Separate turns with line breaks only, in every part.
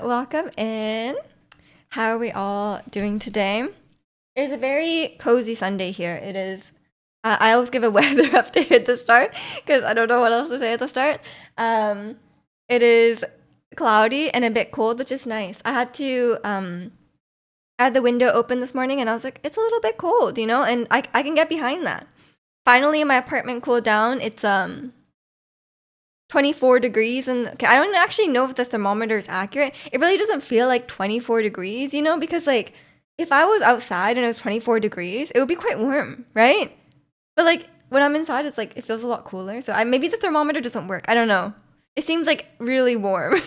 welcome in. How are we all doing today? It is a very cozy Sunday here. It is. I always give a weather update at the start because I don't know what else to say at the start. Um, it is cloudy and a bit cold, which is nice. I had the window open this morning and I was like, it's a little bit cold, and I can get behind that. Finally, my apartment cooled down. It's 24 degrees, and okay, I don't actually know if the thermometer is accurate. It really doesn't feel like 24 degrees, because like if I was outside and it was 24 degrees, it would be quite warm, right? But like when I'm inside, it's like it feels a lot cooler. So maybe the thermometer doesn't work. I don't know. It seems like really warm.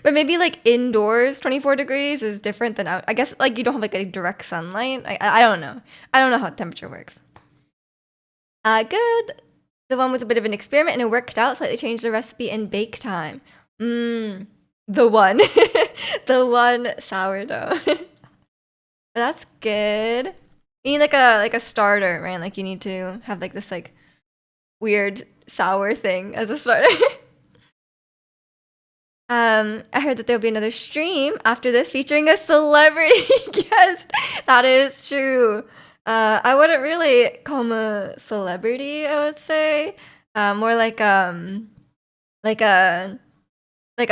But maybe like indoors 24 degrees is different than out. I guess like you don't have like a direct sunlight. I don't know. I don't know how temperature works. Good. The one was a bit of an experiment and it worked out. Slightly changed the recipe in bake time. The one. The one sourdough. That's good. You need like a starter, right? Like you need to have like this like weird sour thing as a starter. I heard that there'll be another stream after this featuring a celebrity guest. That is true. I wouldn't really call him a celebrity, I would say. More like a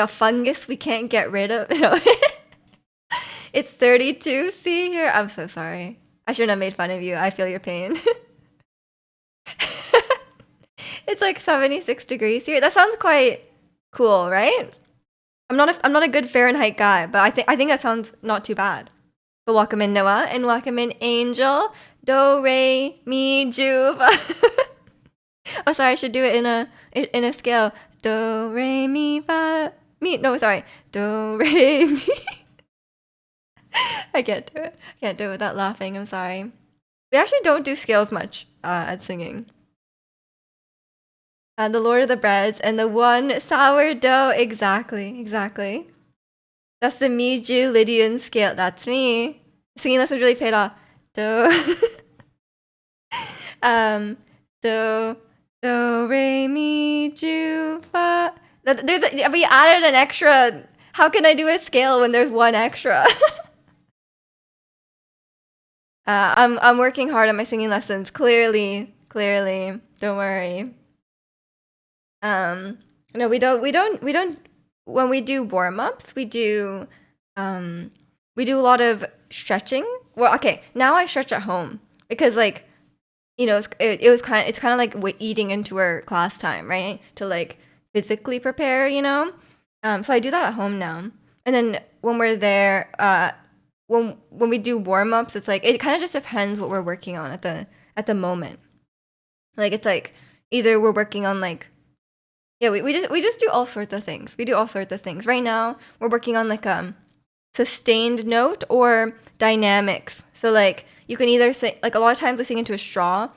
fungus we can't get rid of. No. It's 32 C here. I'm so sorry. I shouldn't have made fun of you. I feel your pain. It's like 76 degrees here. That sounds quite cool, right? I'm not a good Fahrenheit guy, but I think that sounds not too bad. But welcome in Noah and welcome in Angel. Do re mi ju fa. Oh, sorry, I should do it in a scale. Do re mi fa mi. No, sorry. Do re mi. I can't do it. I can't do it without laughing. I'm sorry. We actually don't do scales much at singing. The Lord of the Breads and the one sourdough. Exactly. That's the Miju Lydian scale. That's me. Singing lessons really paid off. Do, do, re, mi, ju, fa. We added an extra. How can I do a scale when there's one extra? I'm working hard on my singing lessons. Clearly. Don't worry. No, we don't. When we do warm ups, we do a lot of stretching. Well, okay, now I stretch at home because like, it's kind of like eating into our class time, right? To like physically prepare, So I do that at home now, and then when we're there, when we do warm ups, it's like it kind of just depends what we're working on at the moment. Like it's like either we're working on like. Yeah, we just do all sorts of things. We do all sorts of things. Right now, we're working on like sustained note or dynamics. So like you can either sing like a lot of times we sing into a straw.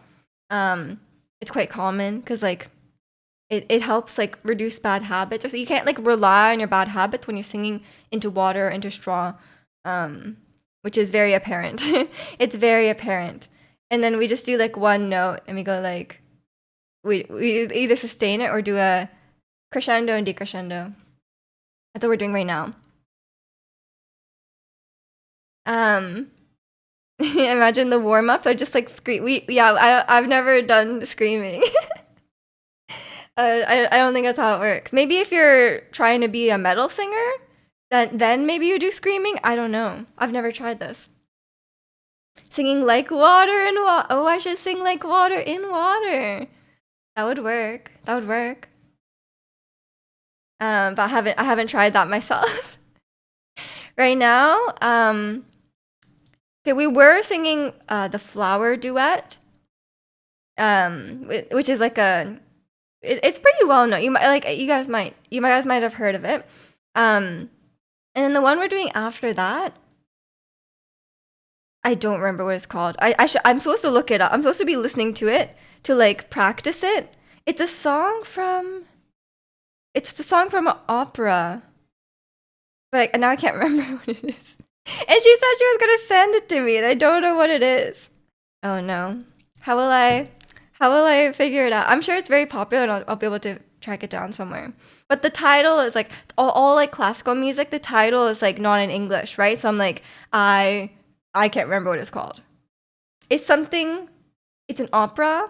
It's quite common because like it helps like reduce bad habits. So you can't like rely on your bad habits when you're singing into water or into straw, which is very apparent. It's very apparent. And then we just do like one note and we go like. We either sustain it or do a crescendo and decrescendo. That's what we're doing right now. Imagine the warm ups are just like scream. I've never done screaming. I don't think that's how it works. Maybe if you're trying to be a metal singer, then maybe you do screaming. I don't know. I've never tried this. Singing like water in water. Oh, I should sing like water in water. That would work. But I haven't tried that myself. Right now, okay, we were singing the flower duet, which is like it's pretty well known. You guys might have heard of it. And then the one we're doing after that, I don't remember what it's called. I'm supposed to look it up. I'm supposed to be listening to it to like practice it. It's the song from an opera. But now I can't remember what it is. And she said she was gonna send it to me, and I don't know what it is. Oh no. How will I figure it out? I'm sure it's very popular, and I'll be able to track it down somewhere. But the title is like all like classical music. The title is like not in English, right? So I'm like, I can't remember what it's called. It's something. It's an opera.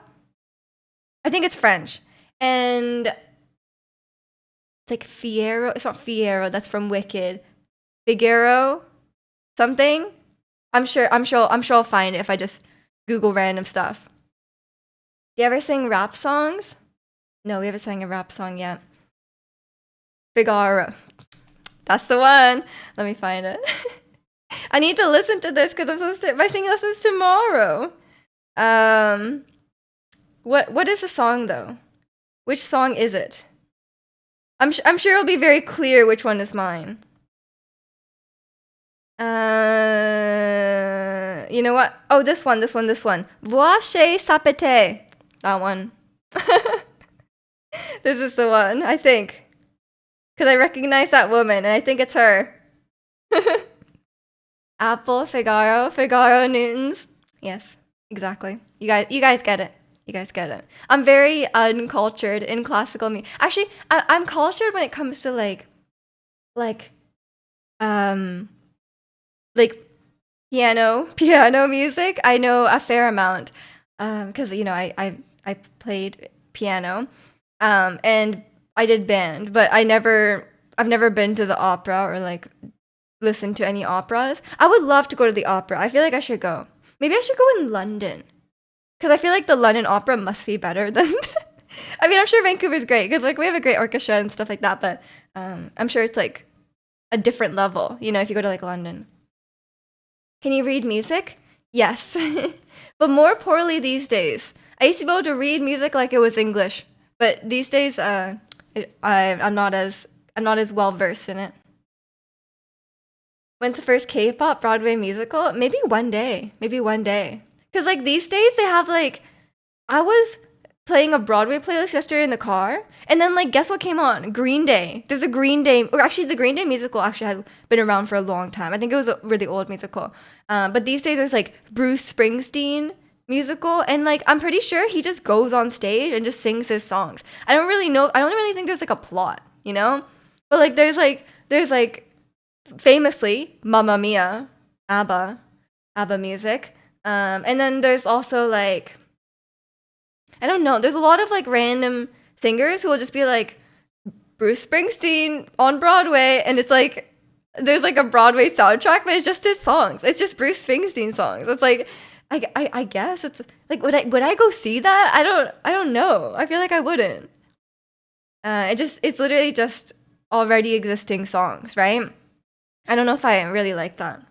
I think it's French, and it's like Figaro. It's not Figaro. That's from Wicked. Figaro, something. I'm sure I'll find it if I just Google random stuff. Do you ever sing rap songs? No, we haven't sang a rap song yet. Figaro. That's the one. Let me find it. I need to listen to this because I'm supposed to. My singing lesson's tomorrow. Um, what is the song though? Which song is it? I'm sure it'll be very clear which one is mine. You know what? Oh, this one. Vois chez sapete. That one. This is the one, I think. Because I recognize that woman, and I think it's her. Apple, Figaro, Newtons. Yes, exactly. You guys get it. You guys get it. I'm very uncultured in classical music. Actually, I'm cultured when it comes to like, um, like piano music. I know a fair amount, because I played piano, and I did band, but I've never been to the opera or like listened to any operas. I would love to go to the opera. I feel like I should go. Maybe I should go in London. Because I feel like the London Opera must be better than. I mean, I'm sure Vancouver's great because like we have a great orchestra and stuff like that. But I'm sure it's like a different level, if you go to like London. Can you read music? Yes, but more poorly these days. I used to be able to read music like it was English, but these days, I'm not as well versed in it. When's the first K-pop Broadway musical? Maybe one day. Maybe one day. Because like these days they have like, I was playing a Broadway playlist yesterday in the car, and then like guess what came on? Green Day. There's a Green Day, or actually the Green Day musical actually has been around for a long time. I think it was a really old musical. But these days there's like Bruce Springsteen musical, and like I'm pretty sure he just goes on stage and just sings his songs. I don't really know. I don't really think there's like a plot, But like there's like famously Mamma Mia, ABBA music. And then there's also like, I don't know, there's a lot of like random singers who will just be like Bruce Springsteen on Broadway, and it's like there's like a Broadway soundtrack, but it's just his songs. It's just Bruce Springsteen songs. It's like I guess it's like would I go see that? I don't know. I feel like I wouldn't. It's literally just already existing songs, right? I don't know if I really like that.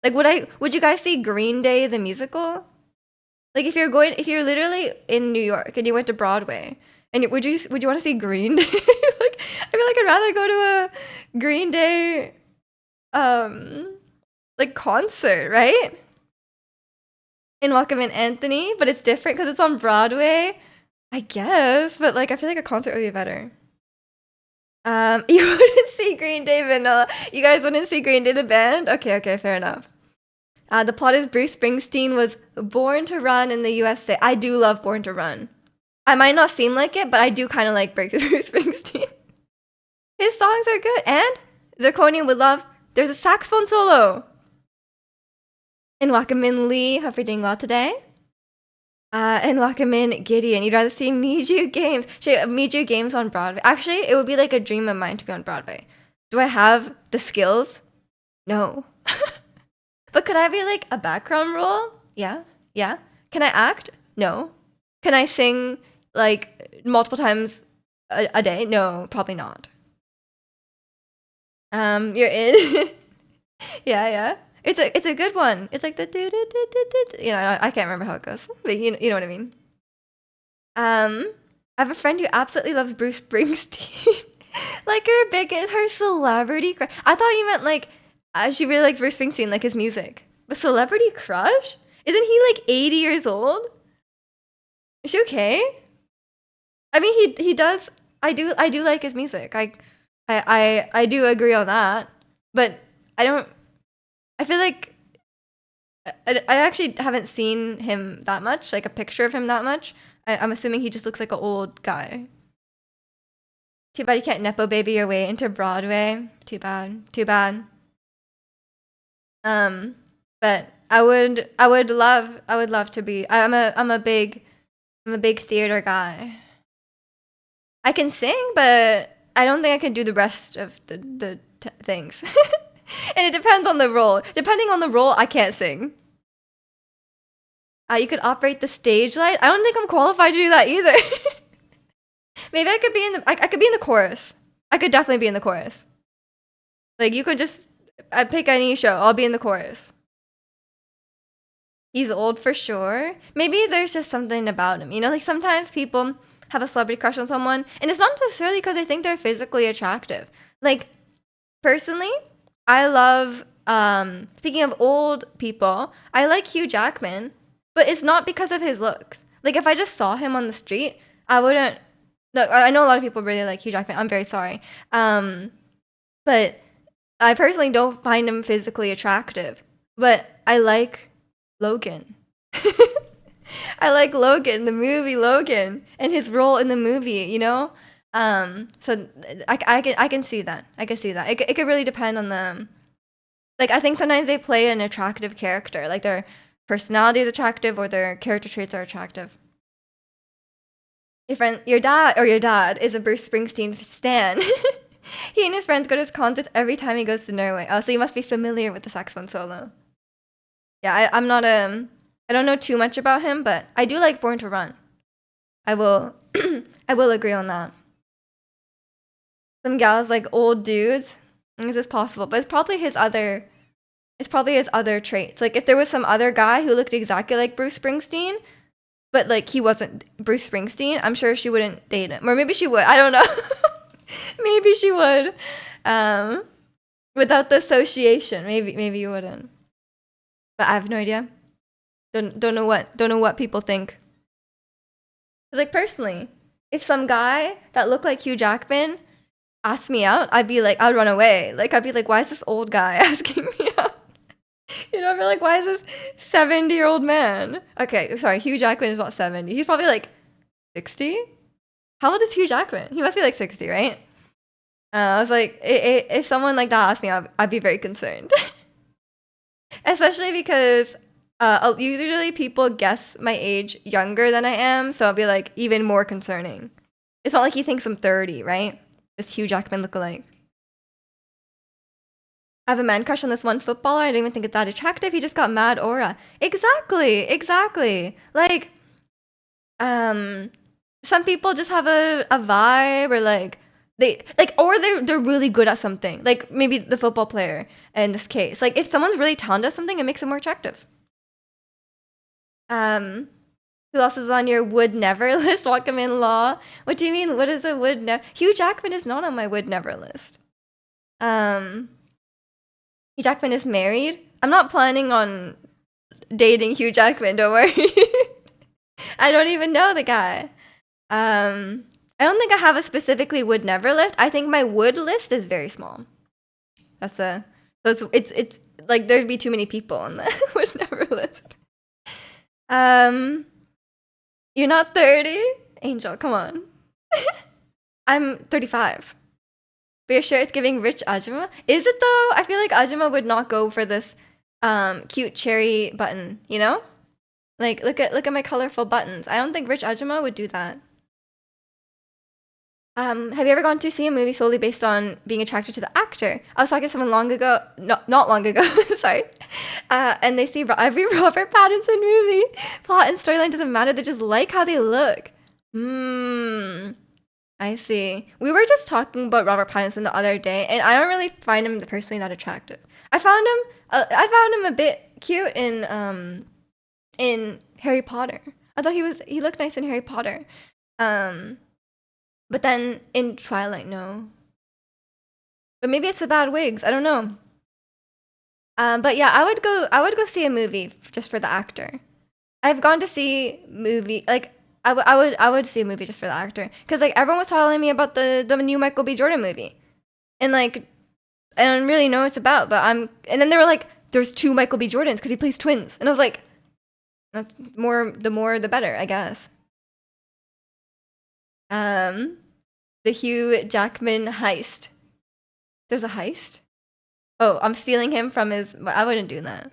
Like would you guys see Green Day the musical? Like if you're literally in New York and you went to Broadway, and would you want to see Green Day? Like I feel like I'd rather go to a Green Day like concert, right? In Welcome in Anthony, but it's different because it's on Broadway, I guess. But like I feel like a concert would be better. You wouldn't see Green Day Vanilla. You guys wouldn't see Green Day the band? Okay, fair enough. The plot is Bruce Springsteen was born to run in the USA. I do love Born to Run. I might not seem like it, but I do kind of like Bruce Springsteen. His songs are good. And Zirconium would love, there's a saxophone solo. And welcome in Lee. Hope you're doing well today. And welcome in Gideon. You'd rather see Miju Games. Miju Games on Broadway. Actually, it would be like a dream of mine to be on Broadway. Do I have the skills? No. But could I be like a background role? Yeah. Can I act? No. Can I sing like multiple times a day? No, probably not. You're in. Yeah. It's a good one. It's like the do do do do do. I can't remember how it goes, but you know what I mean. I have a friend who absolutely loves Bruce Springsteen. Like her celebrity crush. I thought you meant like she really likes Bruce Springsteen, like his music. But celebrity crush? Isn't he like 80 years old? Is she okay? I mean, he does. I do like his music. I do agree on that. But I don't. I feel like I actually haven't seen him that much, like a picture of him that much. I'm assuming he just looks like an old guy. Too bad you can't nepo baby your way into Broadway. Too bad. Too bad. But I would love to be. I'm a big theater guy. I can sing, but I don't think I can do the rest of the things. And it depends on the role. Depending on the role, I can't sing. You could operate the stage light. I don't think I'm qualified to do that either. Maybe I could be in the I could be in the chorus. I could definitely be in the chorus. Like you could just pick any show. I'll be in the chorus. He's old for sure. Maybe there's just something about him. You know, like sometimes people have a celebrity crush on someone, and it's not necessarily because they think they're physically attractive. Like personally, I love speaking of old people, I like Hugh Jackman, but it's not because of his looks. Like if I just saw him on the street, I wouldn't. Look, I know a lot of people really like Hugh Jackman. I'm very sorry, but I personally don't find him physically attractive. But I like Logan. I like Logan, the movie Logan, and his role in the movie. You know, so I can see that. I can see that. It could really depend on the. Like I think sometimes they play an attractive character, like their personality is attractive or their character traits are attractive. Your dad is a Bruce Springsteen stan. He and his friends go to his concerts every time he goes to Norway. Oh, so you must be familiar with the saxophone solo. Yeah, I'm not I don't know too much about him, but I do like Born to Run. I will I will agree on that. Some gals like old dudes. Is this possible? But it's probably his other traits. Like if there was some other guy who looked exactly like Bruce Springsteen, but like he wasn't Bruce Springsteen, I'm sure she wouldn't date him. Or maybe she would. I don't know. Maybe she would. Without the association, maybe you wouldn't. But I have no idea. Don't know what people think. Like personally, if some guy that looked like Hugh Jackman asked me out, I'd run away. Like I'd be like, why is this old guy asking me out? You know, I'd be like, why is this 70-year-old man? Okay, sorry, Hugh Jackman is not 70. He's probably like 60. How old is Hugh Jackman? He must be like 60, right? I was like, if someone like that asked me out, I'd be very concerned. Especially because usually people guess my age younger than I am, so I'll be like even more concerning. It's not like he thinks I'm 30, right? This Hugh Jackman lookalike. I have a man crush on this one footballer. I don't even think it's that attractive. He just got mad aura. Exactly. Like, some people just have a vibe, or like they're really good at something. Like maybe the football player in this case. Like if someone's really talented at something, it makes them more attractive. Who else is on your would never list? Welcome in law. What do you mean? What is a would never? Hugh Jackman is not on my would never list. Hugh Jackman is married. I'm not planning on dating Hugh Jackman, don't worry. I don't even know the guy. I don't think I have a specifically would never list. I think my would list is very small. So it's like there'd be too many people on the would never list. You're not 30? Angel, come on. I'm 35. But you're sure it's giving rich Ajima? Is it though? I feel like Ajima would not go for this cute cherry button, you know? Like look at my colorful buttons. I don't think rich Ajima would do that. Have you ever gone to see a movie solely based on being attracted to the actor? I was talking to someone long ago, not long ago, sorry. And they see every Robert Pattinson movie. Plot and storyline doesn't matter, they just like how they look. I see. We were just talking about Robert Pattinson the other day, and I don't really find him personally that attractive. I found him a bit cute in Harry Potter. I thought he looked nice in Harry Potter. But then in Twilight, no. But maybe it's the bad wigs. I don't know. But yeah, I would go see a movie just for the actor. I've gone to see movie like I would see a movie just for the actor, because like everyone was telling me about the new Michael B. Jordan movie, and like I don't really know what it's about. But and then they were like, "There's two Michael B. Jordans because he plays twins," and I was like, "That's more the better, I guess." The Hugh Jackman heist. There's a heist? Oh, I'm stealing him from his. I wouldn't do that.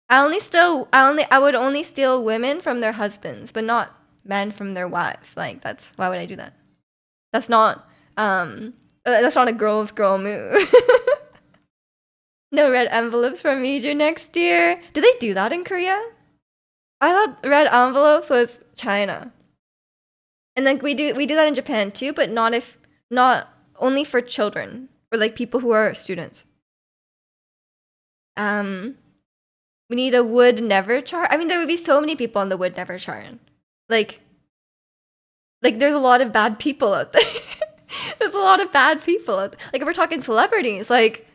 I would only steal women from their husbands, but not men from their wives. Like why would I do that? That's not that's not a girl's girl move. No red envelopes from Miju next year. Do they do that in Korea? I thought red envelopes was China. And like we do that in Japan too, but not only for children or like people who are students. We need a would never chart. I mean, there would be so many people on the would never chart. Like there's a lot of bad people out there. There's a lot of bad people. Like if we're talking celebrities, like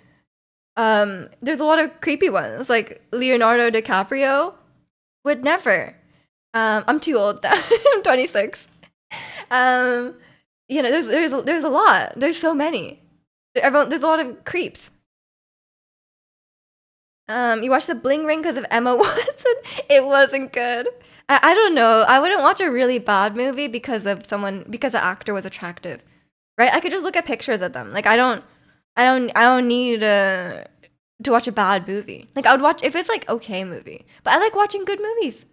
there's a lot of creepy ones. Like Leonardo DiCaprio would never. I'm too old now. I'm 26. You know, there's a lot. There's so many. There's a lot of creeps. You watched The Bling Ring because of Emma Watson. It wasn't good. I don't know. I wouldn't watch a really bad movie because the actor was attractive, right? I could just look at pictures of them. Like I don't need to watch a bad movie. Like I would watch if it's like okay movie, but I like watching good movies.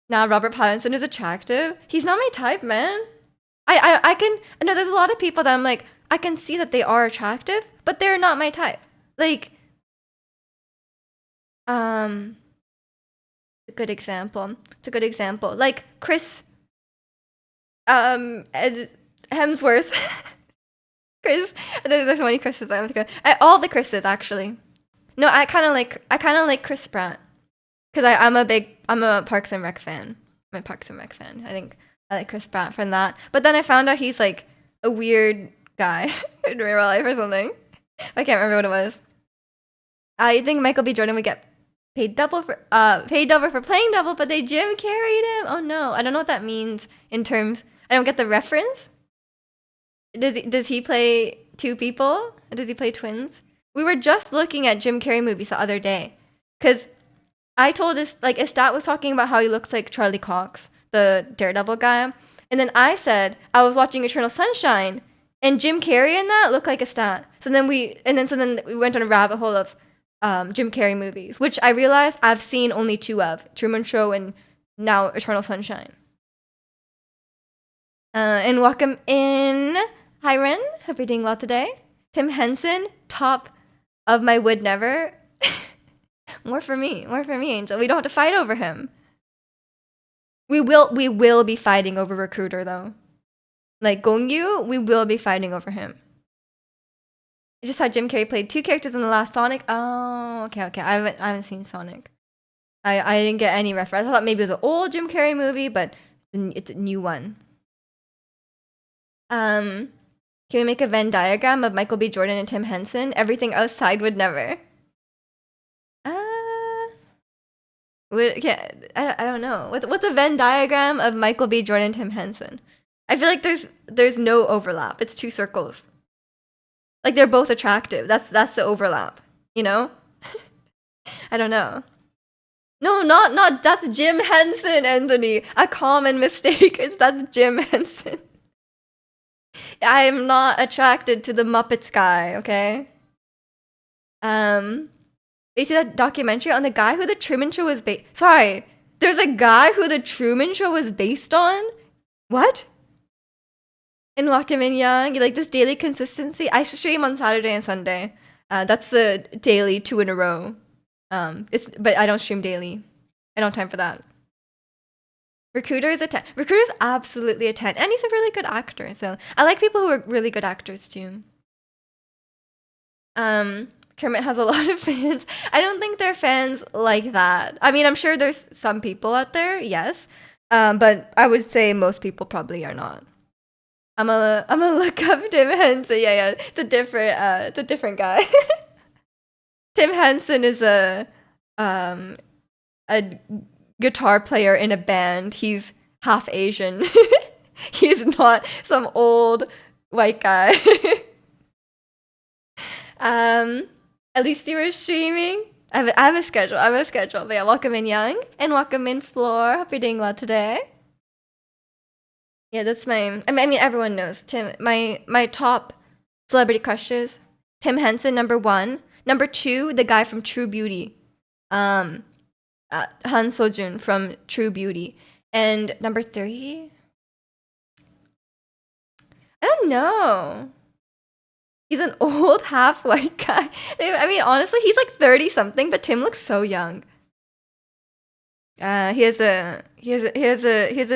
Now Robert Pattinson is attractive. He's not my type, man. I can no. There's a lot of people that I'm like I can see that they are attractive, but they're not my type. Like a good example. It's a good example. Like Chris Hemsworth. Chris, there's so many Chris's. All the Chris's actually. No, I kind of like Chris Pratt because I'm a Parks and Rec fan. I'm a Parks and Rec fan. I think I like Chris Pratt from that. But then I found out he's like a weird guy in real life or something. I can't remember what it was. I think Michael B. Jordan would get paid double for playing double, but they Jim carried him. Oh no, I don't know what that means in terms. I don't get the reference. Does he play two people? Does he play twins? We were just looking at Jim Carrey movies the other day, cause I told us like Estat was talking about how he looks like Charlie Cox, the Daredevil guy, and then I said I was watching Eternal Sunshine, and Jim Carrey in that looked like Estat. So then we went on a rabbit hole of Jim Carrey movies, which I realized I've seen only two of: Truman Show and now Eternal Sunshine. And welcome in. Hi, Ren. Hope you're doing well today. Tim Henson, top of my would never. More for me, Angel. We don't have to fight over him. We will be fighting over Recruiter though. Like Gongyu, we will be fighting over him. It's just how Jim Carrey played two characters in the last Sonic. Oh, okay. I haven't seen Sonic. I didn't get any reference. I thought maybe it was an old Jim Carrey movie, but it's a new one. Can we make a Venn diagram of Michael B. Jordan and Tim Henson? Everything outside would never. I don't know. What's a Venn diagram of Michael B. Jordan and Tim Henson? I feel like there's no overlap. It's two circles. Like they're both attractive. That's the overlap. You know? I don't know. No, not that's Jim Henson, Anthony. A common mistake. That's Jim Henson. I am not attracted to the Muppets guy, okay? You see that documentary on the guy who the Truman Show was based... Sorry, there's a guy who the Truman Show was based on? What? And Wakamin Young, you like this daily consistency? I stream on Saturday and Sunday. That's the daily 2 in a row. But I don't stream daily. I don't have time for that. Recruiter is a 10. Recruiter is absolutely a 10. And he's a really good actor. So I like people who are really good actors too. Kermit has a lot of fans. I don't think they're fans like that. I mean, I'm sure there's some people out there, yes. But I would say most people probably are not. I'm a look up Tim Henson. Yeah. It's a different guy. Tim Henson is a guitar player in a band. He's half Asian. He's not some old white guy. At least you were streaming. I have a schedule. But yeah, welcome in Young and welcome in Floor. Hope you're doing well today. Yeah, that's my. I mean, everyone knows Tim. My top celebrity crushes: Tim Henson, number one. Number two, the guy from True Beauty, um, Han Sojun from True Beauty, and number three, I don't know. He's an old half white guy. I mean, honestly, he's like 30 something, but Tim looks so young. He has a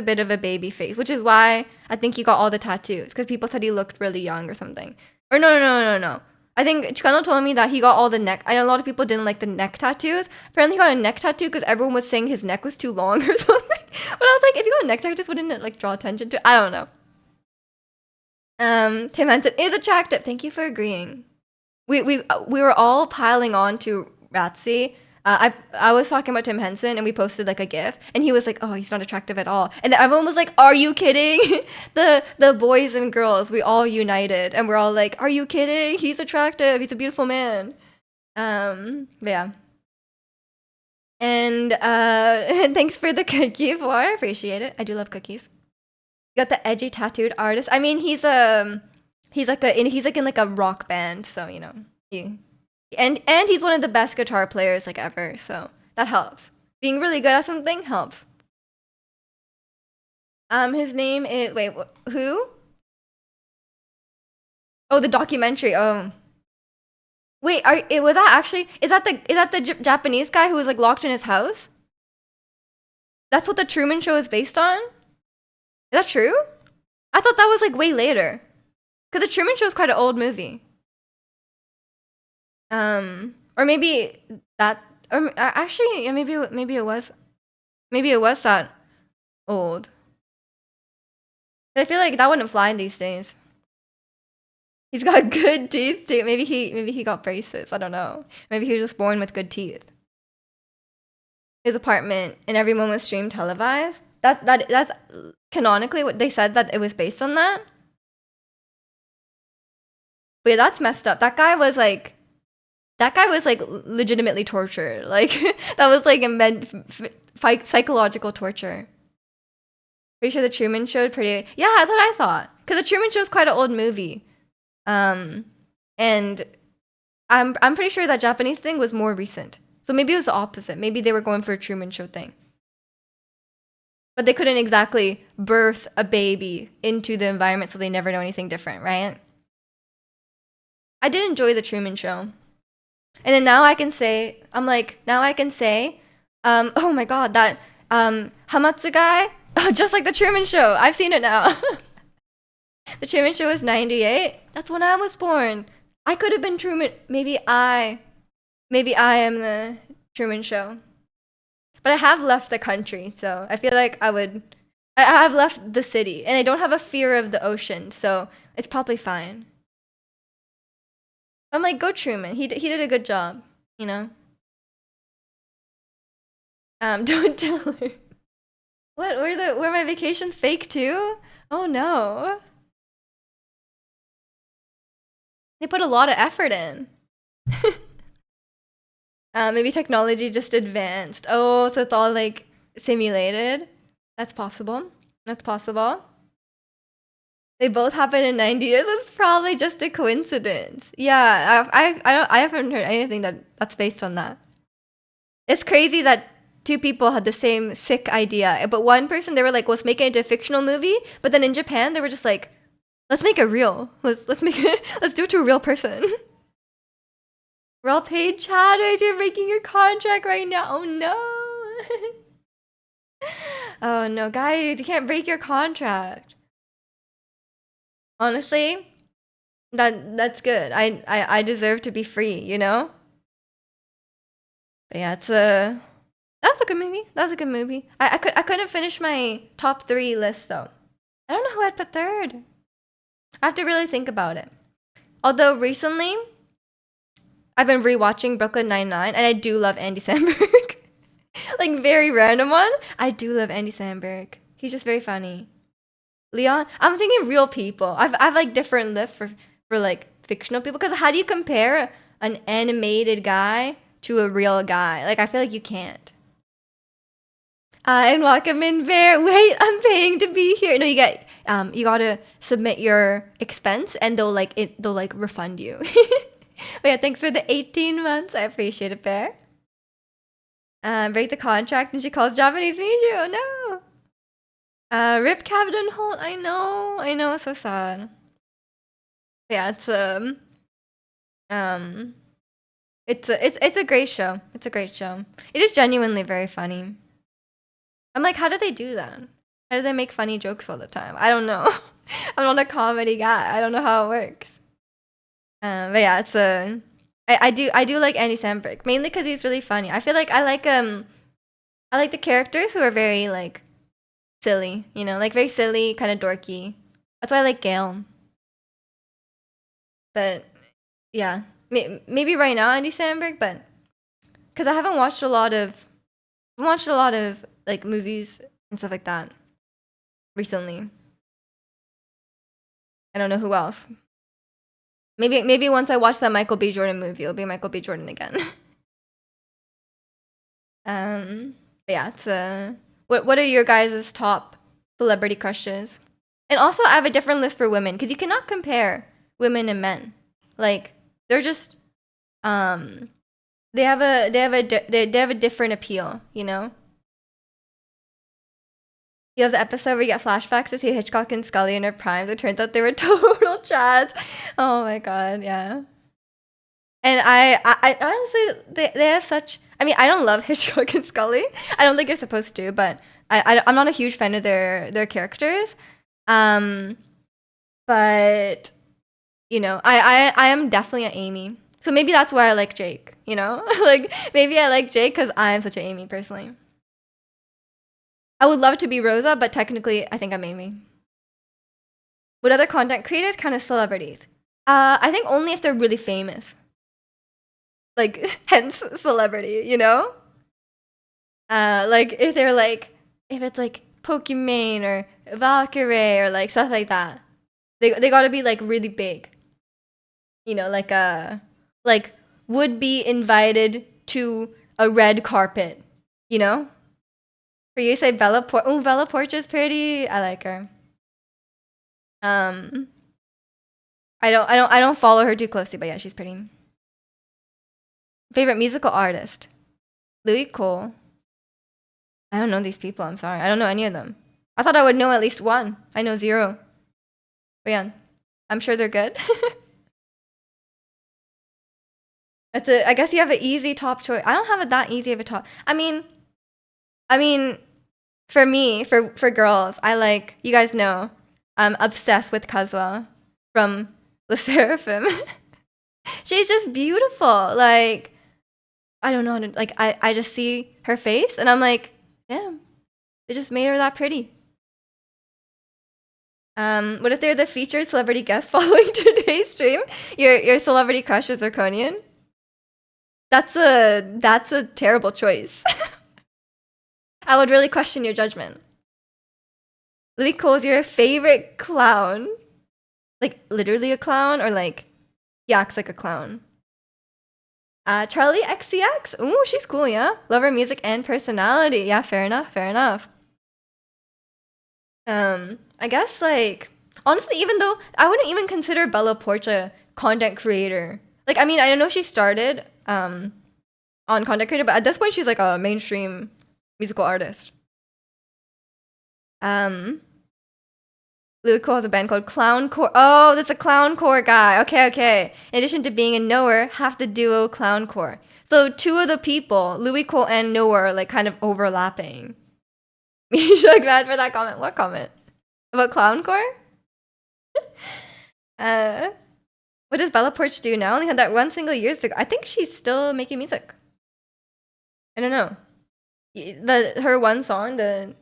bit of a baby face, which is why I think he got all the tattoos because people said he looked really young or something. Or no. I think Chikano told me that he got all the neck. I know a lot of people didn't like the neck tattoos. Apparently, he got a neck tattoo because everyone was saying his neck was too long or something. But I was like, if you got a neck tattoo, wouldn't it like draw attention to? I don't know. Tim Henson is attractive. Thank you for agreeing. We were all piling on to Ratsy. I was talking about Tim Henson and we posted like a GIF and he was like, "Oh, he's not attractive at all." And then everyone was like, "Are you kidding?" The boys and girls, we all united and we're all like, "Are you kidding? He's attractive. He's a beautiful man." But yeah. And thanks for the cookie, for I appreciate it. I do love cookies. You got the edgy tattooed artist. I mean, he's like in like a rock band, so you know. He, and he's one of the best guitar players like ever, so that helps. Being really good at something helps. His name is wait, who? Oh, the documentary. Oh. Wait, was that actually is that the Japanese guy who was like locked in his house? That's what the Truman Show is based on? Is that true? I thought that was like way later. Cuz the Truman Show is quite an old movie. Or maybe that or actually yeah, maybe it was that old. But I feel like that wouldn't fly these days. He's got good teeth too. Maybe he got braces. I don't know. Maybe he was just born with good teeth. His apartment and everyone was streamed televised. That's canonically what they said that it was based on that. But yeah, that's messed up. That guy was like legitimately tortured. Like that was like psychological torture. Pretty sure the Truman Show pretty. Yeah, that's what I thought. Because the Truman Show is quite an old movie. And I'm pretty sure that Japanese thing was more recent. So maybe it was the opposite. Maybe they were going for a Truman Show thing. But they couldn't exactly birth a baby into the environment, so they never know anything different, right? I did enjoy the Truman Show. And then now I can say, oh my god, that Hamatsu guy, oh, just like the Truman Show. I've seen it now. The Truman Show was 98. That's when I was born. I could have been Truman. Maybe I am the Truman Show. But I have left the country, so I feel like I have left the city, and I don't have a fear of the ocean, so it's probably fine. I'm like, go Truman. He did a good job, you know. Don't tell her. What were my vacations fake too? Oh no. They put a lot of effort in. Maybe technology just advanced. Oh, so it's all like simulated. That's possible. That's possible. They both happened in 90 years. It's probably just a coincidence. Yeah, I haven't heard anything that's based on that. It's crazy that two people had the same sick idea, but one person they were like, let's make it into a fictional movie. But then in Japan, they were just like, let's make it real. Let's make it. Let's do it to a real person. We're all paid chatters. You're breaking your contract right now. Oh no. Oh no, guys, you can't break your contract. Honestly, that's good. I deserve to be free, you know? But yeah, that's a good movie. That's a good movie. I couldn't finish my top 3 list though. I don't know who I'd put third. I have to really think about it. Although recently I've been rewatching Brooklyn Nine-Nine and I do love Andy Samberg. Like very random one. I do love Andy Samberg. He's just very funny. Leon, I'm thinking real people. I've like different lists for like fictional people because how do you compare an animated guy to a real guy? Like I feel like you can't. And welcome in Bear. Wait, I'm paying to be here. No, you get you gotta submit your expense, and they'll like refund you. But yeah, thanks for the 18 months. I appreciate it, Bear. Break the contract, and she calls Japanese Miju. Oh no. Rip Captain Holt. I know, so sad. Yeah, um, it's a great show. It's a great show. It is genuinely very funny. I'm like, how do they do that? How do they make funny jokes all the time? I don't know. I'm not a comedy guy. I don't know how it works. But yeah, I do like Andy Samberg mainly because he's really funny. I feel like I like the characters who are very like silly, like very silly, kind of dorky. That's why I like Gail. But yeah, maybe right now Andy Samberg, but because I haven't watched a lot of like movies and stuff like that recently. I don't know who else. Maybe once I watch that Michael B. Jordan movie, it'll be Michael B. Jordan again. But yeah, what are your guys' top celebrity crushes? And also, I have a different list for women because you cannot compare women and men. Like they're just they have a different appeal, You have the episode where you get flashbacks to see Hitchcock and Scully in their primes. It turns out they were total chads. Oh my god, yeah. And I honestly, they have such. I mean, I don't love Hitchcock and Scully. I don't think you're supposed to, but I'm not a huge fan of their characters. Um, but I am definitely an Amy. So maybe that's why I like Jake. Like maybe I like Jake because I'm such an Amy personally. I would love to be Rosa, but technically, I think I'm Amy. Would other content creators count as celebrities? I think only if they're really famous. Like, hence celebrity, Like, if it's like Pokimane or Valkyrie or like stuff like that. They gotta be like really big. Like would be invited to a red carpet, For you say Bella Por Bella Porcha's pretty. I like her. I don't follow her too closely, but yeah, she's pretty. Favorite musical artist? Louis Cole. I don't know these people. I'm sorry. I don't know any of them. I thought I would know at least one. I know zero. But yeah, I'm sure they're good. I guess you have an easy top choice. I don't have it that easy of a top. I mean, for me, for girls, I like, you guys know, I'm obsessed with Kazwa from Le Seraphim. She's just beautiful. Like, I don't know. Like, I just see her face and I'm like, damn, they just made her that pretty. What if they're the featured celebrity guest following today's stream? Your celebrity crush is Zirconian? That's a terrible choice. I would really question your judgment. Louis Cole's your favorite clown? Like literally a clown, or like he acts like a clown? Charlie XCX? Ooh, she's cool, yeah. Love her music and personality. Yeah, fair enough, fair enough. I guess like honestly, even though I wouldn't even consider Bella Porcha content creator. Like, I mean, I know she started on content creator, but at this point she's like a mainstream musical artist. Louis Cole has a band called Clowncore. Oh, that's a Clowncore guy. Okay. In addition to being a knower, half the duo Clowncore. So two of the people, Louis Cole and knower, are like kind of overlapping. You should like mad for that comment. What comment? About Clowncore? What does Bella Porch do now? Only had that one single years ago. I think she's still making music. I don't know. Her one song, the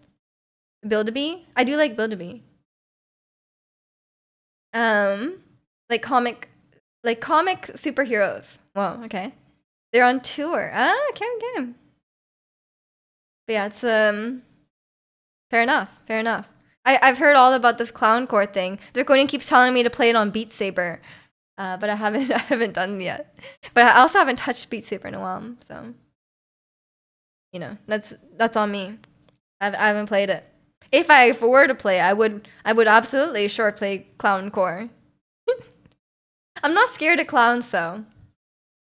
Build-A-Bee. I do like Build-A-Bee. Like comic superheroes. Wow, okay. They're on tour. Okay. But yeah, it's fair enough. I've heard all about this Clowncore thing. Zirconian keeps telling me to play it on Beat Saber. But I haven't done it yet. But I also haven't touched Beat Saber in a while, so that's on me. I haven't played it. if I were to play, I would absolutely sure play clown core. I'm not scared of clowns though.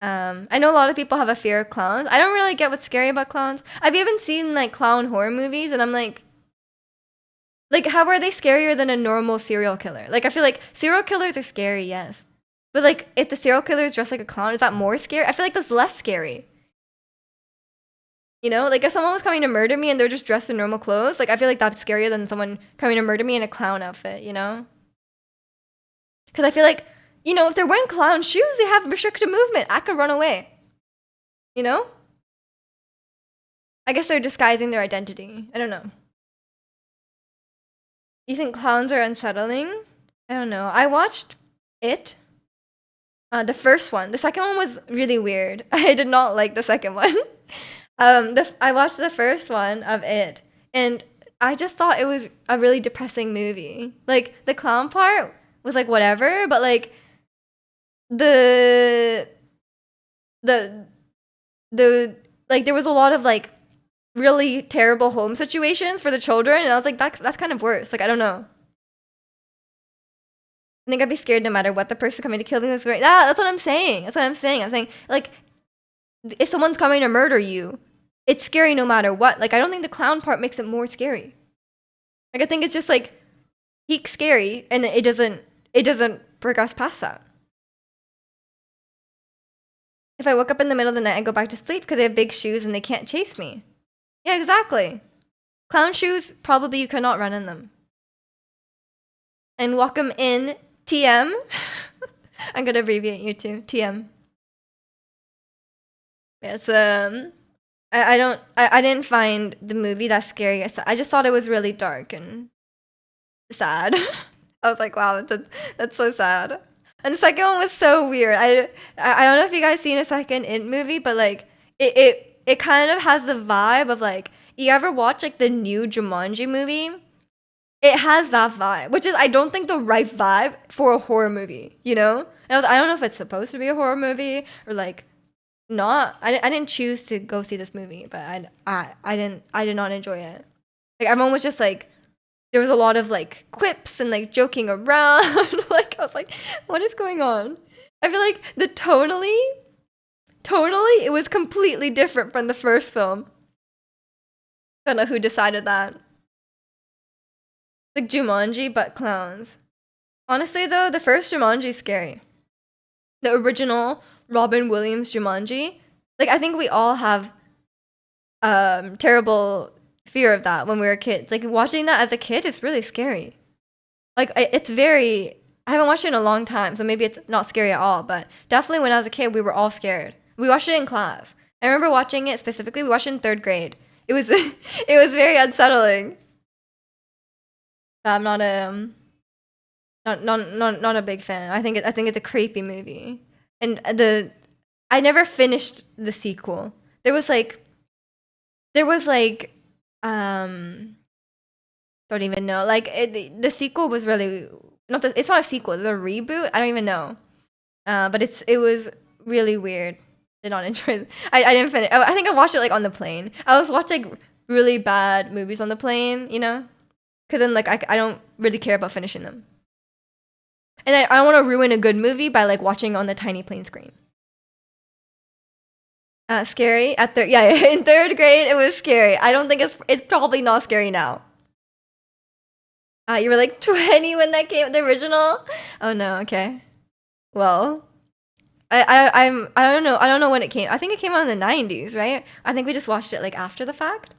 I know a lot of people have a fear of clowns. I don't really get what's scary about clowns. I've even seen like clown horror movies, and I'm like, how are they scarier than a normal serial killer? Like, I feel like serial killers are scary, yes, but like, if the serial killer is dressed like a clown, is that more scary? I feel like that's less scary. You know, like if someone was coming to murder me and they're just dressed in normal clothes, like I feel like that's scarier than someone coming to murder me in a clown outfit. You know, because I feel like, if they're wearing clown shoes, they have restricted movement. I could run away. You know? I guess they're disguising their identity. I don't know. You think clowns are unsettling? I don't know. I watched it. The first one. The second one was really weird. I did not like the second one. I watched the first one of it, and I just thought it was a really depressing movie. Like the clown part was like whatever, but like the the the like there was a lot of like really terrible home situations for the children, and I was like, that's kind of worse. Like, I don't know. I think I'd be scared no matter what the person coming to kill me was going. That's what I'm saying. That's what I'm saying. I'm saying, like, if someone's coming to murder you, it's scary no matter what. Like, I don't think the clown part makes it more scary. Like, I think it's just like peak scary, and it doesn't progress past that. If I woke up in the middle of the night, I go back to sleep because they have big shoes and they can't chase me. Yeah, exactly. Clown shoes, probably you cannot run in them. And welcome in, TM. I'm gonna abbreviate you too, TM. It's I didn't find the movie that scary. I just thought it was really dark and sad. I was like, wow, that's so sad. And the second one was so weird. I don't know if you guys seen a second It movie, but like it kind of has the vibe of like, you ever watch like the new Jumanji movie? It has that vibe, which is I don't think the right vibe for a horror movie. You know? And I don't know if it's supposed to be a horror movie or like not. I didn't choose to go see this movie, but I did not enjoy it. Like everyone was just like, there was a lot of like quips and like joking around. Like I was like, what is going on? I feel like the tonally it was completely different from the first film. I don't know who decided that. Like Jumanji, but clowns. Honestly though, the first Jumanji is scary. The original Robin Williams Jumanji. Like I think we all have terrible fear of that when we were kids. Like watching that as a kid is really scary. Like it's very. I haven't watched it in a long time, so maybe it's not scary at all. But definitely when I was a kid, we were all scared. We watched it in class. I remember watching it specifically. We watched it in third grade. It was it was very unsettling. But I'm not a big fan. I think it's a creepy movie. And I never finished the sequel. There was like don't even know. Like the sequel was really it's not a sequel, it's a reboot. I don't even know. But it was really weird. Did not enjoy it. I didn't finish. I think I watched it like on the plane. I was watching really bad movies on the plane, you know? Cuz then like I don't really care about finishing them. And I don't want to ruin a good movie by like watching on the tiny plane screen. Scary at third. Yeah, in third grade it was scary. I don't think it's probably not scary now. You were like 20 when that came, the original. Oh no. Okay. Well, I don't know when it came. I think it came out in the 90s, right? I think we just watched it like after the fact.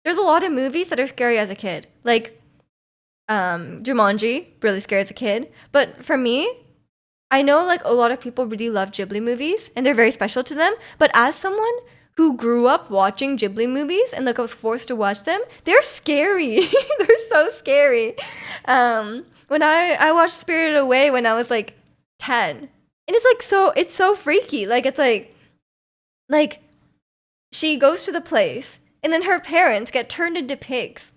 There's a lot of movies that are scary as a kid, like Jumanji, really scary as a kid. But for me, I know like a lot of people really love Ghibli movies and they're very special to them. But as someone who grew up watching Ghibli movies and like I was forced to watch them, they're scary. They're so scary. When I watched Spirited Away when I was like 10, and it's so freaky. Like it's like she goes to the place and then her parents get turned into pigs.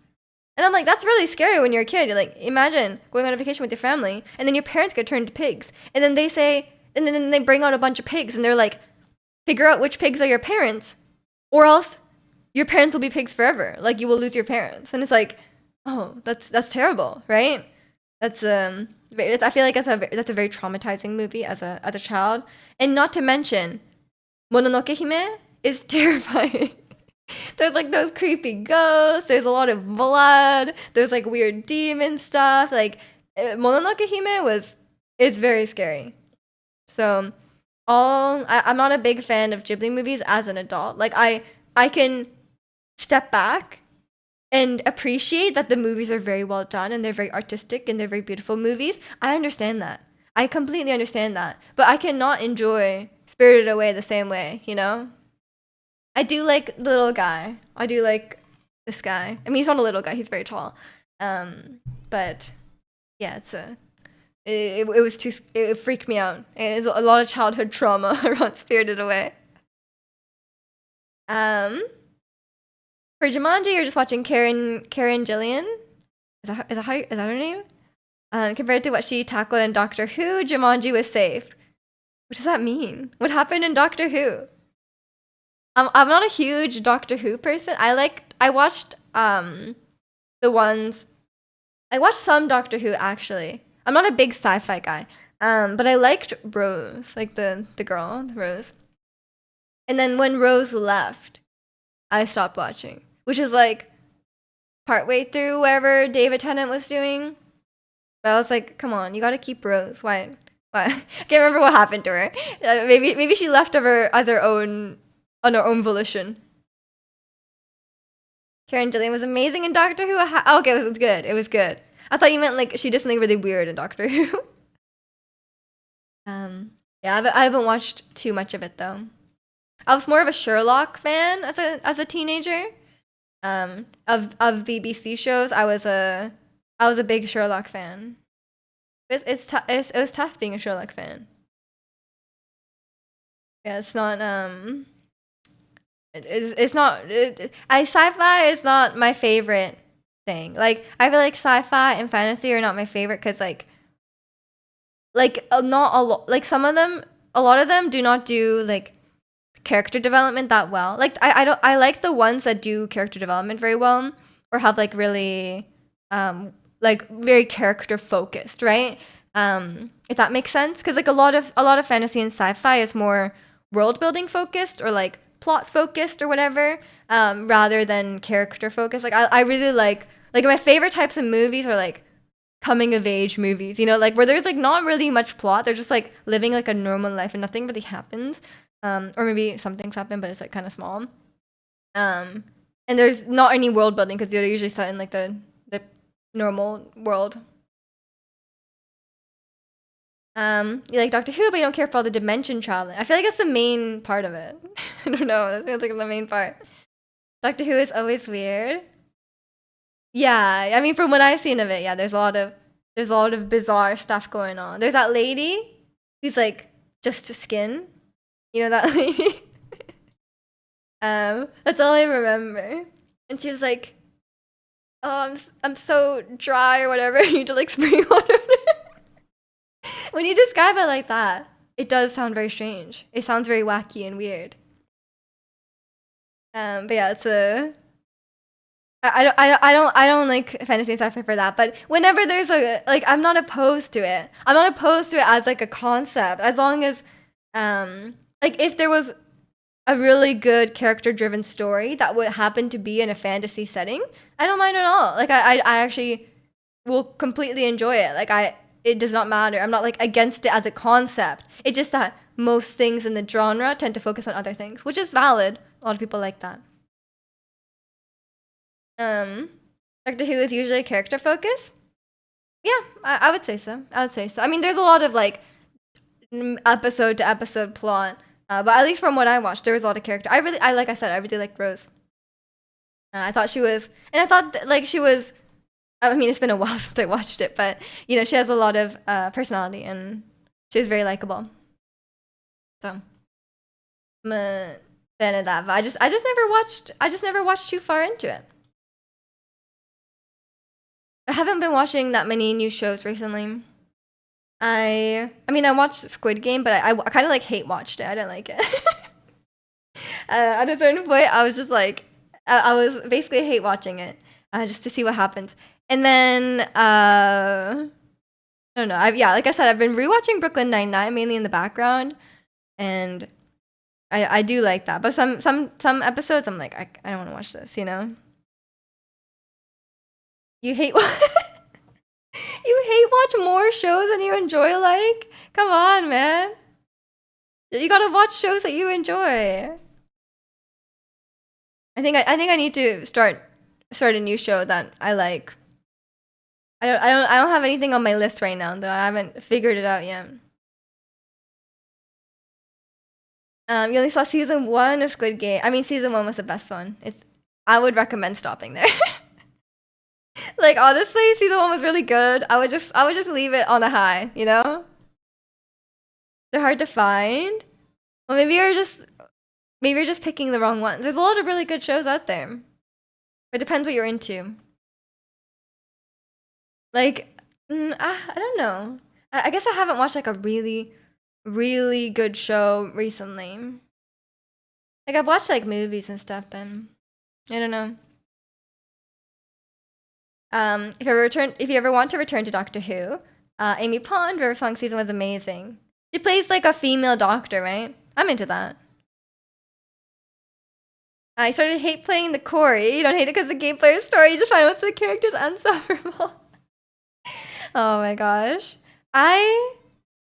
And I'm like, that's really scary when you're a kid. You're like, imagine going on a vacation with your family, and then your parents get turned to pigs. And then they say, and then they bring out a bunch of pigs, and they're like, figure out which pigs are your parents, or else your parents will be pigs forever. Like, you will lose your parents. And it's like, Oh, that's terrible, right? That's I feel like that's a very traumatizing movie as a child, and not to mention Mononoke Hime is terrifying. There's like those creepy ghosts. There's a lot of blood. There's like weird demon stuff. Like Mononoke Hime was is very scary. So I'm not a big fan of Ghibli movies as an adult. Like I can step back and appreciate that the movies are very well done and they're very artistic and they're very beautiful movies. I understand that. I completely understand that. But I cannot enjoy Spirited Away the same way, you know? I do like the little guy. I do like this guy. I mean, he's not a little guy. He's very tall. But yeah, it was too it freaked me out. It's a lot of childhood trauma around Spirited Away. For Jumanji, you're just watching Karen Gillian. Is that her name? Compared to what she tackled in Doctor Who, Jumanji was safe. What does that mean? What happened in Doctor Who? I'm not a huge Doctor Who person. I watched the ones I watched some Doctor Who actually. I'm not a big sci-fi guy. But I liked Rose, like the girl, Rose. And then when Rose left, I stopped watching, which is like partway through whatever David Tennant was doing. But I was like, come on, you gotta keep Rose. Why? Why? I can't remember what happened to her. Maybe she left of her on her own volition. Karen Gillian was amazing in Doctor Who. Okay, it was good. It was good. I thought you meant like she did something really weird in Doctor Who. Yeah, I haven't watched too much of it though. I was more of a Sherlock fan as a teenager. Of BBC shows, I was a big Sherlock fan. It was tough being a Sherlock fan. Yeah, it's not it's not sci-fi is not my favorite thing. Like I feel like sci-fi and fantasy are not my favorite because not a lot, like some of them, a lot of them do not do like character development that well. Like I like the ones that do character development very well or have like really like very character focused, right? If that makes sense, because like a lot of fantasy and sci-fi is more world building focused or like plot focused or whatever, rather than character focused. Like I really like my favorite types of movies are like coming of age movies, you know, like where there's like not really much plot. They're just like living like a normal life and nothing really happens. Or maybe some things happen, but it's like kind of small. And there's not any world building because they're usually set in like the normal world. You like Doctor Who, but you don't care for all the dimension traveling. I feel like that's the main part of it. I don't know. That feels like the main part. Doctor Who is always weird. Yeah, I mean, from what I've seen of it, yeah, there's a lot of bizarre stuff going on. There's that lady who's like just skin. You know that lady? That's all I remember. And she was like, "Oh, I'm so dry or whatever. You need to like spray water." When you describe it like that, it does sound very strange. It sounds very wacky and weird. But yeah, I don't like fantasy and sci-fi for that. But whenever there's a like, I'm not opposed to it. I'm not opposed to it as like a concept, as long as like if there was a really good character-driven story that would happen to be in a fantasy setting, I don't mind at all. Like I actually will completely enjoy it. Like it does not matter. I'm not like against it as a concept. It's just that most things in the genre tend to focus on other things, which is valid. A lot of people like that. Doctor Who is usually character focus. Yeah, I would say so. I would say so. I mean, there's a lot of like episode to episode plot, but at least from what I watched, there was a lot of character. Like I said, I really liked Rose. I thought she was, and I thought like she was. I mean, it's been a while since I watched it, but you know, she has a lot of personality and she's very likable. So I'm a fan of that. But I just never watched too far into it. I haven't been watching that many new shows recently. I mean, I watched Squid Game, but I kind of like hate watched it. I didn't like it. At a certain point, I was just like, I was basically hate watching it, just to see what happens. And then I don't know. Yeah, like I said, I've been rewatching Brooklyn Nine-Nine mainly in the background, and I do like that. But some episodes I'm like I don't want to watch this, you know? You hate you hate watch more shows than you enjoy, like? Come on, man. You gotta watch shows that you enjoy. I think I need to start a new show that I like. I don't have anything on my list right now though. I haven't figured it out yet. You only saw season one of Squid Game. I mean, season one was the best one. I would recommend stopping there. Like honestly, season one was really good. I would just leave it on a high, you know? They're hard to find. Well, maybe you're just picking the wrong ones. There's a lot of really good shows out there. It depends what you're into. Like, I don't know. I guess I haven't watched like a really, really good show recently. Like I've watched like movies and stuff, and I don't know. If you ever want to return to Doctor Who, Amy Pond River Song season was amazing. She plays like a female doctor, right? I'm into that. I started to hate playing the Corey. You don't hate it because the gameplay or story. You just find most of the characters insufferable. Oh my gosh. I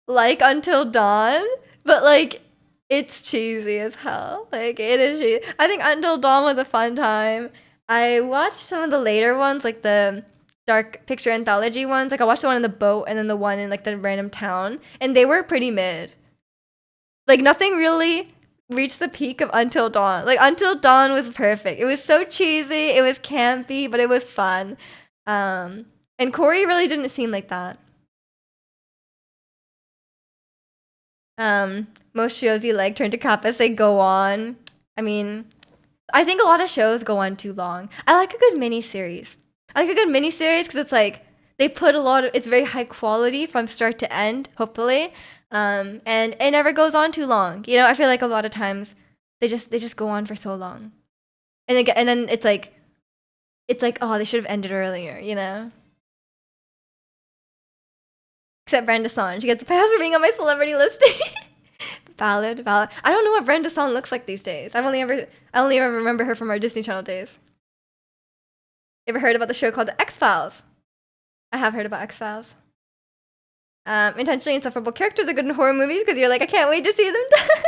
like Until Dawn, but like it's cheesy as hell. Like it is cheesy. I think Until Dawn was a fun time. I watched some of the later ones, like the Dark Picture Anthology ones. Like I watched the one in the boat and then the one in like the random town, and they were pretty mid. Like nothing really reached the peak of Until Dawn. Like Until Dawn was perfect. It was so cheesy, it was campy, but it was fun. And Corey really didn't seem like that. Most shows you like turn to crap as they go on. I mean, I think a lot of shows go on too long. I like a good mini series. I like a good mini series because it's like they put a lot of it's very high quality from start to end, hopefully. And it never goes on too long. You know, I feel like a lot of times they just go on for so long. And then it's like oh, they should have ended earlier, you know? Except Brenda Song. She gets a pass for being on my celebrity listing. Valid, valid. I don't know what Brenda Song looks like these days. I only ever remember her from our Disney Channel days. You ever heard about the show called The X-Files? I have heard about X-Files. Intentionally insufferable characters are good in horror movies because you're like, I can't wait to see them die.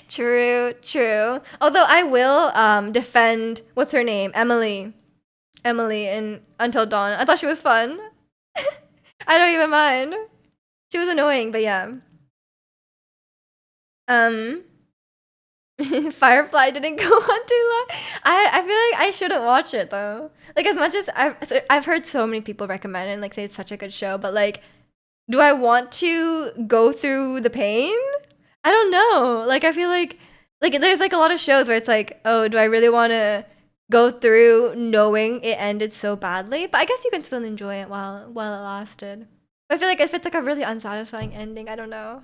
True, true. Although I will defend what's her name, Emily in Until Dawn. I thought she was fun. I don't even mind. She was annoying, but yeah. Um, Firefly didn't go on too long. I feel like I shouldn't watch it though. Like as much as I've heard so many people recommend it and like say it's such a good show, but like, do I want to go through the pain? I don't know. Like I feel like there's like a lot of shows where it's like, oh, do I really want to go through knowing it ended so badly? But I guess you can still enjoy it while it lasted. But I feel like if it's like a really unsatisfying ending, I don't know.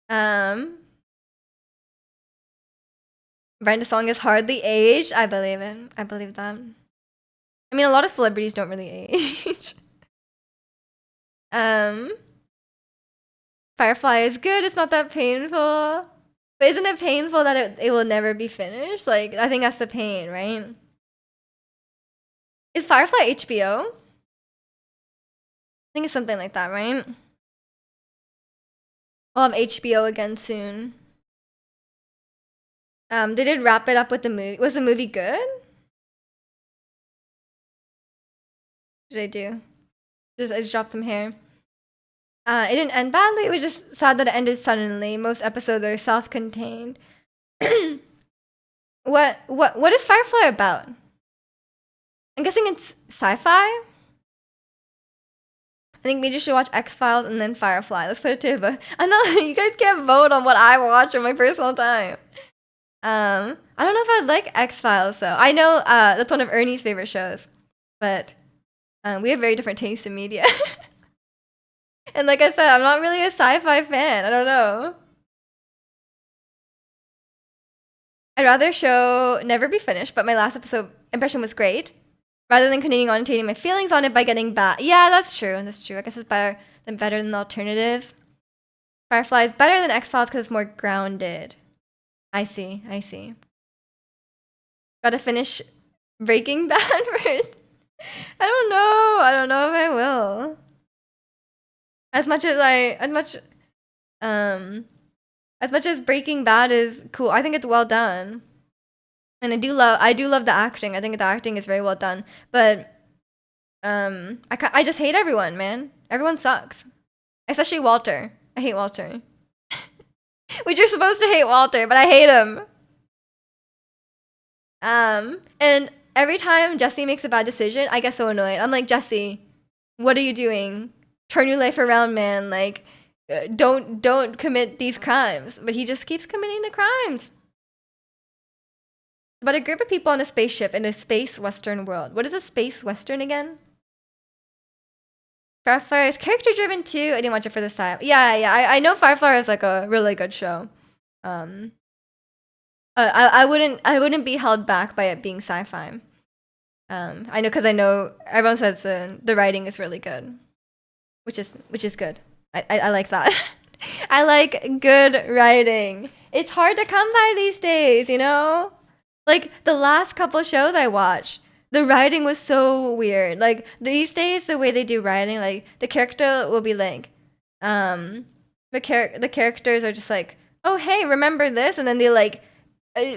Um, Brenda Song is hardly aged. I believe it. I believe that. I mean, a lot of celebrities don't really age. um, Firefly is good. It's not that painful. But isn't it painful that it will never be finished? Like, I think that's the pain, right? Is Firefly HBO? I think it's something like that, right? We'll have HBO again soon. They did wrap it up with the movie. Was the movie good? What did I do? I just dropped some hair. It didn't end badly. It was just sad that it ended suddenly. Most episodes are self-contained. What is Firefly about? I'm guessing it's sci-fi. I think maybe you should watch X-Files and then Firefly. Let's put it to a vote. I know you guys can't vote on what I watch in my personal time. I don't know if I'd like X-Files though. I know that's one of Ernie's favorite shows, but we have very different tastes in media. And like I said, I'm not really a sci-fi fan. I don't know. I'd rather show never be finished, but my last episode impression was great. rather than continuing on taking my feelings on it by getting bad. Yeah, that's true. That's true. I guess it's better than the alternatives. Firefly is better than X-Files because it's more grounded. I see. I see. Gotta finish Breaking Bad first. I don't know. I don't know if I will. Um as much as Breaking Bad is cool, I think it's well done. And I do love the acting. I think the acting is very well done. But I just hate everyone, man. Everyone sucks. Especially Walter. I hate Walter. Which you're supposed to hate Walter, but I hate him. And every time Jesse makes a bad decision, I get so annoyed. I'm like, Jesse, what are you doing? Turn your life around, man. Like, don't commit these crimes. But he just keeps committing the crimes. About a group of people on a spaceship in a space western world. What is a space western again? Firefly is character driven too. I didn't watch it for this time. Yeah. I know Firefly is like a really good show. I wouldn't be held back by it being sci-fi. I know because I know everyone says the writing is really good, which is good. I like that. I like good writing. It's hard to come by these days, you know. Like the last couple shows I watched, the writing was so weird. Like these days, the way they do writing, like the character will be like, the characters are just like, oh hey, remember this, and then they like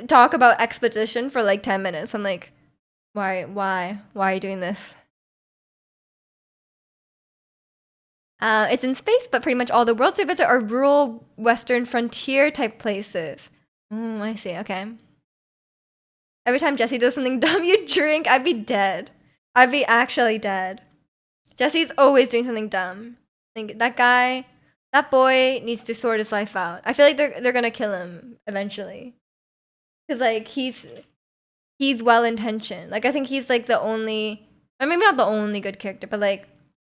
talk about expedition for like 10 minutes. I'm like, why are you doing this? It's in space, but pretty much all the worlds they visit are rural western frontier type places. I see. Okay. Every time Jesse does something dumb, you drink. I'd be dead. I'd be actually dead. Jesse's always doing something dumb. I think that boy needs to sort his life out. I feel like they're gonna kill him eventually. Cause like he's well intentioned. Like I think he's like the only, or maybe not the only good character, but like,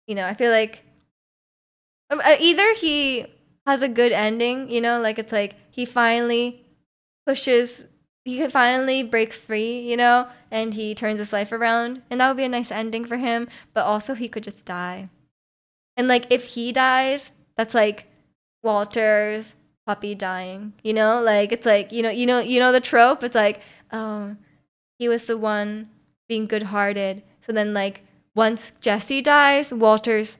you know, I feel like either he has a good ending, you know, like it's like he finally breaks free, you know, and he turns his life around, and that would be a nice ending for him. But also, he could just die, and like if he dies, that's like Walter's puppy dying, you know, like it's like you know the trope. It's like, oh, he was the one being good-hearted, so then like once Jesse dies, Walter's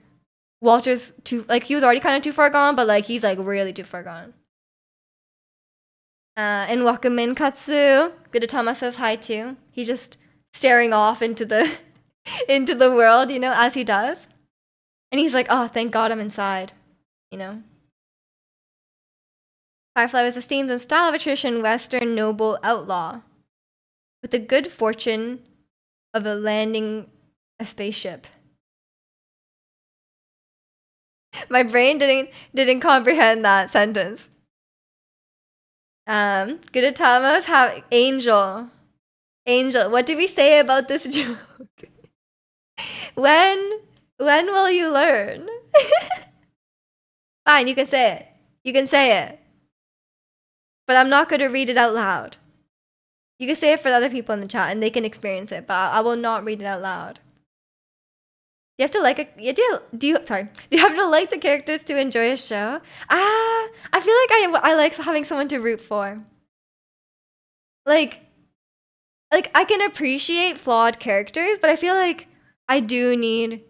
too, like he was already kind of too far gone, but like he's like really too far gone. And Wakamin Katsu, Gudetama says hi too. He's just staring off into the into the world, you know, as he does. And he's like, oh, thank God I'm inside, you know. Firefly was the themes and style of a traditional Western noble outlaw, with the good fortune of landing a spaceship. My brain didn't comprehend that sentence. Gudetama's have Angel. What do we say about this joke? when will you learn? Fine, you can say it. You can say it. But I'm not going to read it out loud. You can say it for the other people in the chat and they can experience it, but I will not read it out loud. You have to like it. Do you have to like the characters to enjoy a show? I feel like I like having someone to root for. Like I can appreciate flawed characters, but I feel like I do need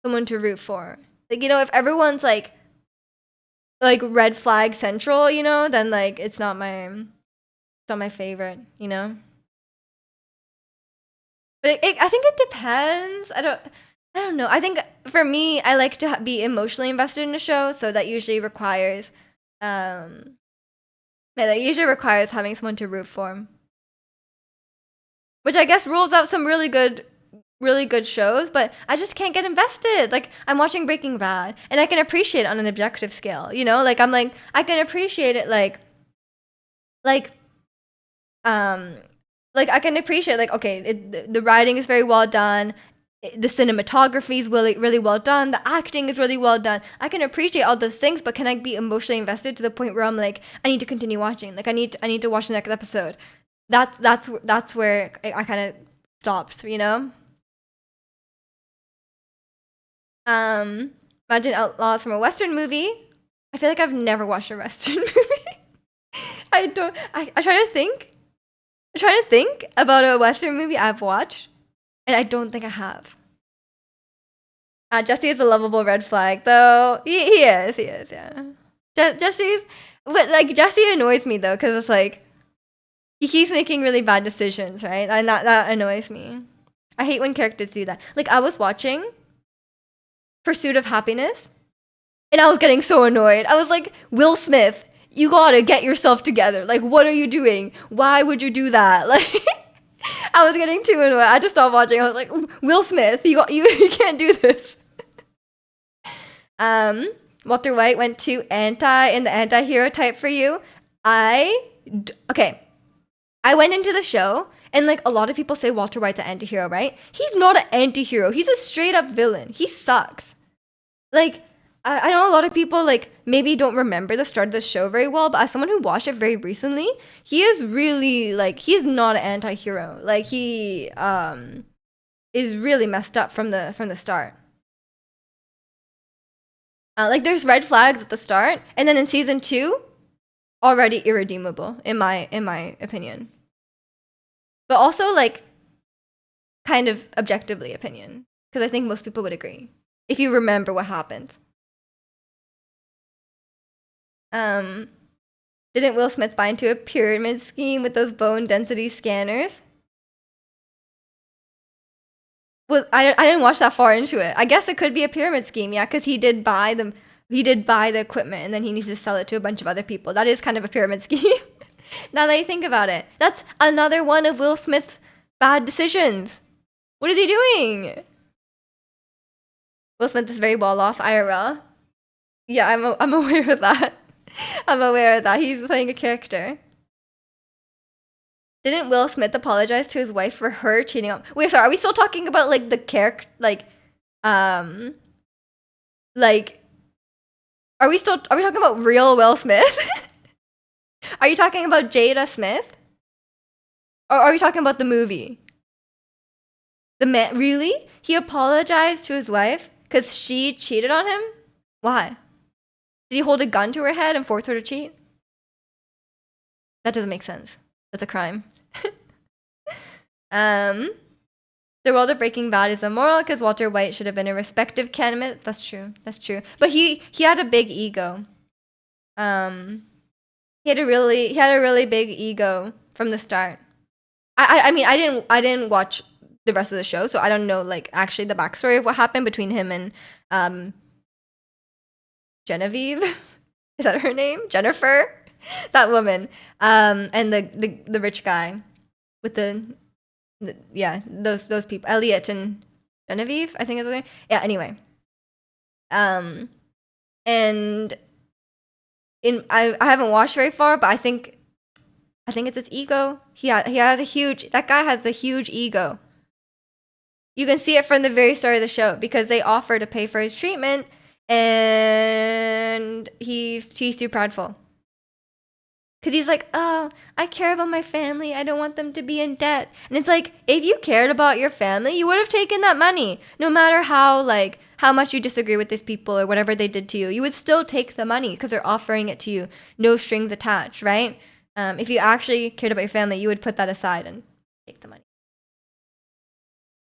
someone to root for. Like, you know, if everyone's like red flag central, you know, then like it's not my favorite, you know. But I think it depends. I don't know. I think for me, I like to be emotionally invested in a show, so that usually requires having someone to root for. Which I guess rules out some really good shows, but I just can't get invested. Like I'm watching Breaking Bad and I can appreciate it on an objective scale, you know? Like I can appreciate it like I can appreciate like okay, the writing is very well done. The cinematography is really well done. The acting is really well done. I can appreciate all those things, but can I be emotionally invested to the point where I'm like, I need to continue watching. Like I need to watch the next episode. That's where I kind of stops, you know. Um, Imagine outlaws from a Western movie. I feel like I've never watched a Western movie. I don't. I try to think. I try to think about a Western movie I've watched, and I don't think I have. Jesse is a lovable red flag, though. He is. He is. Yeah. Jesse's. But like Jesse annoys me though, because it's like he keeps making really bad decisions, right? And that annoys me. I hate when characters do that. Like I was watching Pursuit of Happiness, and I was getting so annoyed. I was like, Will Smith, you gotta get yourself together. Like, what are you doing? Why would you do that? Like, I was getting too annoyed. I just stopped watching. I was like, Will Smith, you can't do this. Walter White went to anti in the anti-hero type for you. Okay. I went into the show and like a lot of people say Walter White's an anti-hero, right? He's not an anti-hero. He's a straight up villain. He sucks. Like I know a lot of people like maybe don't remember the start of the show very well, but as someone who watched it very recently, he is really like he's not an anti-hero. Like he is really messed up from the start. Like there's red flags at the start, and then in season 2, already irredeemable in my opinion. But also like kind of objectively opinion, because I think most people would agree if you remember what happened. Didn't Will Smith buy into a pyramid scheme with those bone density scanners? Well, I didn't watch that far into it. I guess it could be a pyramid scheme, yeah, because he did buy them. He did buy the equipment, and then he needs to sell it to a bunch of other people. That is kind of a pyramid scheme. Now that you think about it, that's another one of Will Smith's bad decisions. What is he doing? Will Smith is very well off IRL. Yeah, I'm aware of that. I'm aware of that. He's playing a character. Didn't Will Smith apologize to his wife for her cheating on? Wait, sorry. Are we still talking about like the character, like, are we talking about real Will Smith? Are you talking about Jada Smith? Or are you talking about the movie? The man, really? He apologized to his wife because she cheated on him? Why? Did he hold a gun to her head and force her to cheat? That doesn't make sense. That's a crime. The world of Breaking Bad is immoral because Walter White should have been a respected candidate. That's true. That's true. But he had a big ego. He had a really big ego from the start. I mean I didn't watch the rest of the show, so I don't know like actually the backstory of what happened between him and Genevieve. Is that her name? Jennifer? That woman. And the rich guy with yeah, those people. Elliot and Genevieve, I think is the name. Yeah, anyway. And I haven't watched very far, but I think it's his ego. He has a huge, that guy has a huge ego. You can see it from the very start of the show because they offer to pay for his treatment and he's too prideful. Because he's like, oh, I care about my family. I don't want them to be in debt. And it's like, if you cared about your family, you would have taken that money. No matter how much you disagree with these people or whatever they did to you, you would still take the money because they're offering it to you. No strings attached, right? If you actually cared about your family, you would put that aside and take the money.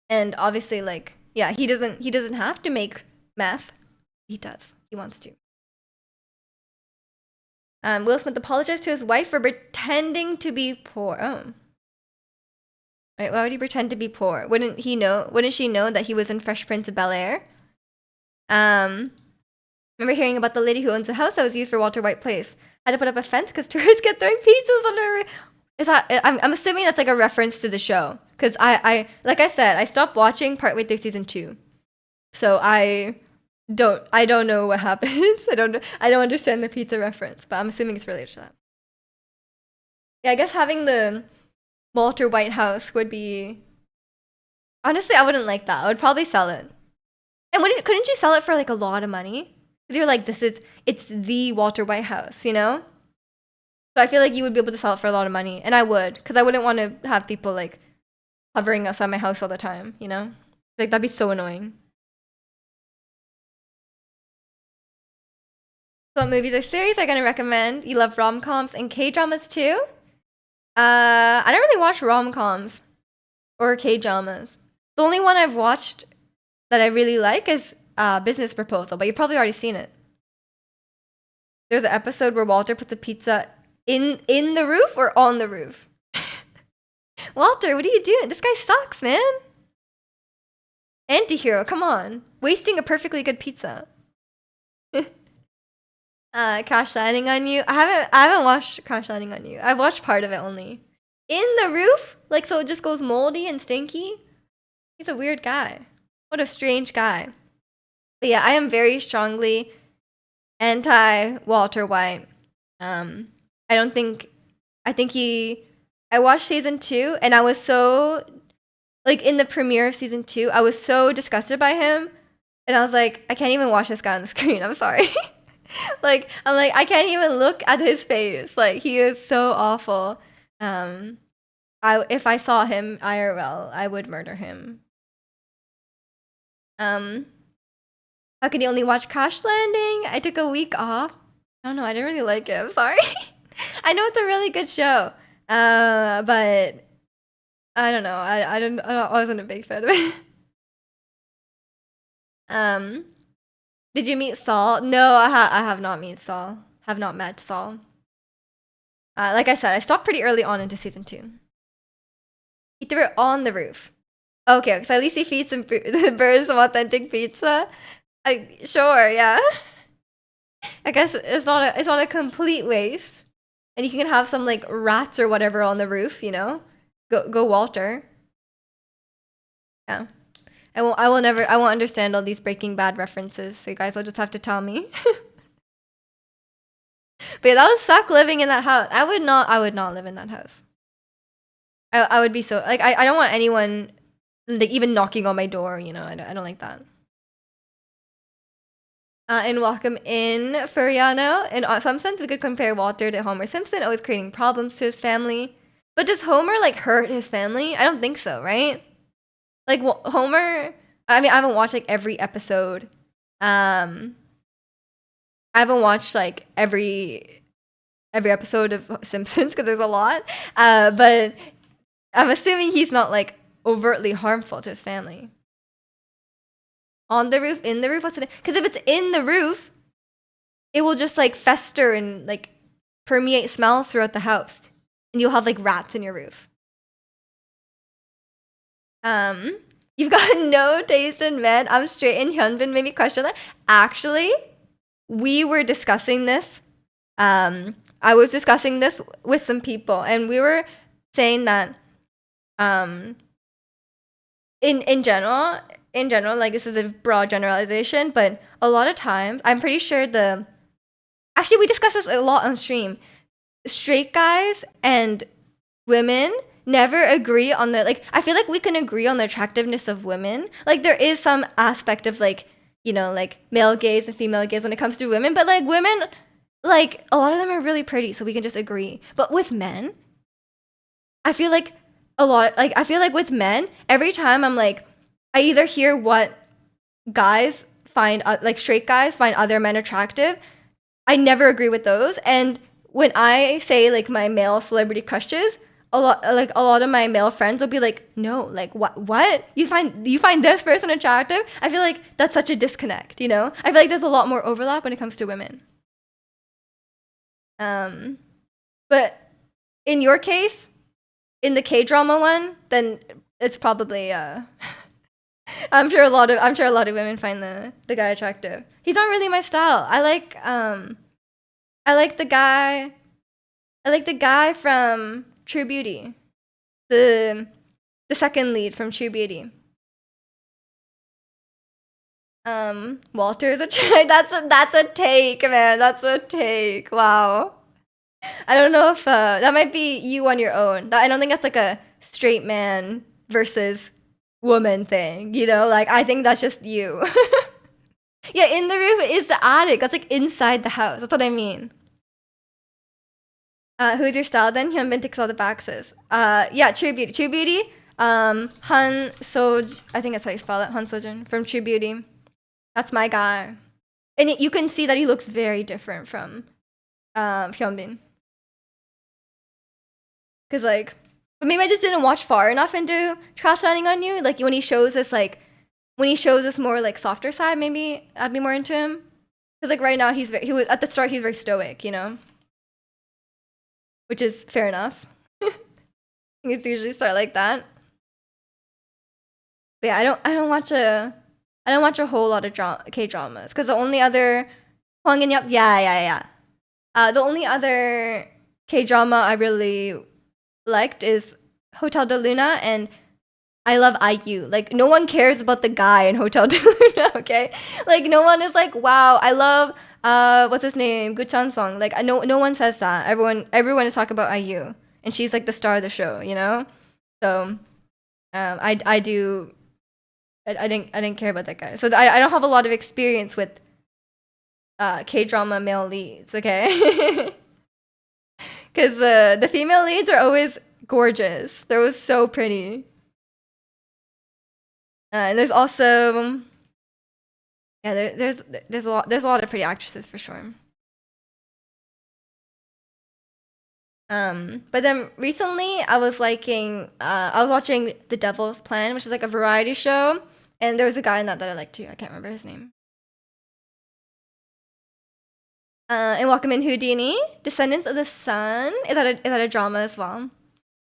And obviously, like, yeah, he doesn't have to make meth. He does. He wants to. Will Smith apologized to his wife for pretending to be poor. Oh. Right, why would he pretend to be poor? Wouldn't she know that he was in Fresh Prince of Bel-Air? Remember hearing about the lady who owns a house that was used for Walter White Place. Had to put up a fence because tourists get throwing pizzas on her. Is that? I'm assuming that's like a reference to the show. Because I like I said, I stopped watching partway through season 2. So I don't know what happens. I don't understand the pizza reference, but I'm assuming it's related to that. Yeah, I guess having the Walter White house would be. Honestly, I wouldn't like that. I would probably sell it. And couldn't you sell it for like a lot of money? Because you're like, it's the Walter White house, you know? So I feel like you would be able to sell it for a lot of money, and I would, because I wouldn't want to have people like hovering outside my house all the time, you know? Like that'd be so annoying. What movies or series are gonna recommend? You love rom-coms and K-dramas too? I don't really watch rom-coms or K-dramas. The only one I've watched that I really like is Business Proposal, but you've probably already seen it. There's an episode where Walter puts a pizza in the roof or on the roof. Walter, what are you doing? This guy sucks, man. Anti-hero, come on. Wasting a perfectly good pizza. Crash Landing on You. I haven't watched Crash Landing on You. I've watched part of it only. In the roof? Like, so it just goes moldy and stinky? He's a weird guy. What a strange guy. But yeah, I am very strongly anti Walter White. I watched season 2 and I was so, like, in the premiere of season 2, I was so disgusted by him. And I was like, I can't even watch this guy on the screen. I'm sorry. I'm like, I can't even look at his face. Like, he is so awful. If I saw him IRL, I would murder him. How can you only watch Crash Landing? I took a week off. I don't know. I didn't really like it. I'm sorry. I know it's a really good show. But I don't know. I wasn't a big fan of it. Did you meet Saul? No, I have not met Saul. Have not met Saul. Like I said, I stopped pretty early on into season 2. He threw it on the roof. Okay, because at least he feeds some birds some authentic pizza. Sure, yeah. I guess it's not a complete waste, and you can have some like rats or whatever on the roof. You know, go Walter. Yeah. I won't understand all these Breaking Bad references, so you guys will just have to tell me. But yeah, that would suck living in that house. I would not live in that house. I would be so, like, I don't want anyone, like, even knocking on my door, you know, I don't like that. And welcome in, Furiano. In some sense, we could compare Walter to Homer Simpson, always creating problems to his family. But does Homer, like, hurt his family? I don't think so, right? Like, Homer, I mean, I haven't watched, like, every episode. I haven't watched, like, every episode of Simpsons, because there's a lot. But I'm assuming he's not, like, overtly harmful to his family. On the roof, in the roof, what's it? Because if it's in the roof, it will just, like, fester and, like, permeate smells throughout the house. And you'll have, like, rats in your roof. You've got no taste in men. I'm straight, and Hyunbin made me question that. Actually, we were discussing this. I was discussing this with some people, and we were saying that in general, like, this is a broad generalization, but a lot of times, I'm pretty sure actually, we discussed this a lot on stream. Straight guys and women never agree on like, I feel like we can agree on the attractiveness of women. Like, there is some aspect of, like, you know, like, male gaze and female gaze when it comes to women, but, like, women, like, a lot of them are really pretty, so we can just agree. But with men, I feel like with men, every time I'm like, I either hear what guys find, like, straight guys find other men attractive, I never agree with those. And when I say, like, my male celebrity crushes, a lot of my male friends will be like, no, like, what? You find this person attractive? I feel like that's such a disconnect, you know? I feel like there's a lot more overlap when it comes to women. But in your case, in the K-drama one, then it's probably I'm sure a lot of women find the guy attractive. He's not really my style. I like the guy from True Beauty. The second lead from True Beauty. Walter's a that's a take, man. That's a take. Wow. I don't know if that might be you on your own. I don't think that's like a straight man versus woman thing, you know? Like, I think that's just you. Yeah, in the roof is the attic. That's like inside the house. That's what I mean. Who's your style then? Hyunbin ticks all the boxes. Yeah, True Beauty. True Beauty. Han Soj. I think that's how you spell it. Han Sojun from True Beauty. That's my guy. and you can see that he looks very different from Hyunbin. Cause like, but maybe I just didn't watch far enough into Crash Landing on You. Like when he shows this more like softer side, maybe I'd be more into him. Cause like right now he was at the start he's very stoic, you know, which is fair enough. It's usually start like that. But yeah, I don't watch a whole lot of K dramas because the only other Hwang and Yup, yeah. The only other K drama I really liked is Hotel de Luna, and I love IU. Like no one cares about the guy in Hotel de Luna, okay? Like no one is like, wow, I love what's his name, Guchan song. Like no one says that. Everyone is talking about IU, and she's like the star of the show, you know. So I didn't care about that guy. So I don't have a lot of experience with K drama male leads, okay? Because the female leads are always gorgeous. They're always so pretty. And there's also there's a lot of pretty actresses for sure. But then recently I was watching The Devil's Plan, which is like a variety show, and there was a guy in that I liked too. I can't remember his name. And Welcome in Houdini, Descendants of the Sun. Is that a drama as well?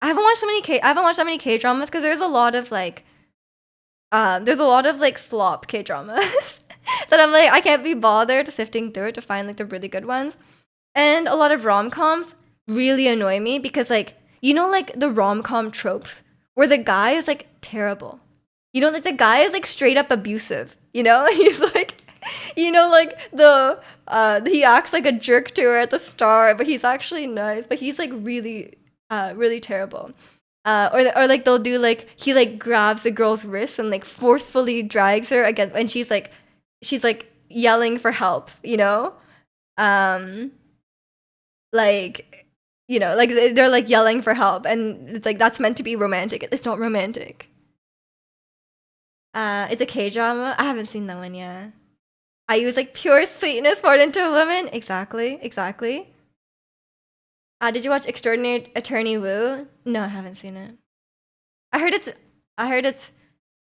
I haven't watched that many K dramas because there's a lot of like slop K dramas that I'm like I can't be bothered sifting through it to find like the really good ones. And a lot of rom-coms really annoy me because like you know like the rom-com tropes where the guy is like terrible. You know, like the guy is like straight up abusive, you know? He's like you know, like he acts like a jerk to her at the start, but he's actually nice, but he's like really really terrible. Or like they'll do like he like grabs the girl's wrist and like forcefully drags her again, and she's like yelling for help, you know? Like you know, like they're like yelling for help, and it's like that's meant to be romantic. It's not romantic. It's a K drama. I haven't seen that one yet. I use like pure sweetness poured into a woman. Exactly. Did you watch Extraordinary Attorney Woo? No, I haven't seen it. I heard it's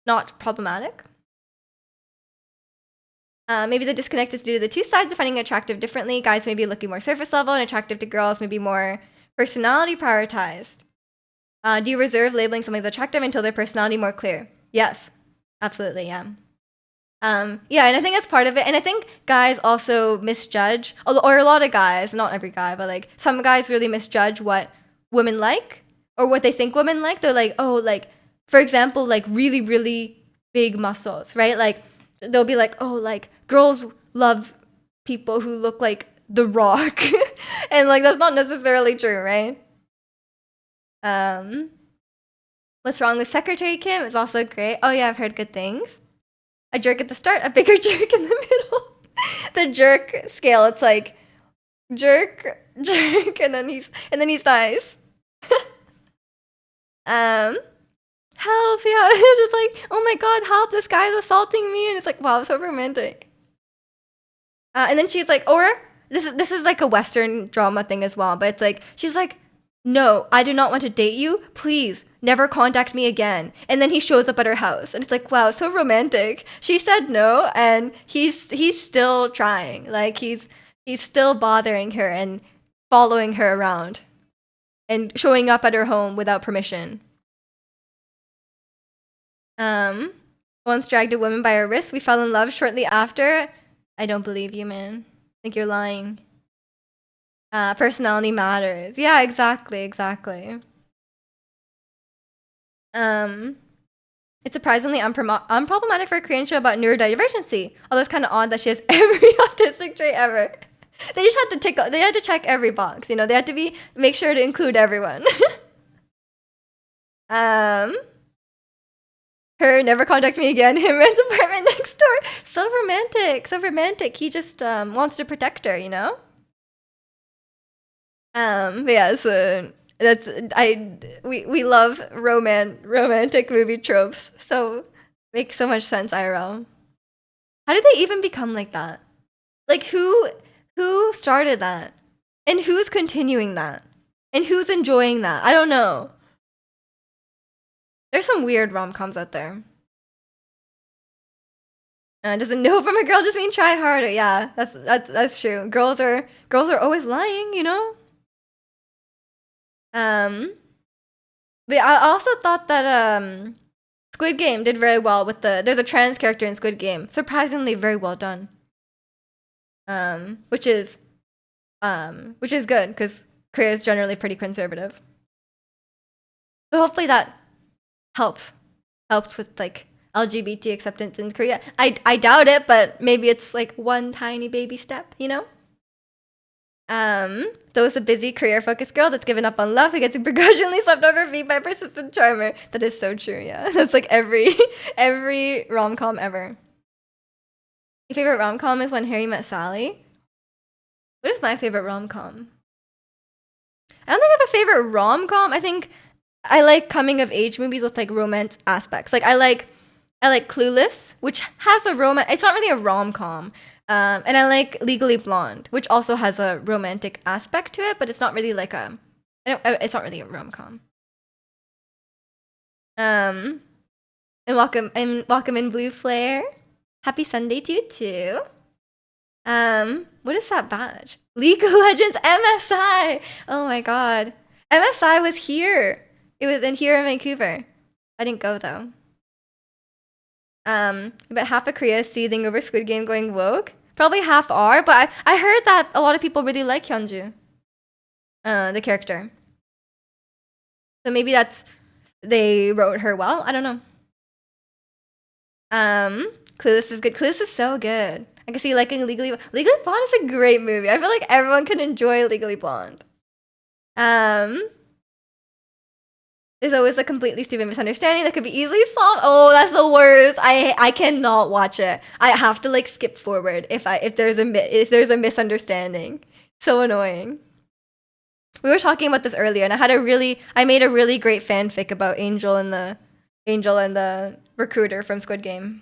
not problematic. Maybe the disconnect is due to the two sides are finding attractive differently. Guys may be looking more surface level, and attractive to girls may be more personality prioritized. Do you reserve labeling something as attractive until their personality more clear? Yes, absolutely, yeah. Yeah, and I think that's part of it. And I think guys also misjudge, or a lot of guys, not every guy, but like some guys really misjudge what women like or what they think women like. They're like, oh, like for example, like really, really big muscles, right? Like they'll be like, oh, like girls love people who look like The Rock, and like that's not necessarily true, right? What's wrong with Secretary Kim is also great. Oh yeah, I've heard good things. A jerk at the start, a bigger jerk in the middle. The jerk scale, it's like jerk, and then he's nice. Help, yeah. It's just like, oh my god, help, this guy's assaulting me, and it's like, wow, so romantic. And then she's like, or this is like a Western drama thing as well, but it's like she's like, no, I do not want to date you. Please never contact me again. And then he shows up at her house, and it's like, wow, so romantic. She said no, and he's still trying. Like he's still bothering her and following her around and showing up at her home without permission. Once dragged a woman by her wrist, we fell in love shortly after. I don't believe you, man. I think you're lying. Personality matters. Yeah, exactly. It's surprisingly unproblematic for a Korean show about neurodivergency. Although it's kind of odd that she has every autistic trait ever. They just had to check every box. You know, they had to make sure to include everyone. Her never contact me again. Him rents apartment next door. So romantic. He just wants to protect her. You know. But yeah, so we love romantic movie tropes. So makes so much sense, IRL. How did they even become like that? Like who started that? And who's continuing that? And who's enjoying that? I don't know. There's some weird rom-coms out there. Doesn't know from a girl just mean try harder. Yeah, that's true. Girls are always lying, you know? Um, but I also thought that Squid Game did very well with there's a trans character in Squid Game. Surprisingly very well done. Which is good because Korea is generally pretty conservative. But hopefully that helps with like LGBT acceptance in Korea. I doubt it, but maybe it's like one tiny baby step, you know? So it's a busy career-focused girl that's given up on love who gets begrudgingly swept over feet by a persistent charmer. That is so true, yeah. That's like every rom-com ever. Your favorite rom-com is When Harry Met Sally? What is my favorite rom-com? I don't think I have a favorite rom-com. I think I like coming-of-age movies with like romance aspects. Like I like Clueless, which has a romance. It's not really a rom-com. And I like Legally Blonde, which also has a romantic aspect to it, but it's not really like it's not really a rom-com. And welcome in Blue Flare. Happy Sunday to you too. What is that badge? League of Legends MSI. Oh my god. MSI was here. It was in Vancouver. I didn't go though. But half of Korea is seething over Squid Game going woke. Probably half are, but I heard that a lot of people really like Hyunju, the character. So maybe they wrote her well. I don't know. Clueless is good. Clueless is so good. I can see liking Legally Blonde is a great movie. I feel like everyone can enjoy Legally Blonde. There's always a completely stupid misunderstanding that could be easily solved. Oh, that's the worst. I cannot watch it. I have to like skip forward if there's a misunderstanding. So annoying. We were talking about this earlier, and I made a really great fanfic about Angel and the recruiter from Squid Game.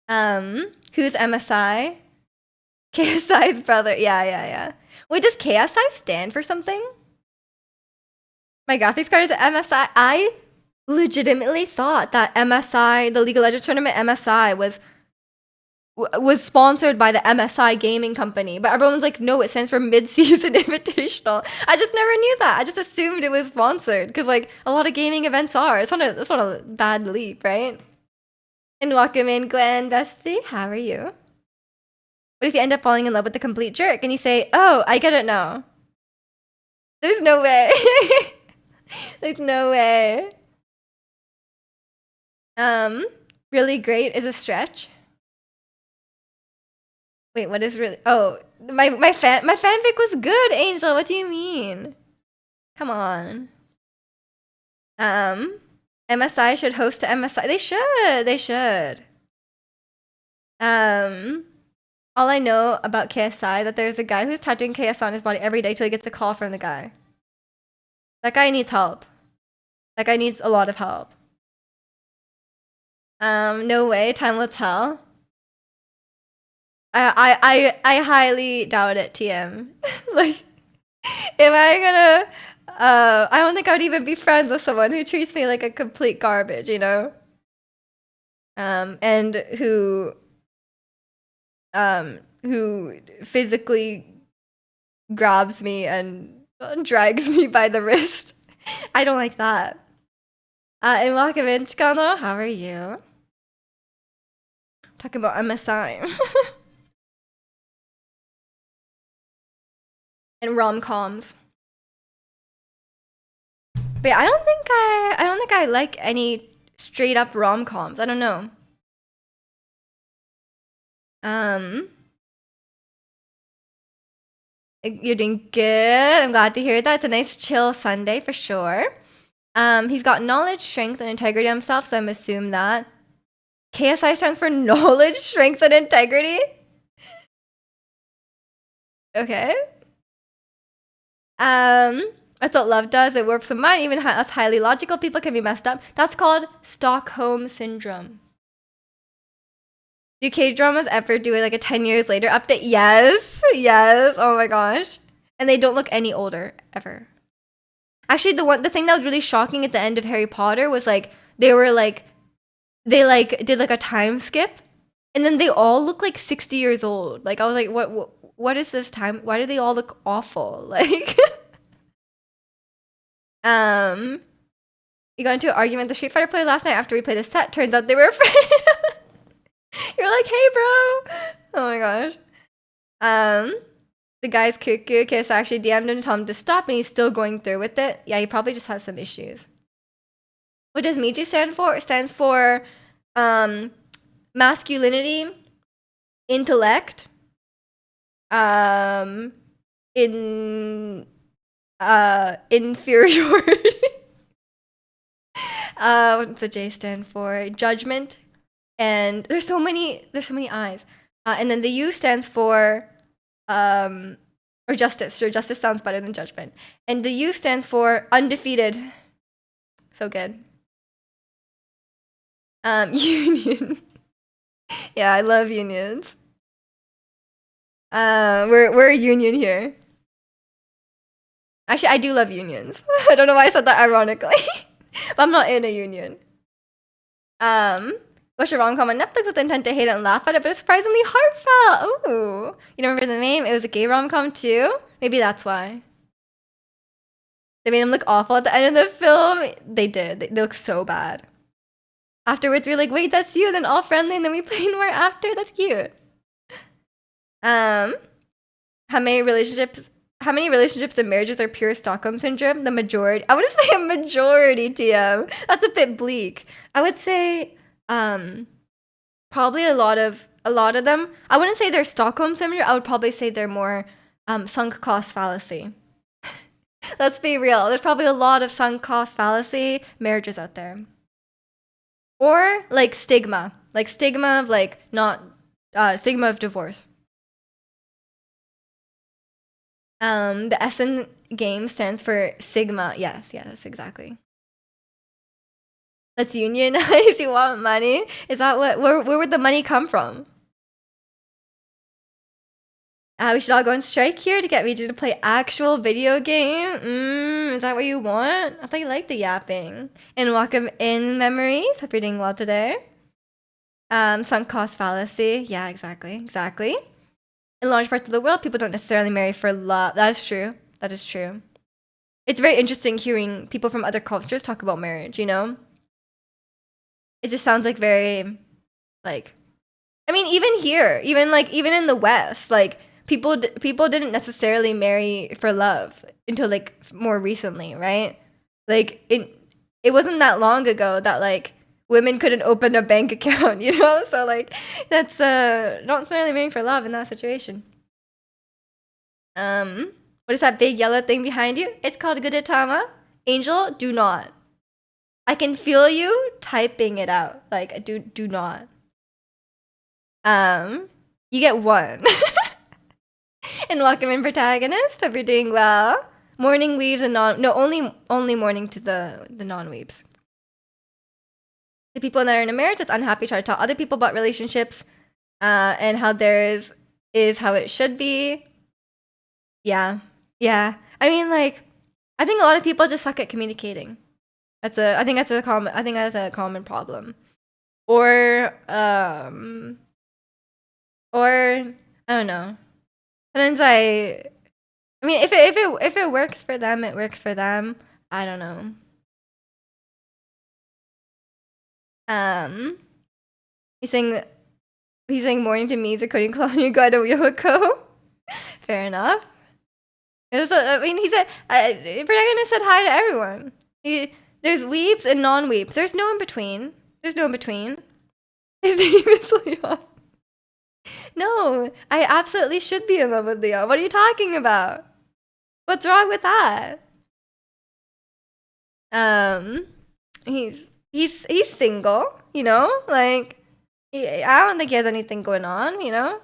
Who's MSI? KSI's brother. Yeah. Wait, does KSI stand for something? My graphics card is MSI. I legitimately thought that MSI, the League of Legends tournament MSI, was sponsored by the MSI gaming company. But everyone's like, no, it stands for Mid-Season Invitational. I just never knew that. I just assumed it was sponsored because like a lot of gaming events are. It's not a bad leap, right? And welcome in, Gwen, bestie. How are you? What if you end up falling in love with the complete jerk and you say, oh, I get it now? There's no way. There's no way. Really great is a stretch. Wait, what is really? Oh, my fanfic was good, Angel. What do you mean? Come on. MSI should host a MSI. They should. All I know about KSI that there's a guy who's tattooing KS on his body every day till he gets a call from the guy. That guy needs help. That guy needs a lot of help. No way. Time will tell. I highly doubt it, TM. Like, am I gonna? I don't think I would even be friends with someone who treats me like a complete garbage, you know. And who physically grabs me and drags me by the wrist. I don't like that. And welcome in, Chikano. How are you? Talking about MSI. And rom-coms. But yeah, I don't think I like any straight up rom-coms. I don't know. You're doing good. I'm glad to hear that. It's a nice chill Sunday for sure. He's got knowledge, strength, and integrity himself, so I'm assuming that. KSI stands for knowledge, strength, and integrity? Okay. That's what love does. It warps the mind. Even us highly logical people can be messed up. That's called Stockholm Syndrome. Do K-dramas ever do like a 10 years later update? Yes. Yes. Oh my gosh. And they don't look any older ever. Actually, the thing that was really shocking at the end of Harry Potter was like they did like a time skip, and then they all look like 60 years old. Like I was like, what is this time? Why do they all look awful? Like you got into an argument with the Street Fighter player last night after we played a set. Turns out they were afraid. You're like, hey bro. Oh my gosh. The guy's cuckoo. Okay, so I actually DM'd him to tell him to stop, and he's still going through with it. Yeah, he probably just has some issues. What does Miji stand for? It stands for masculinity, intellect, inferiority. What's the J stand for? Judgment. And there's so many I's. And then the U stands for or justice. Sure, justice sounds better than judgment. And the U stands for undefeated. So good. Union. Yeah, I love unions. We're a union here. Actually, I do love unions. I don't know why I said that ironically. But I'm not in a union. Watched a rom-com on Netflix with the intent to hate it and laugh at it, but it's surprisingly heartfelt. Ooh. You don't remember the name? It was a gay rom-com too? Maybe that's why. They made him look awful at the end of the film. They did. They look so bad. Afterwards, we were like, wait, that's you. And then all friendly, and then we played more after. That's cute. How many relationships and marriages are pure Stockholm syndrome? The majority. I wouldn't say a majority, TM. That's a bit bleak. I would say probably a lot of them. I wouldn't say they're Stockholm syndrome. I would probably say they're more sunk cost fallacy. Let's be real. There's probably a lot of sunk cost fallacy marriages out there. Or like stigma of like not stigma of divorce. The S in game stands for Sigma. Yes, that's exactly. Let's unionize. You want money? Is that where would the money come from? We should all go on strike here to get Miji to play actual video game. Is that what you want? I thought you liked the yapping. And welcome in memories. Hope you're doing well today. Sunk cost fallacy. Yeah, exactly. In large parts of the world, people don't necessarily marry for love. That's true. That is true. It's very interesting hearing people from other cultures talk about marriage, you know? It just sounds like very, like, I mean, even here, even in the West, like, people didn't necessarily marry for love until, like, more recently, right? Like, it wasn't that long ago that, like, women couldn't open a bank account, you know? So, like, that's not necessarily marrying for love in that situation. What is that big yellow thing behind you? It's called Gudetama. Angel, do not. I can feel you typing it out. Like, do not. You get one. And welcome in, protagonist. Hope you're doing well. Morning weaves and only morning to the non-weaves. The people that are in a marriage that's unhappy try to tell other people about relationships, and how theirs is how it should be. Yeah. I mean, like, I think a lot of people just suck at communicating. I think that's a common problem. Or I don't know. Sometimes I mean, if it works for them, it works for them. I don't know. He's saying morning to me is according to Claudia Guadalupe. Fair enough. He said, protagonist said hi to everyone. There's weeps and non-weeps. There's no in between. His name is Leon. No, I absolutely should be in love with Leon. What are you talking about? What's wrong with that? He's single, you know? Like, I don't think he has anything going on, you know?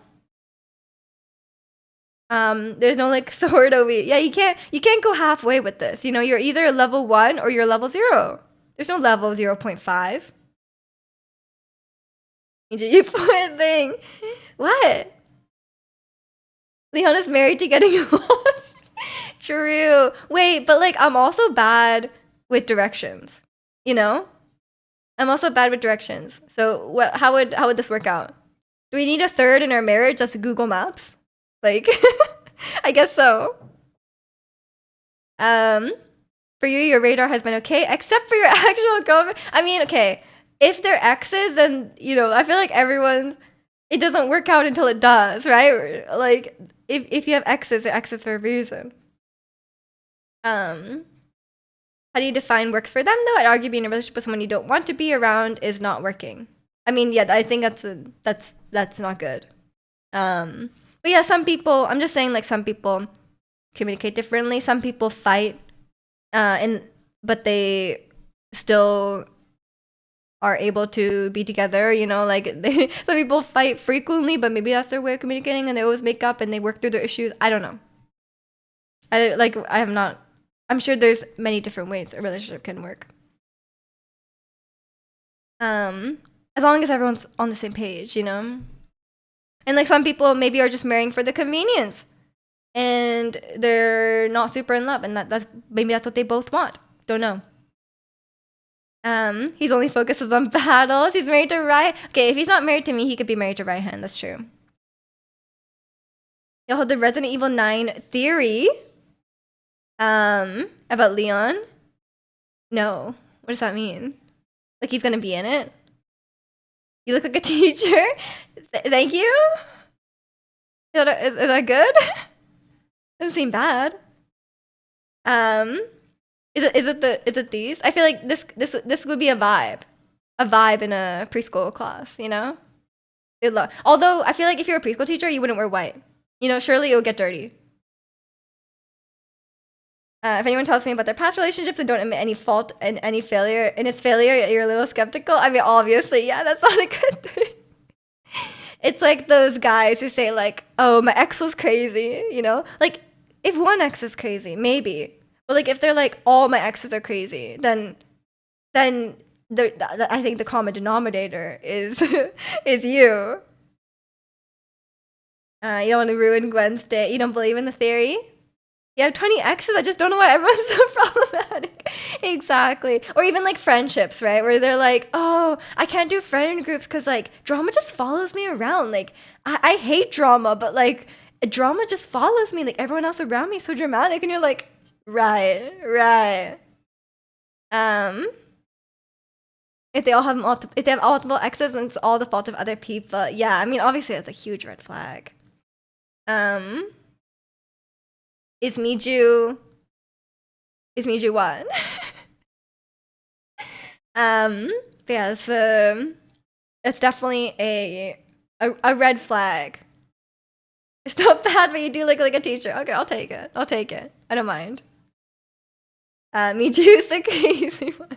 There's no like sword over. Yeah, you can't go halfway with this. You know, you're either level 1 or you're level 0. There's no level 0.5. You poor thing. What? Leon is married to getting lost. True. Wait, but like I'm also bad with directions. You know? I'm also bad with directions. So what how would this work out? Do we need a third in our marriage that's Google Maps? Like I guess so. Um for you, your radar has been okay, except for your actual girlfriend. I mean, okay. If they're exes, then I feel like everyone it doesn't work out until it does, right? Like if you have exes, they're exes for a reason. Um how do you define works for them though? I'd argue being in a relationship with someone you don't want to be around is not working. I mean, yeah, I think that's not good. But yeah, some people, I'm just saying like some people communicate differently. Some people fight and but they still are able to be together, like some people fight frequently, but maybe that's their way of communicating and they always make up and they work through their issues. I don't know. I'm sure there's many different ways a relationship can work. As long as everyone's on the same page, And like some people maybe are just marrying for the convenience and they're not super in love and that's maybe that's what they both want. Don't know. He's only focuses on battles. He's married to Rai. Okay, if he's not married to me, he could be married to Raihan. That's true. You'll hold the Resident Evil 9 theory. About Leon. No. What does that mean? Like he's gonna be in it? You look like a teacher. Thank you. Is that good? Doesn't seem bad. Is it these? I feel like this would be a vibe in a preschool class. Although I feel like if you're a preschool teacher, you wouldn't wear white. Surely it would get dirty. If anyone tells me about their past relationships and don't admit any fault and any failure in its failure, you're a little skeptical. I mean, obviously, yeah, that's not a good thing. It's like those guys who say like, "Oh, my ex was crazy," Like, if one ex is crazy, maybe, but like if they're like all my exes are crazy, then I think the common denominator is is you. You don't want to ruin Gwen's day. You don't believe in the theory. You have 20 exes. I just don't know why everyone's so problematic. Exactly. Or even like friendships, right? Where they're like, oh, I can't do friend groups because like drama just follows me around. Like I hate drama, but like drama just follows me. Like everyone else around me is so dramatic. And you're like, right. If they have multiple exes and it's all the fault of other people. Yeah, I mean, obviously that's a huge red flag. Is Miju what? Yeah, it's definitely a red flag. It's not bad, but you do look like a teacher. Okay, I'll take it. I don't mind. Miju's the crazy one.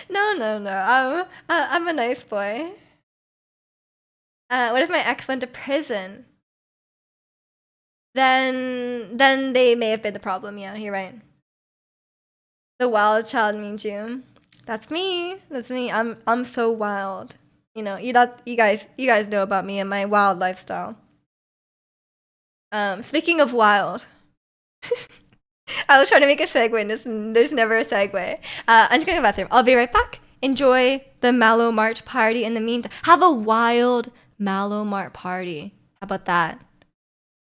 No. I'm a nice boy. What if my ex went to prison? Then they may have been the problem. Yeah, you're right. The wild child Miju. That's me. I'm so wild. You guys know about me and my wild lifestyle. Speaking of wild. I was trying to make a segue and there's never a segue. I'm just going to the bathroom. I'll be right back. Enjoy the Mallow Mart party in the meantime. Have a wild Mallow Mart party. How about that?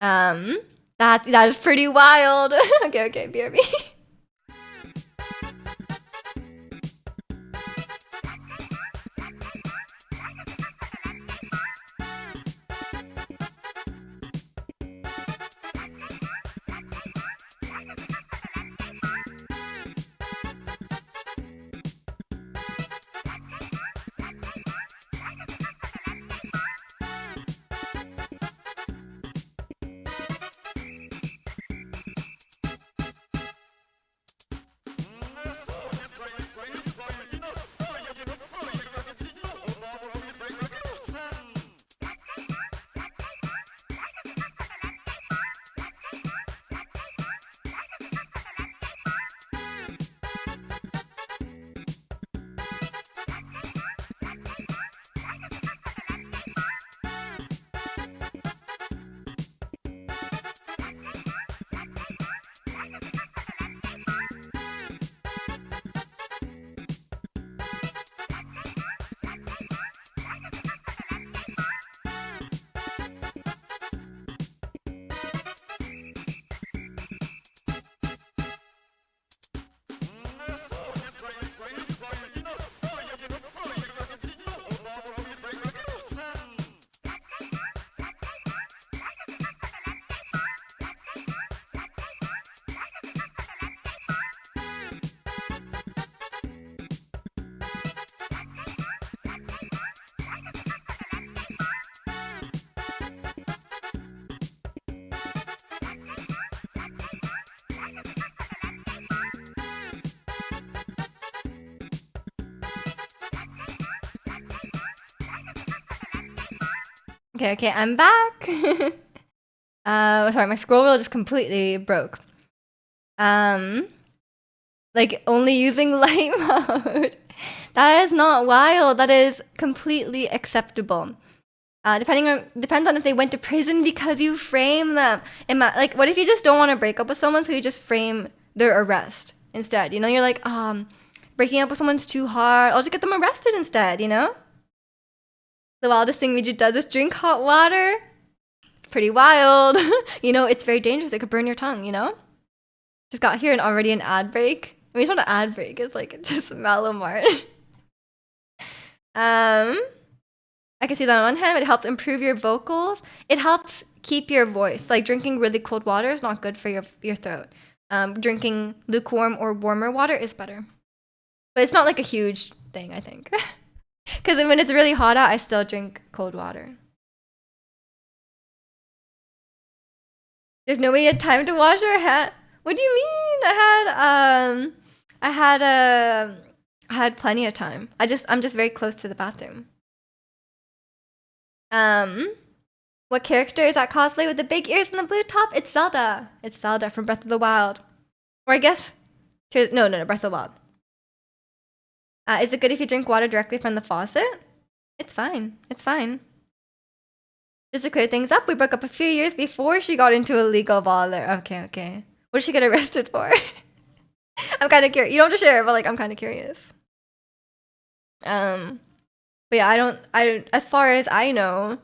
That is pretty wild. Okay, BRB. Okay, I'm back. Sorry, my scroll wheel just completely broke. Like only using light mode. That is not wild. That is completely acceptable. Depends on if they went to prison because you frame them. Like, what if you just don't want to break up with someone, so you just frame their arrest instead? You know, you're like, breaking up with someone's too hard. I'll just get them arrested instead. You know. The wildest thing Miju does is drink hot water. It's pretty wild. You know, it's very dangerous. It could burn your tongue. You know. Just got here and already an ad break. I mean, it's not an ad break. It's like just Malamart. I can see that on one hand, it helps improve your vocals. It helps keep your voice. Like drinking really cold water is not good for your throat. Drinking lukewarm or warmer water is better. But it's not like a huge thing, I think. Because when it's really hot out, I still drink cold water. There's no way you had time to wash your hair. What do you mean? I had plenty of time. I'm just very close to the bathroom. What character is that cosplay with the big ears and the blue top? It's Zelda. It's Zelda from Breath of the Wild. Or I guess, no, Breath of the Wild. Is it good if you drink water directly from the faucet? It's fine. It's fine. Just to clear things up, we broke up a few years before she got into illegal baller. Okay. What did she get arrested for? I'm kind of curious. You don't have to share, but like, I'm kind of curious. But yeah, I don't, as far as I know,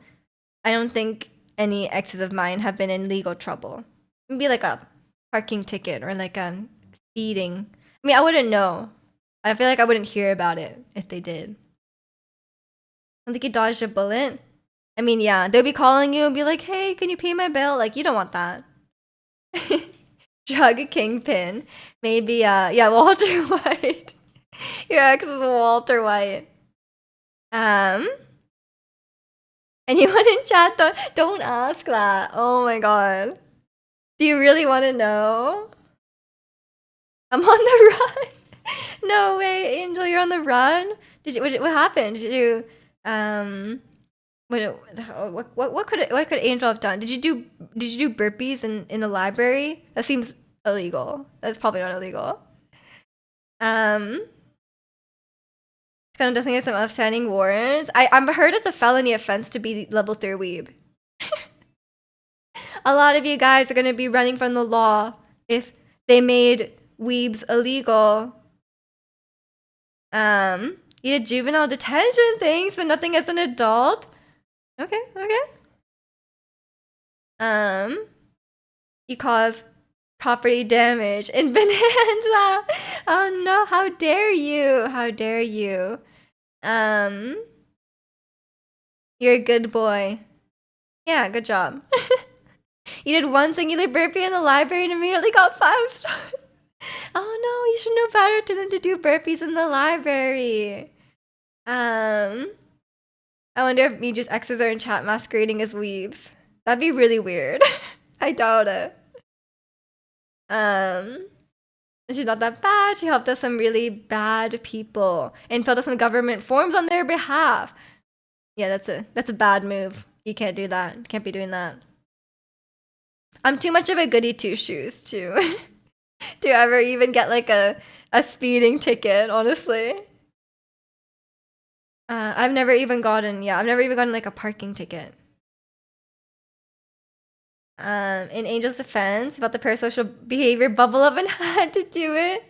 I don't think any exes of mine have been in legal trouble. It'd be like a parking ticket or like speeding. I mean, I wouldn't know. I feel like I wouldn't hear about it if they did. I think you dodged a bullet. I mean, yeah, they'll be calling you and be like, hey, can you pay my bill? Like, you don't want that. Drug kingpin. Maybe, yeah, Walter White. Your ex is Walter White. Anyone in chat, don't ask that. Oh my god. Do you really want to know? I'm on the run. No way, Angel, you're on the run? What happened? Did you what could Angel have done? Did you do burpees in the library? That seems illegal. That's probably not illegal. Kind of definitely some outstanding warrants. I'm heard it's a felony offense to be level 3 weeb. A lot of you guys are gonna be running from the law if they made weebs illegal. You did juvenile detention things, but nothing as an adult. Okay. You cause property damage in Bonanza. Oh no, how dare you? How dare you? You're a good boy. Yeah, good job. You did one singular burpee in the library and immediately got 5 stars. Oh no, you should know better than to do burpees in the library. I wonder if Miju's exes are in chat masquerading as weebs. That'd be really weird. I doubt it. She's not that bad. She helped us some really bad people and filled out some government forms on their behalf. Yeah, that's a bad move. You can't do that. You can't be doing that. I'm too much of a goody two shoes to ever even get like a speeding ticket, honestly. I've never even gotten like a parking ticket. In Angel's defense about the parasocial behavior, bubble up and had to do it.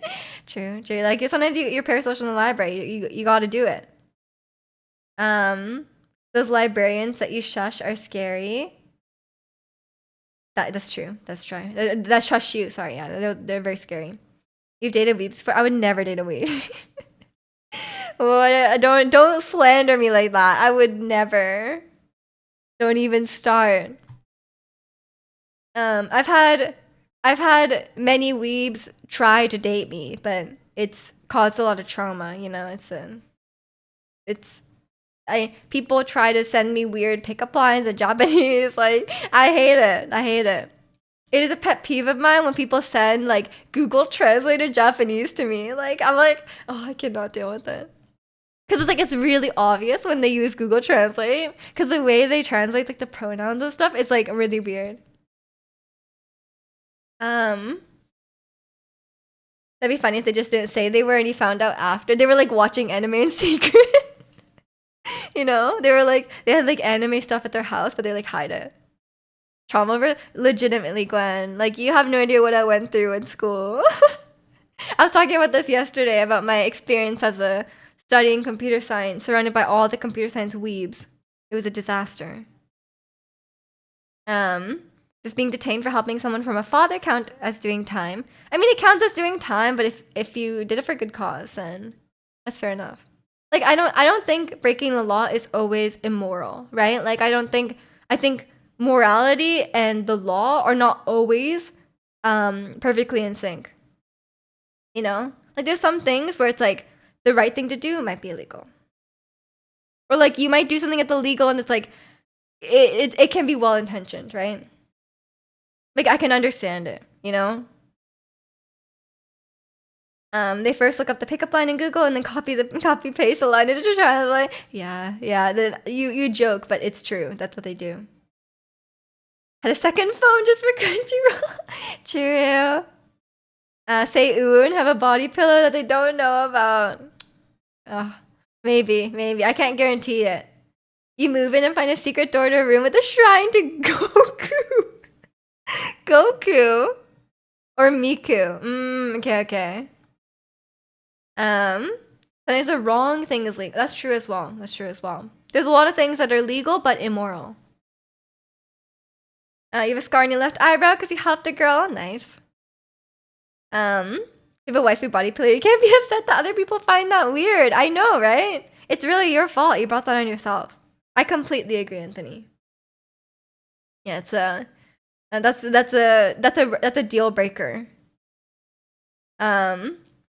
True. Like sometimes you're parasocial in the library. You got to do it. Those librarians that you shush are scary. That's true. That's true. That shush you. Sorry. Yeah, they're very scary. You've dated weebs before. I would never date a weeb. Well, don't slander me like that. I would never. Don't even start. I've had many weebs try to date me, but it's caused a lot of trauma. You know, people try to send me weird pickup lines in Japanese. Like, I hate it. It is a pet peeve of mine when people send like Google translated Japanese to me. Like, I'm like, oh, I cannot deal with it. Because it's like it's really obvious when they use Google Translate. Because the way they translate like the pronouns and stuff is like really weird. That'd be funny if they just didn't say they were and you found out after. They were like watching anime in secret. You know? They were like they had like anime stuff at their house, but they like hide it. Legitimately, Gwen. Like you have no idea what I went through in school. I was talking about this yesterday about my experience as a studying computer science, surrounded by all the computer science weebs. It was a disaster. Just being detained for helping someone from a father count as doing time. I mean, it counts as doing time, but if you did it for good cause, then that's fair enough. Like I don't think breaking the law is always immoral, right? Like I think morality and the law are not always perfectly in sync. You know? Like there's some things where it's like the right thing to do might be illegal. Or like you might do something that's illegal and it's like it can be well intentioned, right? Like I can understand it, you know? They first look up the pickup line in Google and then copy paste the line into Translate. Yeah. You joke, but it's true. That's what they do. Had a second phone just for Crunchyroll. True. Say ooh and have a body pillow that they don't know about. Maybe. I can't guarantee it. You move in and find a secret door to a room with a shrine to Goku. Goku. Or Miku. Okay. That is a wrong thing is legal. That's true as well. There's a lot of things that are legal but immoral. You have a scar on your left eyebrow because you helped a girl. Nice. You have a waifu body pillow. You can't be upset that other people find that weird. I know, right? It's really your fault. You brought that on yourself. I completely agree, Anthony. Yeah, it's that's a deal breaker.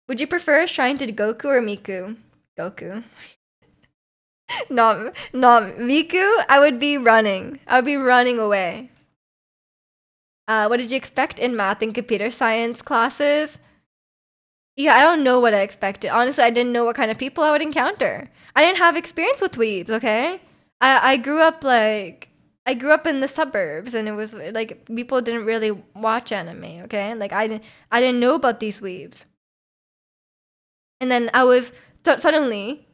Would you prefer a shrine to Goku or Miku? Goku. not Miku. I would be running away. What did you expect in math and computer science classes? Yeah, I don't know what I expected. Honestly, I didn't know what kind of people I would encounter. I didn't have experience with weebs, okay? I grew up in the suburbs and it was like people didn't really watch anime, okay? Like I didn't know about these weebs. And then I was suddenly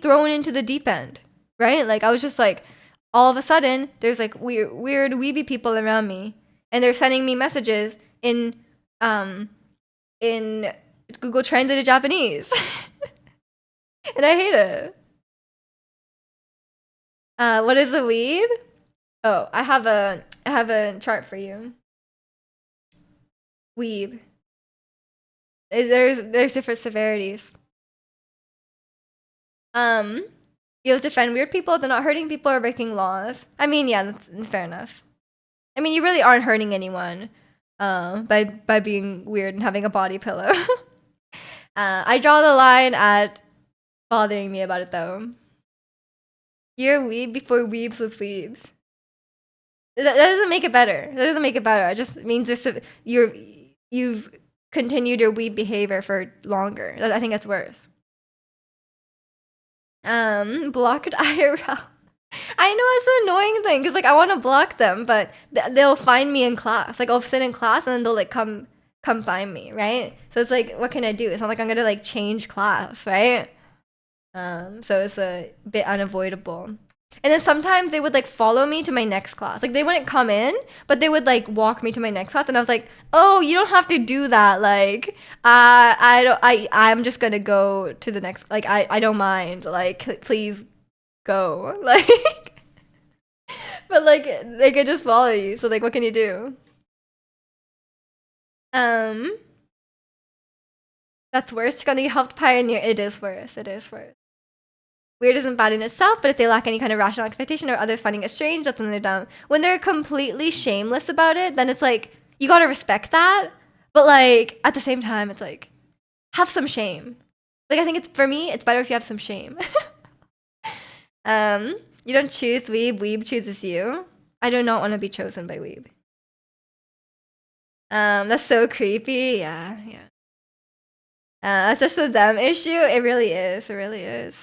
thrown into the deep end, right? Like I was just like all of a sudden there's like weird weeby people around me and they're sending me messages in Google Translate to Japanese. And I hate it. What is a weeb? Oh, I have a chart for you. Weeb. There's different severities. You'll defend weird people, they're not hurting people or breaking laws. I mean, yeah, that's fair enough. I mean, you really aren't hurting anyone by being weird and having a body pillow. I draw the line at bothering me about it though. You're a weeb before weebs was weebs. That doesn't make it better. It just means you've continued your weeb behavior for longer. I think that's worse. Blocked IRL. I know it's an annoying thing because like I want to block them, but they'll find me in class. Like I'll sit in class and then they'll like come find me, right? So it's like, what can I do? It's not like I'm gonna like change class, right? So it's a bit unavoidable. And then sometimes they would like follow me to my next class. Like they wouldn't come in, but they would like walk me to my next class, and I was like, "Oh, you don't have to do that. Like, I'm just gonna go to the next. Like, I don't mind. Like, please go. Like, but like they could just follow you. So like, what can you do? That's worse. Gonna help pioneer. It is worse. Weird isn't bad in itself, but if they lack any kind of rational expectation or others finding it strange, that's when they're dumb. When they're completely shameless about it, then it's like, you gotta respect that. But like, at the same time, it's like, have some shame. Like, I think for me, it's better if you have some shame. You don't choose weeb, weeb chooses you. I do not want to be chosen by weeb. That's so creepy. Yeah. That's just a them issue. It really is. It really is.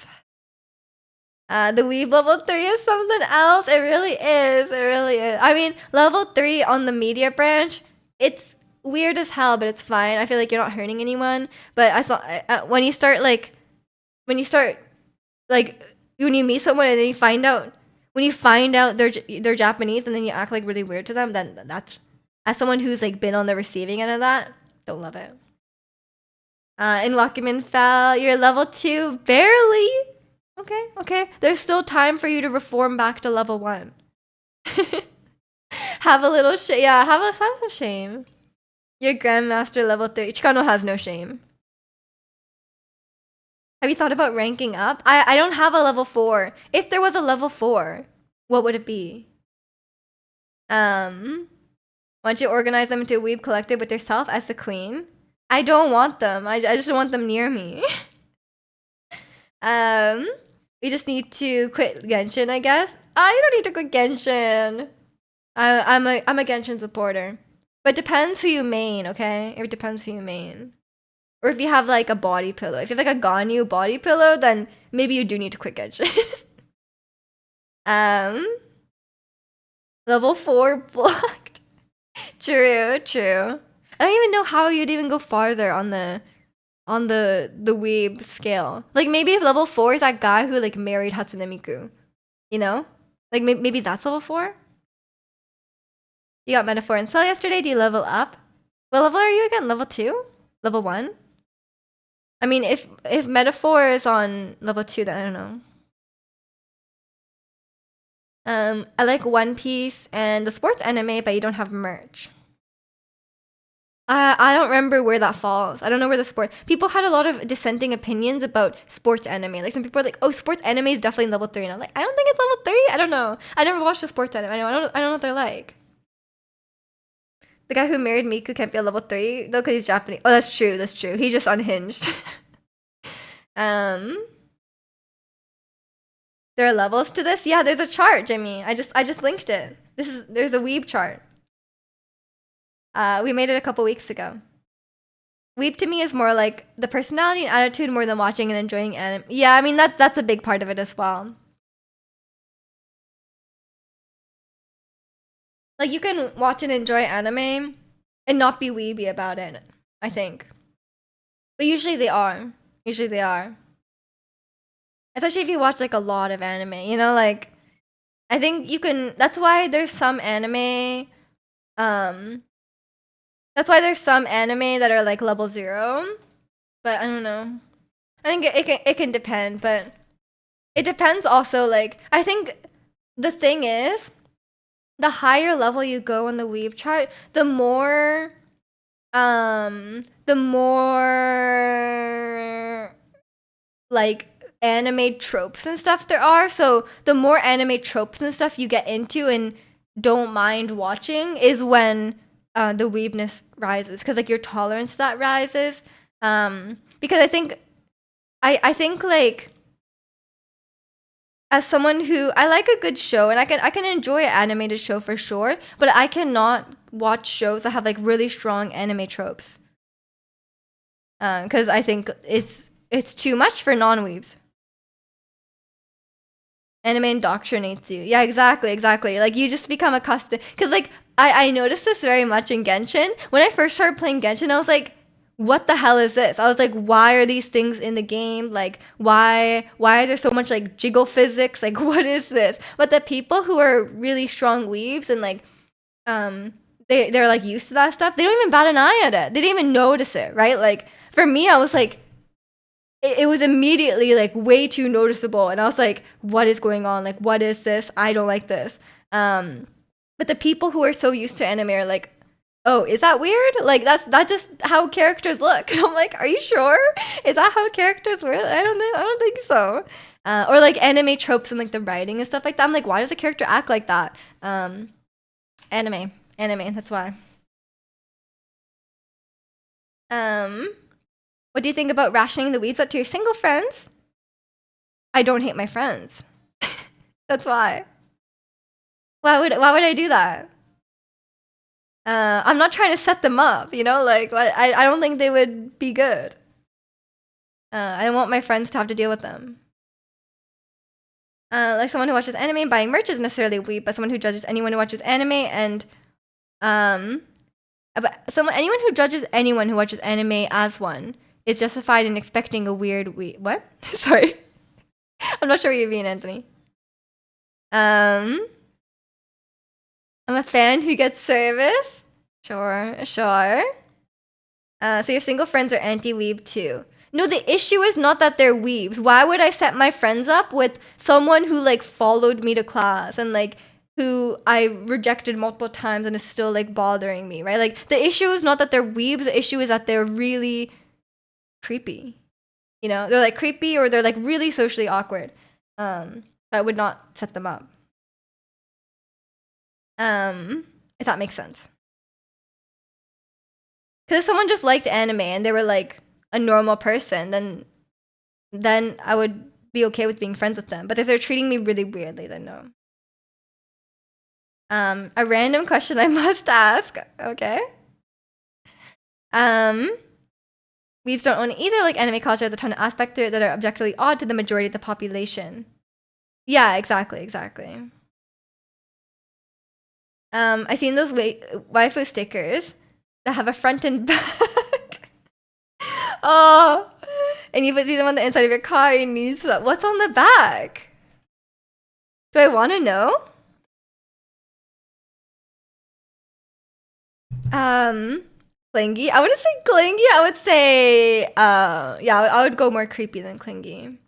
The weeb level 3 is something else. It really is. It really is. I mean, level 3 on the media branch, it's weird as hell, but it's fine. I feel like you're not hurting anyone. But I saw when you start when you start like when you meet someone and then you find out they're Japanese and then you act like really weird to them, then that's as someone who's like been on the receiving end of that, don't love it. In Wakamin fell, you're level 2, barely. Okay, okay. There's still time for you to reform back to level 1. Have a little shame. Yeah, have a shame. Your Grandmaster level 3. Chikano has no shame. Have you thought about ranking up? I don't have a level 4. If there was a level 4, what would it be? Why don't you organize them into a weeb collective with yourself as the queen? I don't want them. I just want them near me. We just need to quit Genshin, I guess. You don't need to quit Genshin. I'm a Genshin supporter. But it depends who you main, okay? It depends who you main. Or if you have like a body pillow. If you have like a Ganyu body pillow, then maybe you do need to quit Genshin. Level 4 blocked. True, true. I don't even know how you'd even go farther on the weeb scale. Like maybe if level 4 is that guy who like married Hatsune Miku. You know? Like maybe that's level 4? You got Metaphor and Cell yesterday. Do you level up? What level are you again? Level 2? Level 1? I mean, if Metaphor is on level 2, then I don't know. I like One Piece and the sports anime, but you don't have merch. I don't remember where that falls. I don't know where the sport. People had a lot of dissenting opinions about sports anime. Like some people are like, "Oh, sports anime is definitely level 3," and I'm like, "I don't think it's level 3. I don't know. I never watched a sports anime. I don't know what they're like." The guy who married Miku can't be a level 3 though, because he's Japanese. Oh, that's true. That's true. He's just unhinged. There are levels to this. Yeah, there's a chart, Jimmy. I just linked it. There's a weeb chart. We made it a couple weeks ago. Weeb to me is more like the personality and attitude more than watching and enjoying anime. Yeah, I mean that's a big part of it as well. Like you can watch and enjoy anime and not be weeby about it, I think. But usually they are. Usually they are. Especially if you watch like a lot of anime, you know, like I think you can that's why there's some anime that are like level 0, but I don't know. I think it can depend, but it depends also like I think the thing is the higher level you go on the weeb chart, the more like anime tropes and stuff there are. So the more anime tropes and stuff you get into and don't mind watching is when the weebness rises, because like your tolerance to that rises. Because I think like as someone who I like a good show and I can enjoy an animated show for sure, but I cannot watch shows that have like really strong anime tropes. Because I think it's too much for non-weebs. Anime indoctrinates you. Yeah, exactly. Like you just become accustomed. Because like I noticed this very much in Genshin. When I first started playing Genshin, I was like, what the hell is this? I was like, why are these things in the game? Like, why is there so much like jiggle physics? Like, what is this? But the people who are really strong weaves and like, they're like used to that stuff. They don't even bat an eye at it. They didn't even notice it, right? Like, for me, I was like, it was immediately like way too noticeable, and I was like, what is going on? Like, what is this? I don't like this. But the people who are so used to anime are like, oh, is that weird? Like that's just how characters look. And I'm like, are you sure? Is that how characters work? I don't think so. Or like anime tropes and like the writing and stuff like that. I'm like, why does a character act like that? Anime. That's why. What do you think about rationing the weebs up to your single friends? I don't hate my friends. That's why. Why would I do that? I'm not trying to set them up, you know? Like, I don't think they would be good. I don't want my friends to have to deal with them. Like someone who watches anime and buying merch isn't necessarily weeb, but someone who judges anyone who watches anime and anyone who judges anyone who watches anime as one is justified in expecting a weird what? Sorry. I'm not sure what you mean, Anthony. I'm a fan who gets service. Sure. So your single friends are anti-weeb too. No, the issue is not that they're weebs. Why would I set my friends up with someone who like followed me to class and like who I rejected multiple times and is still like bothering me, right? Like the issue is not that they're weebs, the issue is that they're really creepy. You know, they're like creepy or they're like really socially awkward. I would not set them up. If that makes sense. Because if someone just liked anime and they were like a normal person, then I would be okay with being friends with them. But if they're treating me really weirdly, then no. A random question I must ask. Okay. Weebs don't own either, like anime culture has a ton of aspects to it that are objectively odd to the majority of the population. Yeah, exactly. I've seen those waifu stickers that have a front and back. Oh, and you put them on the inside of your car. You need that. What's on the back? Do I want to know? Clingy. I wouldn't say clingy. I would say, yeah, I would go more creepy than clingy.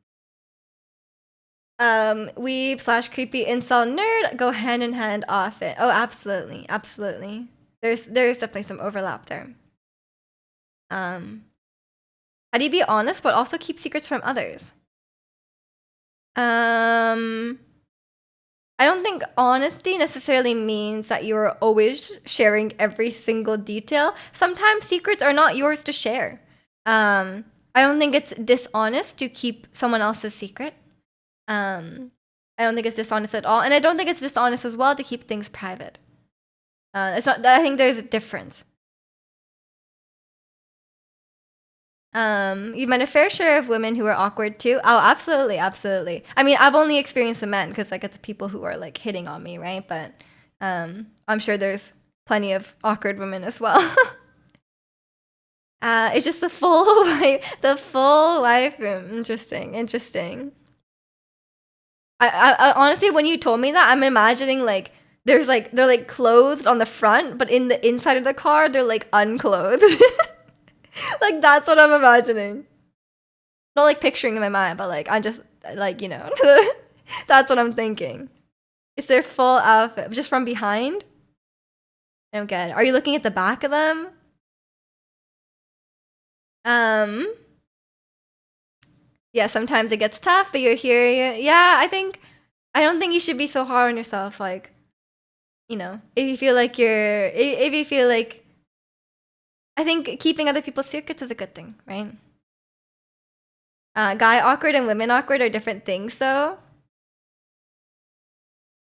Weeb / creepy incel nerd go hand in hand often. Oh, absolutely. There's definitely some overlap there. How do you be honest but also keep secrets from others? I don't think honesty necessarily means that you're always sharing every single detail. Sometimes secrets are not yours to share. I don't think it's dishonest to keep someone else's secret. I don't think it's dishonest at all, and I don't think it's dishonest as well to keep things private. It's not. I think there's a difference. You've met a fair share of women who are awkward too. Oh, absolutely. I mean, I've only experienced the men because like it's people who are like hitting on me, right? But I'm sure there's plenty of awkward women as well. It's just the full life room. Interesting. I honestly, when you told me that, I'm imagining like they're like clothed on the front, but in the inside of the car, they're like unclothed. Like that's what I'm imagining. Not like picturing in my mind, but like I'm just like, you know, that's what I'm thinking. It's their full outfit, just from behind. I don't get it. Are you looking at the back of them? Yeah, sometimes it gets tough, but you're here. Yeah, I don't think you should be so hard on yourself. Like, you know, if you feel like I think keeping other people's secrets is a good thing, right? Guy awkward and women awkward are different things, though.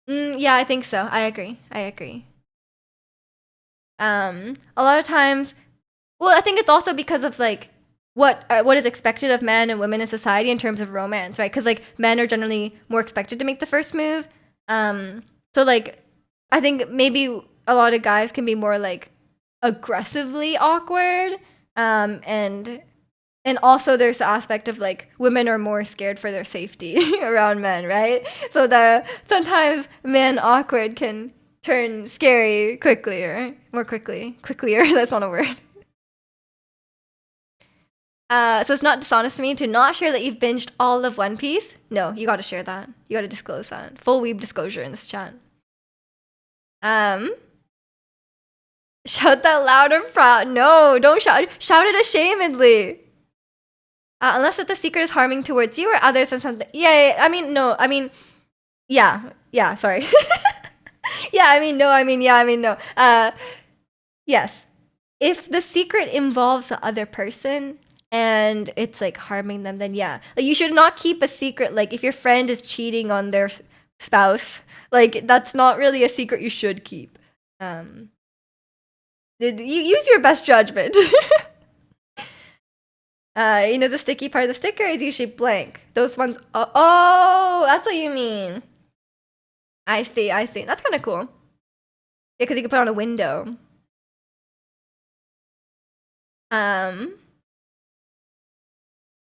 Yeah, I think so. I agree. A lot of times, well, I think it's also because of like what is expected of men and women in society in terms of romance, right? Because like men are generally more expected to make the first move. So like, I think maybe a lot of guys can be more like aggressively awkward, and also there's the aspect of like women are more scared for their safety around men, right? So sometimes men awkward can turn scary more quickly. That's not a word. So it's not dishonest to me to not share that you've binged all of One Piece. No, you gotta share that. You gotta disclose that. Full weeb disclosure in this chat. Shout that loud and proud. No, don't shout. Shout it ashamedly. Unless that the secret is harming towards you or others and something. Yeah. I mean, no. I mean, yeah. Sorry. Yeah. I mean, no. No. Yes. If the secret involves the other person and it's like harming them, then yeah. Like you should not keep a secret. Like if your friend is cheating on their spouse, like that's not really a secret you should keep. You use your best judgment. You know, the sticky part of the sticker is usually blank. Those ones, oh, that's what you mean. I see, I see. That's kind of cool. Yeah, because you can put it on a window.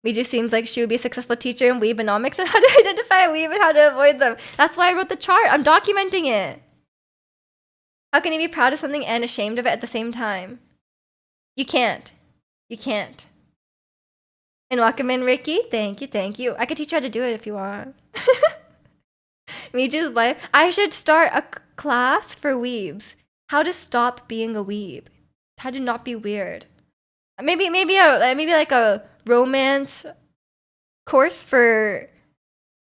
Miju seems like she would be a successful teacher in weebonomics and how to identify weeb and how to avoid them. That's why I wrote the chart. I'm documenting it. How can you be proud of something and ashamed of it at the same time? You can't. You can't. And welcome in, Ricky. Thank you, thank you. I could teach you how to do it if you want. Miju's life. I should start a class for weebs. How to stop being a weeb. How to not be weird. Maybe like a romance course for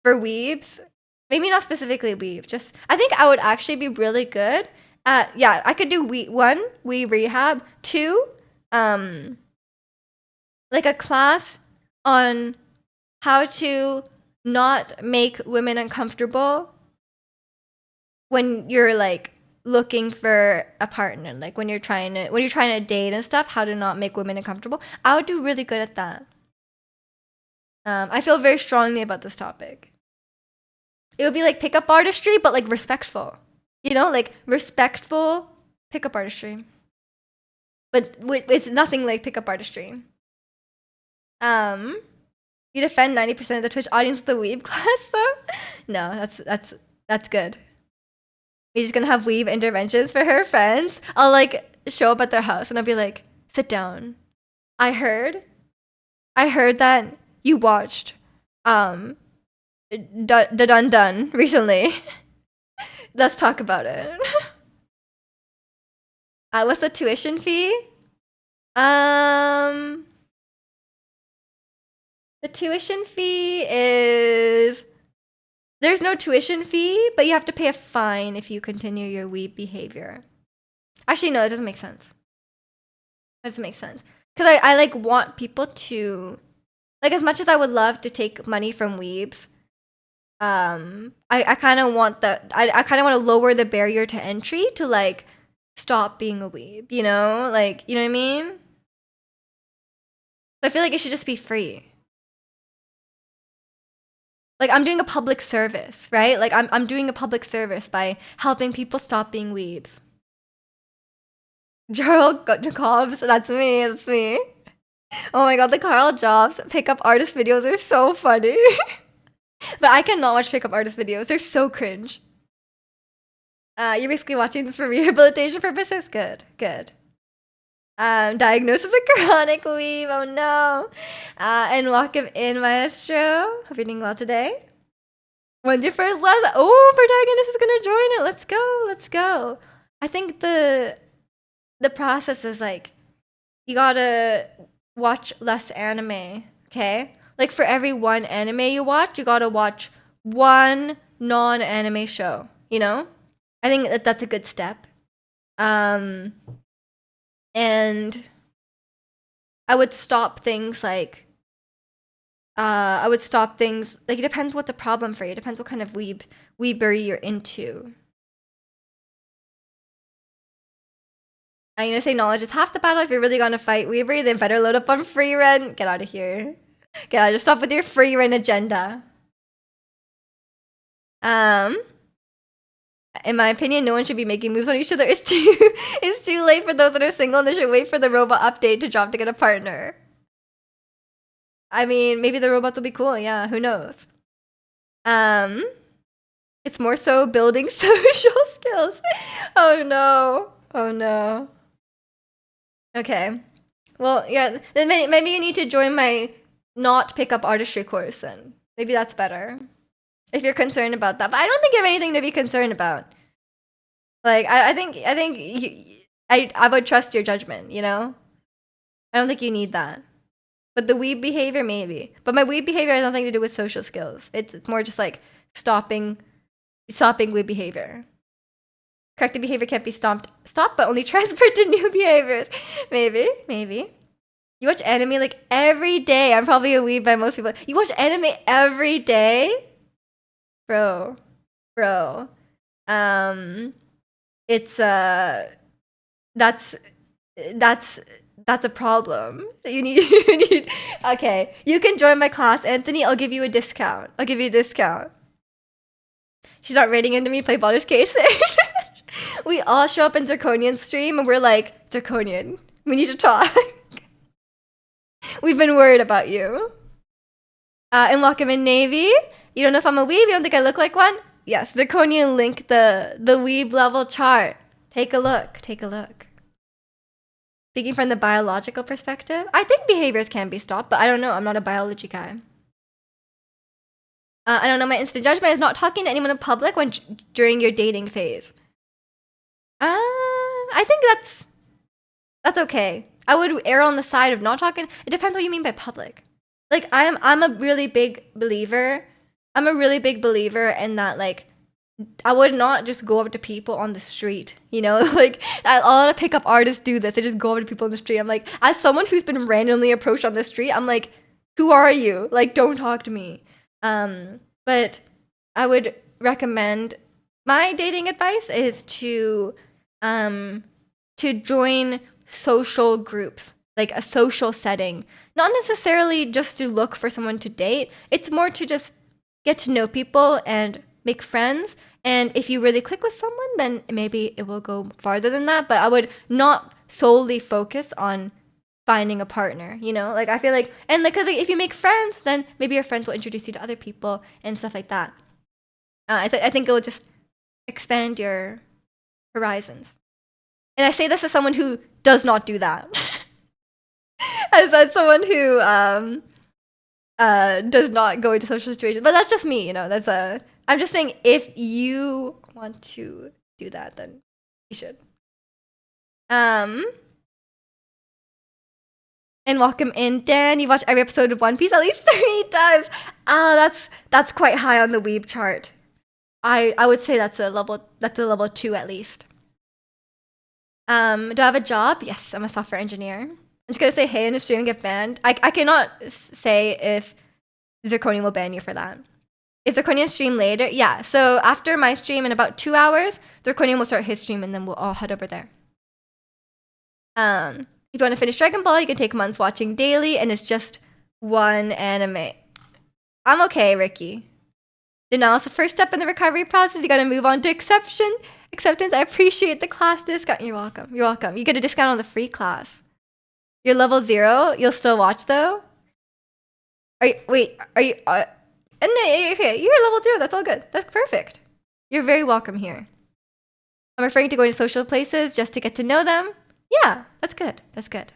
weebs. Maybe not specifically weeb. Just I think I would actually be really good at I could do weeb rehab. 2, like a class on how to not make women uncomfortable when you're like looking for a partner, like when you're trying to date and stuff, how to not make women uncomfortable. I would do really good at that. I feel very strongly about this topic. It would be like pickup artistry, but like respectful. You know, like respectful pickup artistry. But it's nothing like pickup artistry. You defend 90% of the Twitch audience with the weeb class, though? No, that's good. We're just gonna have weeb interventions for her friends. I'll like show up at their house and I'll be like, sit down. I heard that you watched Dun Dun Dun recently. Let's talk about it. What's the tuition fee? The tuition fee is there's no tuition fee, but you have to pay a fine if you continue your weeb behavior. Actually, no, that doesn't make sense. That doesn't make sense. Because I like want people to, like, as much as I would love to take money from weebs, I kind of want that. I kind of want to lower the barrier to entry to like stop being a weeb. You know, like you know what I mean. So I feel like it should just be free. Like I'm doing a public service, right? Like I'm doing a public service by helping people stop being weebs. Gerald Jacobs, that's me. That's me. Oh my god, the Carl Jobs pickup artist videos are so funny. But I cannot watch pickup artist videos. They're so cringe. You're basically watching this for rehabilitation purposes? Good, good. Diagnosis of chronic weeb. Oh no. And welcome in, Maestro. Hope you're doing well today. When's your first lesson? Oh, protagonist is gonna join it. Let's go. Let's go. I think the process is like you gotta watch less anime. Okay. Like for every one anime you watch, you gotta watch one non-anime show. You know. I think that's a good step. And I would stop things like it depends what the problem for you. It depends what kind of weebery you're into. I'm gonna say knowledge is half the battle. If you're really gonna fight weebery, then better load up on free rent. Get out of here. Get out. Just stop with your free rent agenda. In my opinion, no one should be making moves on each other. It's too late for those that are single, and they should wait for the robot update to drop to get a partner. I mean, maybe the robots will be cool. Yeah, who knows? It's more so building social skills. Oh no. Oh no. Okay. Well, yeah. Then maybe you need to join my not pickup artistry course. Then maybe that's better. If you're concerned about that, but I don't think you have anything to be concerned about. Like I think I would trust your judgment. You know. I don't think you need that. But the weeb behavior, maybe. But my weeb behavior has nothing to do with social skills. It's more just like stopping weeb behavior. Corrective behavior can't be stopped, but only transferred to new behaviors. Maybe. You watch anime like every day. I'm probably a weeb by most people. You watch anime every day? Bro. It's that's that's a problem. You need you need. Okay, you can join my class, Anthony. I'll give you a discount. I'll give you a discount. She's not rating into me. Play Baldur's Case. We all show up in Zirconian stream and we're like, Zirconian, we need to talk. We've been worried about you. And welcome in Navy. You don't know if I'm a weeb? You don't think I look like one? Yes, Zirconian link the weeb level chart. Take a look. Take a look. Speaking from the biological perspective, I think behaviors can be stopped, but I don't know. I'm not a biology guy. I don't know. My instant judgment is not talking to anyone in public when during your dating phase. I think that's okay. I would err on the side of not talking. It depends what you mean by public. Like I'm a really big believer. I'm a really big believer in that, like, I would not just go up to people on the street, you know? Like, a lot of pickup artists do this. They just go up to people on the street. I'm like, as someone who's been randomly approached on the street, I'm like, who are you? Like, don't talk to me. But I would recommend, my dating advice is to join social groups, like a social setting. Not necessarily just to look for someone to date. It's more to just get to know people and make friends. And if you really click with someone, then maybe it will go farther than that. But I would not solely focus on finding a partner, you know? Like, I feel like, and because like, if you make friends, then maybe your friends will introduce you to other people and stuff like that. I think it will just expand your horizons. And I say this as someone who does not do that. as someone who does not go into social situations. But that's just me, you know. I'm just saying, if you want to do that, then you should. And welcome in, Dan. You watch every episode of One Piece at least 3 times. That's quite high on the weeb chart. I would say that's a level 2 at least. Do I have a job? Yes, I'm a software engineer. I'm just gonna say hey in the stream and get banned. I cannot say if Zirconian will ban you for that. Is Zirconian stream later? Yeah, so after my stream in about 2 hours, Zirconian will start his stream and then we'll all head over there. If you want to finish Dragon Ball, you can take months watching daily and it's just one anime. I'm okay, Ricky. Denial is the first step in the recovery process. You gotta move on to acceptance. I appreciate the class discount. You're welcome. You're welcome. You get a discount on the free class. You're level 0. You'll still watch though. Okay, you're level 0. That's all good. That's perfect. You're very welcome here. I'm referring to going to social places just to get to know them. Yeah, that's good. That's good.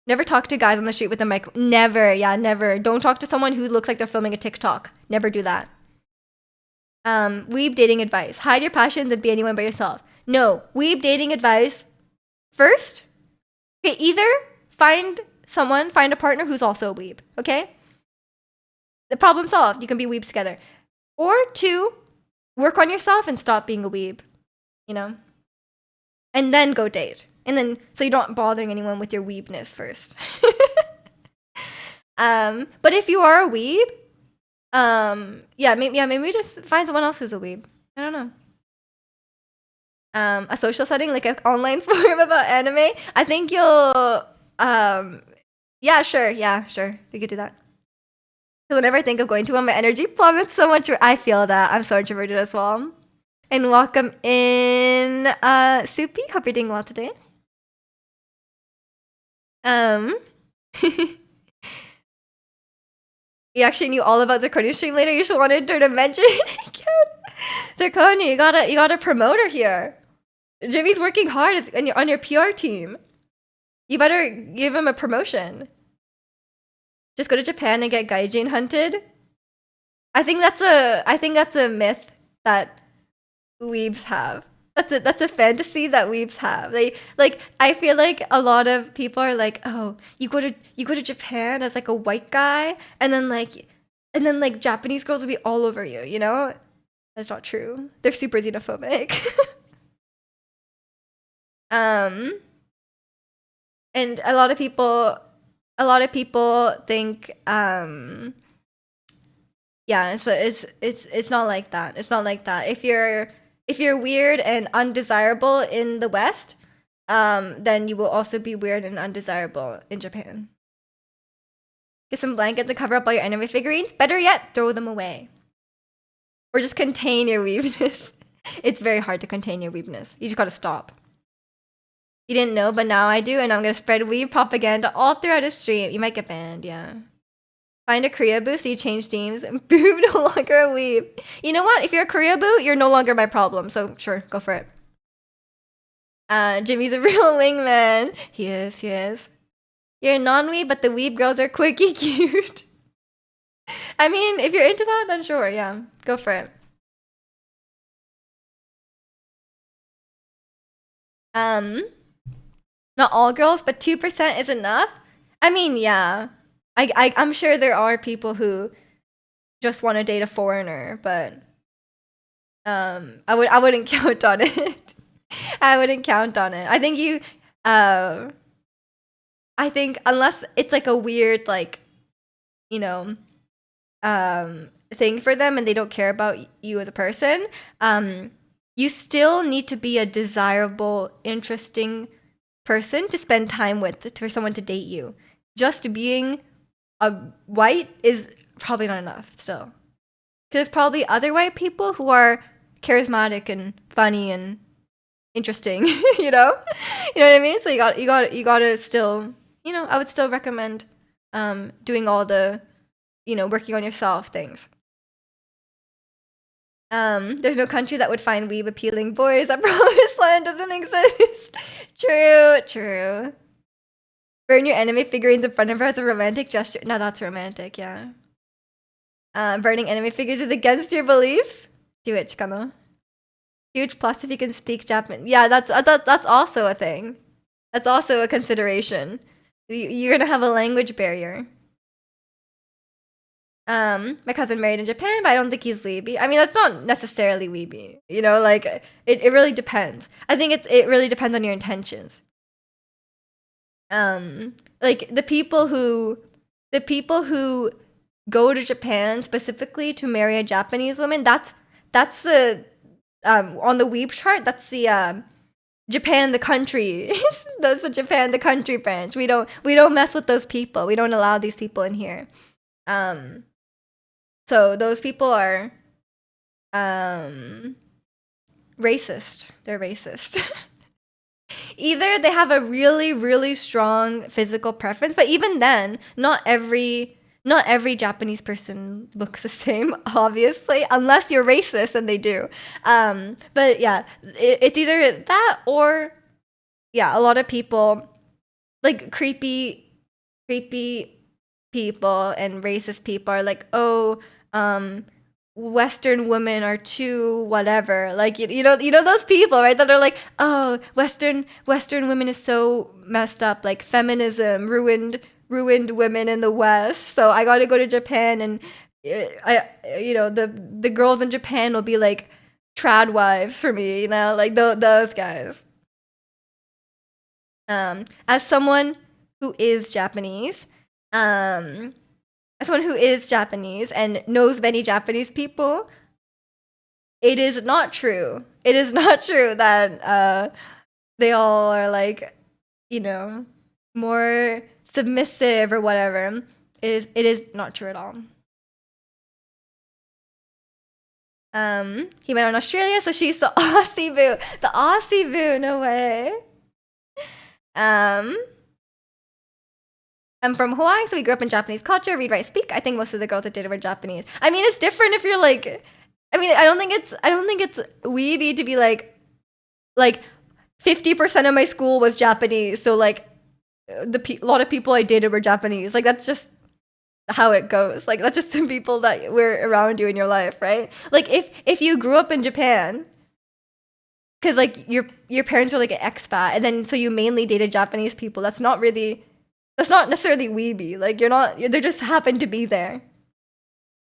Never talk to guys on the street with a mic. Never. Yeah, never. Don't talk to someone who looks like they're filming a TikTok. Never do that. Weeb dating advice. Hide your passions and be anyone but yourself. No, weeb dating advice. First, okay, either find a partner who's also a weeb, okay? The problem solved. You can be weebs together. Or 2, work on yourself and stop being a weeb, you know? And then go date. And then, so you're not bothering anyone with your weebness first. But if you are a weeb, maybe just find someone else who's a weeb. I don't know. A social setting, like an online forum about anime. I think you'll, yeah, sure. We could do that. So whenever I think of going to one, my energy plummets so much. I feel that. I'm so introverted as well. And welcome in, Soupy. Hope you're doing well today. You actually knew all about Zirconia stream later. You just wanted her to mention it again. Zirconia, you gotta promote her here. Jimmy's working hard on your PR team. You better give him a promotion. Just go to Japan and get gaijin hunted. I think that's a myth that weebs have. That's a fantasy that weebs have. I feel like a lot of people are like, oh, you go to Japan as like a white guy, and then like Japanese girls will be all over you, you know? That's not true. They're super xenophobic. And a lot of people think yeah, so it's not like that. It's not like that. If you're weird and undesirable in the West, then you will also be weird and undesirable in Japan. Get some blankets to cover up all your anime figurines. Better yet, throw them away. Or just contain your weebness. It's very hard to contain your weebness. You just gotta stop. You didn't know, but now I do, and I'm gonna spread weeb propaganda all throughout a stream. You might get banned, yeah. Find a Korea boo, so you change teams. Boob no longer a weeb. You know what? If you're a Korea boo, you're no longer my problem. So sure, go for it. Jimmy's a real wingman. He is, he is. You're a non-weeb, but the weeb girls are quirky cute. I mean, if you're into that, then sure, yeah. Go for it. Not all girls, but 2% is enough? I mean, yeah. I'm sure there are people who just want to date a foreigner, but I wouldn't count on it. I wouldn't count on it. I think I think unless it's like a weird, like, you know, thing for them and they don't care about you as a person, you still need to be a desirable, interesting person to spend time with, for someone to date you. Just being a white is probably not enough still. Because there's probably other white people who are charismatic and funny and interesting, you know? You know what I mean? So you gotta still, you know, I would still recommend doing all the, you know, working on yourself things. There's no country that would find weeb appealing boys. That promised land doesn't exist. True. Burn your anime figurines in front of her as a romantic gesture. No, that's romantic, yeah. Burning anime figures is against your beliefs? Do it, Chikano. Huge plus if you can speak Japanese. Yeah, that's also a thing. That's also a consideration. You're gonna have a language barrier. My cousin married in Japan, but I don't think he's weeby. I mean, that's not necessarily weeby. You know, like it really depends. I think it really depends on your intentions. Like the people who go to Japan specifically to marry a Japanese woman, that's the on the weeb chart, that's the Japan the country. That's the Japan the country branch. We don't mess with those people. We don't allow these people in here. So those people are racist. They're racist. Either they have a really, really strong physical preference, but even then, not every Japanese person looks the same, obviously, unless you're racist, and they do. But yeah, it's either that or, yeah, a lot of people, like creepy people and racist people are like, oh, Western women are too whatever. Like you know those people, right? That are like, oh, Western women is so messed up. Like feminism ruined women in the West. So I got to go to Japan, and the girls in Japan will be like trad wives for me. You know, like those guys. As someone who is Japanese, and knows many Japanese people, it is not true. It is not true that they all are like, you know, more submissive or whatever. It is not true at all. He went on Australia, so she's the Aussie boo. The Aussie boo, no way. I'm from Hawaii, so we grew up in Japanese culture, read, write, speak. I think most of the girls that dated were Japanese. I mean, it's different if you're like, I mean, I don't think it's weeby to be like 50% of my school was Japanese, so like a lot of people I dated were Japanese. Like that's just how it goes. Like that's just some people that were around you in your life, right? Like if you grew up in Japan, because like your parents were like an expat, and then so you mainly dated Japanese people. That's not necessarily weeby. Like they just happen to be there.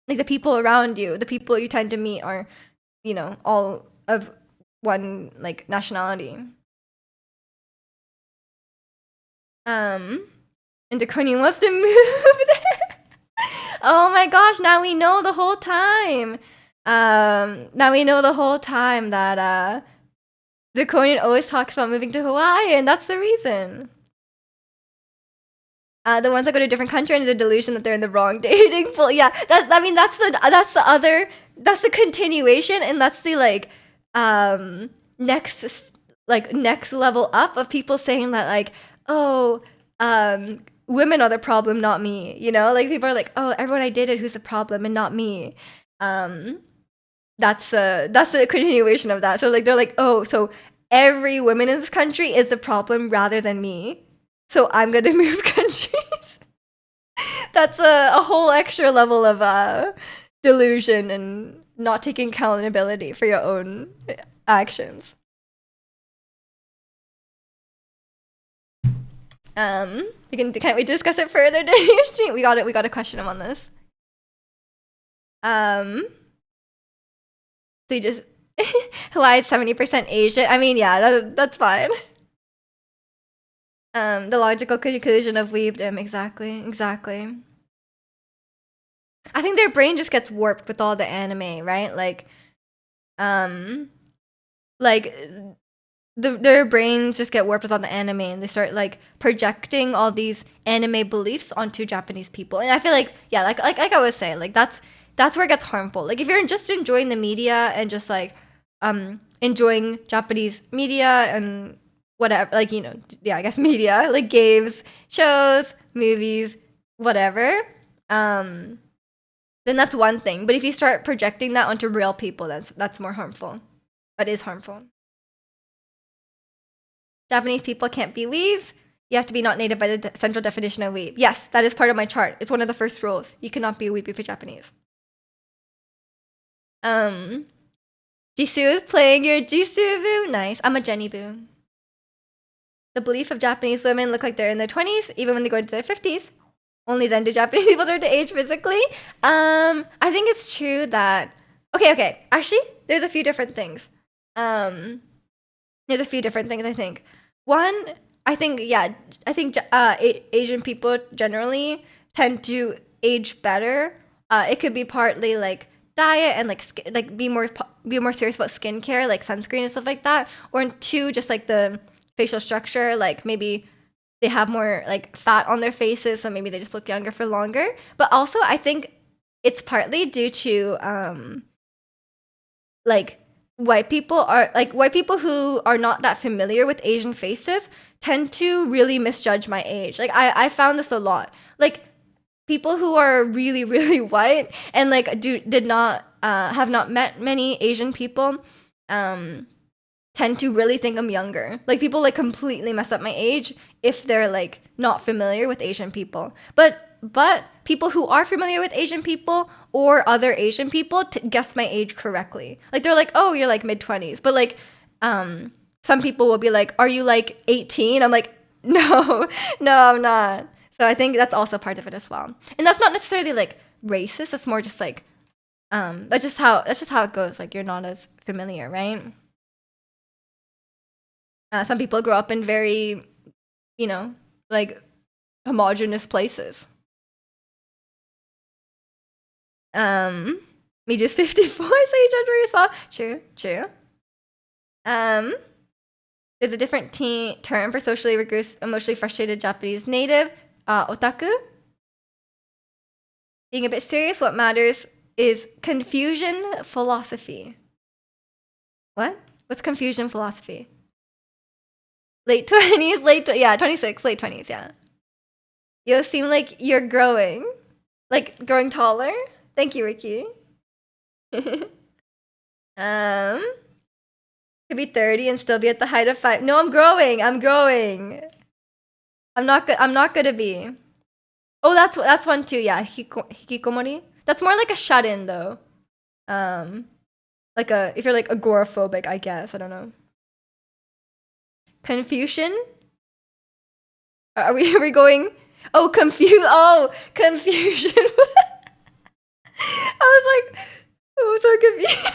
Like the people around you, the people you tend to meet are, you know, all of one like nationality. And the Korean wants to move there. Oh my gosh, now we know the whole time. Now we know the whole time that The Korean always talks about moving to Hawaii, and that's the reason. The ones that go to a different country under the delusion that they're in the wrong dating pool. Yeah, that's the continuation, and that's the next next level up of people saying that like, oh, women are the problem, not me. You know, like people are like, oh, everyone I dated who's the problem and not me. Um, that's the continuation of that. So like they're like, oh, so every woman in this country is the problem rather than me. So I'm gonna move countries. That's a whole extra level of delusion and not taking accountability for your own actions. Can't we discuss it further? We got it. We got to question him on this. So you just Hawaii 70% Asian. I mean, yeah, that's fine. The logical conclusion of weebdom, exactly. I think their brain just gets warped with all the anime, right? Like their brains just get warped with all the anime, and they start like projecting all these anime beliefs onto Japanese people. And I feel like, yeah, like I was saying, like that's where it gets harmful. Like if you're just enjoying the media and just like enjoying Japanese media and whatever, like, you know, yeah, I guess media, like games, shows, movies, whatever, then that's one thing. But if you start projecting that onto real people, that's more harmful. That is harmful. Japanese people can't be weaves. You have to be not native by the central definition of weeb. Yes, that is part of my chart. It's one of the first rules. You cannot be a weeb if you're Japanese. Jisoo is playing your Jisoo boo. Nice. I'm a Jenny boo. The belief of Japanese women look like they're in their 20s, even when they go into their 50s. Only then do Japanese people start to age physically. I think it's true that... Okay. Actually, there's a few different things. I think. One, I think Asian people generally tend to age better. It could be partly like diet and like be more serious about skincare, like sunscreen and stuff like that. Or two, just like the facial structure, like maybe they have more like fat on their faces, so maybe they just look younger for longer. But also, I think it's partly due to like white people who are not that familiar with Asian faces tend to really misjudge my age. Like I found this a lot. Like people who are really really white and like have not met many Asian people tend to really think I'm younger. Like people like completely mess up my age if they're like not familiar with Asian people. But people who are familiar with Asian people or other Asian people guess my age correctly. Like they're like, "Oh, you're like mid-20s." But like some people will be like, "Are you like 18?" I'm like, "No. No, I'm not." So I think that's also part of it as well. And that's not necessarily like racist. It's more just like that's just how it goes. Like you're not as familiar, right? Some people grow up in very, you know, like homogenous places. Me just 54, so you judge where you saw. True. There's a different term for socially recluse, emotionally frustrated Japanese native, otaku. Being a bit serious, what matters is confusion philosophy. What? What's confusion philosophy? Late 20s, 26, late 20s, yeah. You seem like you're growing. Like, growing taller? Thank you, Ricky. Could be 30 and still be at the height of 5. No, I'm growing. I'm not gonna be. Oh, that's one too, yeah. Hikikomori. That's more like a shut-in, though. If you're like agoraphobic, I guess. I don't know. Confusion? Are we going? Oh, confusion. I was so confused.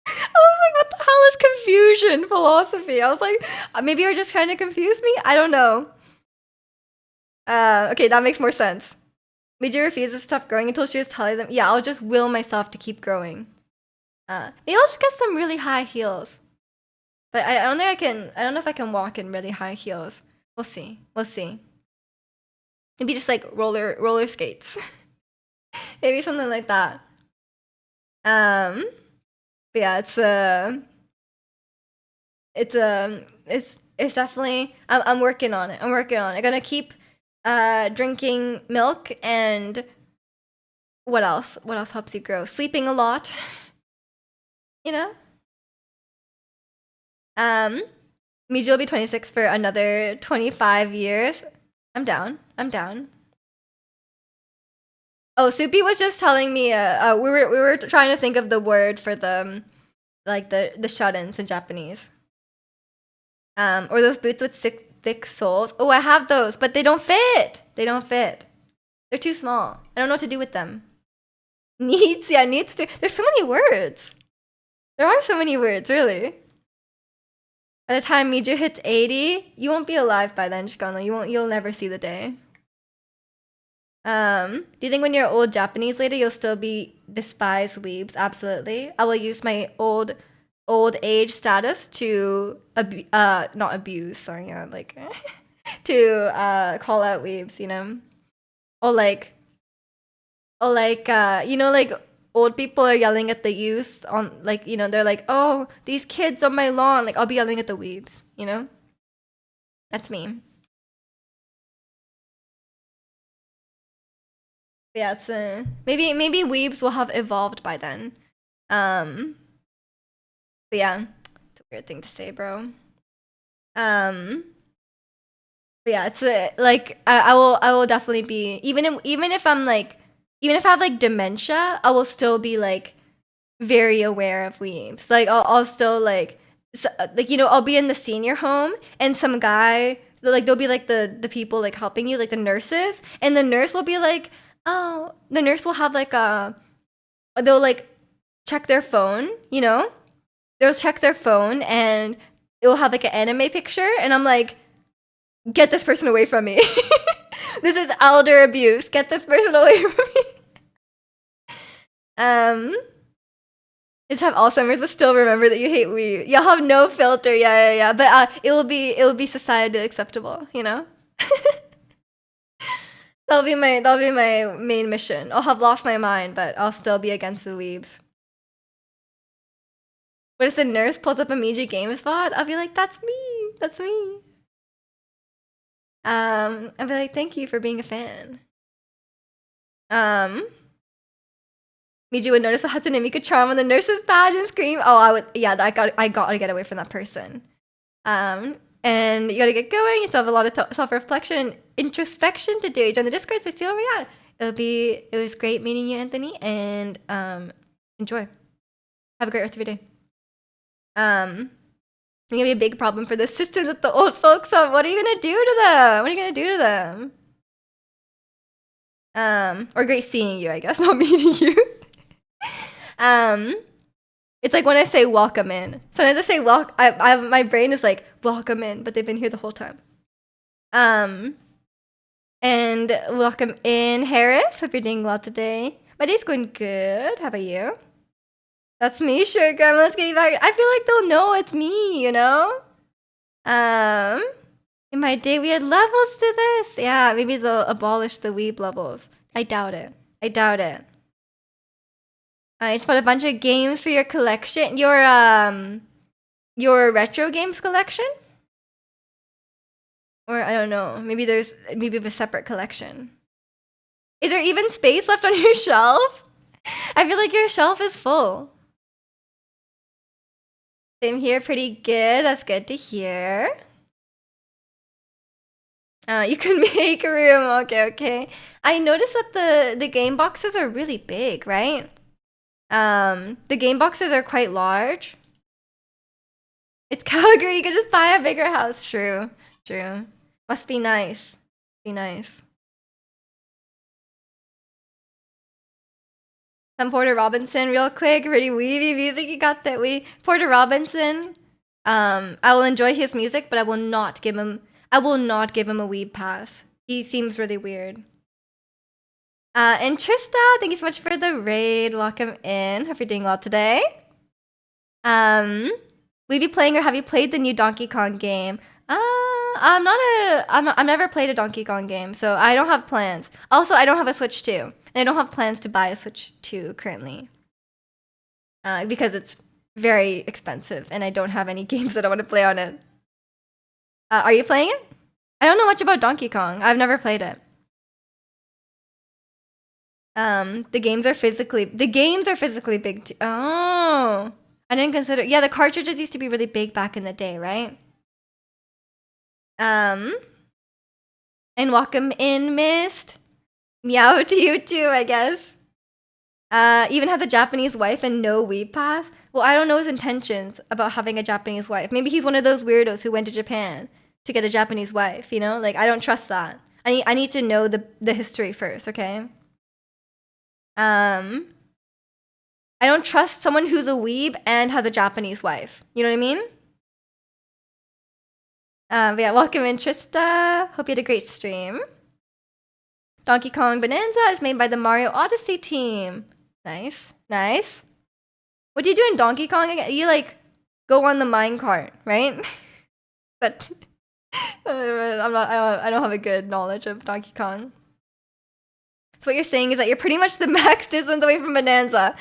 I was like, what the hell is confusion philosophy? I was like, maybe you're just trying to confuse me? I don't know. Okay, that makes more sense. Miji refuses to stop growing until she is telling them, yeah, I'll just will myself to keep growing. Maybe I'll just get some really high heels. But I don't think I can. I don't know if I can walk in really high heels. We'll see. We'll see. Maybe just like roller skates. Maybe something like that. But yeah, it's definitely. I'm working on it. I'm working on it. I'm gonna keep drinking milk and what else? What else helps you grow? Sleeping a lot. You know. Um, Miji will be 26 for another 25 years. I'm down. I'm down. Oh, Soupy was just telling me. We were trying to think of the word for the like the shut-ins in Japanese. Or those boots with thick soles. Oh, I have those, but they don't fit. They don't fit. They're too small. I don't know what to do with them. Needs, yeah, needs to. There's so many words. There are so many words, really. By the time Miju hits 80, you won't be alive by then, Shikano. You'll never see the day. Do you think when you're old Japanese lady, you'll still be despise weebs? Absolutely. I will use my old age status to not abuse, sorry, yeah, like to call out weebs, you know? Or like you know, like old people are yelling at the youth on, like, you know, they're like, oh, these kids on my lawn. Like, I'll be yelling at the weebs, you know? That's me. But yeah, it's maybe weebs will have evolved by then. But yeah, it's a weird thing to say, bro. But yeah, it's like I will definitely be, even if I'm like, even if I have like dementia, I will still be like very aware of weebs. Like I'll still like, like, you know, I'll be in the senior home and some guy, like there'll be like the people like helping you, like the nurses, and the nurse will be like, oh, the nurse will have like they'll like check their phone, you know, they'll check their phone and it'll have like an anime picture, and I'm like, get this person away from me. This is elder abuse. Get this person away from me. Just have Alzheimer's, but still remember that you hate weed. You'll have no filter, yeah. But it will be societally acceptable, you know. That'll be my main mission. I'll have lost my mind, but I'll still be against the weebs. What if the nurse pulls up a Miji game spot? I'll be like, that's me. That's me. I'll be like, thank you for being a fan. Miji would notice a Hatsune Miku charm on the nurse's badge and scream. Oh, I would. Yeah, I got to get away from that person. And you gotta get going. You still have a lot of self-reflection and introspection to do. You join the Discord, so see where we're at. It was great meeting you, Anthony, and enjoy. Have a great rest of your day. It's gonna be a big problem for the system that the old folks have. What are you gonna do to them? What are you gonna do to them? Or great seeing you, I guess, not meeting you. It's like when I say welcome in. Sometimes I say my brain is like welcome in, but they've been here the whole time. And welcome in, Harris. Hope you're doing well today. My day's going good. How about you? That's me, sure, Grandma. Let's get you back. I feel like they'll know it's me, you know? In my day, we had levels to this. Yeah, maybe they'll abolish the weeb levels. I doubt it. I doubt it. I just bought a bunch of games for your collection. Your retro games collection? Or I don't know. Maybe there's a separate collection. Is there even space left on your shelf? I feel like your shelf is full. Same here, pretty good. That's good to hear. You can make room. Okay. I noticed that the game boxes are really big, right? The game boxes are quite large. It's Calgary. You could just buy a bigger house. True. Must be nice. Be nice. Some Porter Robinson real quick. Pretty weedy music. You got that Porter Robinson. I will enjoy his music, but I will not give him a weeb pass. He seems really weird. And Trista, thank you so much for the raid. Welcome in. Hope you're doing well today. Will you be playing or have you played the new Donkey Kong game? I've never played a Donkey Kong game, so I don't have plans. Also, I don't have a Switch 2, and I don't have plans to buy a Switch 2 currently, because it's very expensive, and I don't have any games that I want to play on it. Are you playing it? I don't know much about Donkey Kong. I've never played it. The games are physically big too. Oh, I didn't consider. Yeah, the cartridges used to be really big back in the day, right? And welcome in, Mist. Meow to you too, I guess. Even has a Japanese wife and no weeb pass. Well, I don't know his intentions about having a Japanese wife. Maybe he's one of those weirdos who went to Japan to get a Japanese wife, you know? Like, I don't trust that. I need to know the history first, okay? I don't trust someone who's a weeb and has a Japanese wife. You know what I mean? But yeah, welcome in, Trista. Hope you had a great stream. Donkey Kong Bonanza is made by the Mario Odyssey team. Nice, nice. What do you do in Donkey Kong again? You like go on the minecart, right? But I don't have a good knowledge of Donkey Kong. So what you're saying is that you're pretty much the max distance away from Bonanza.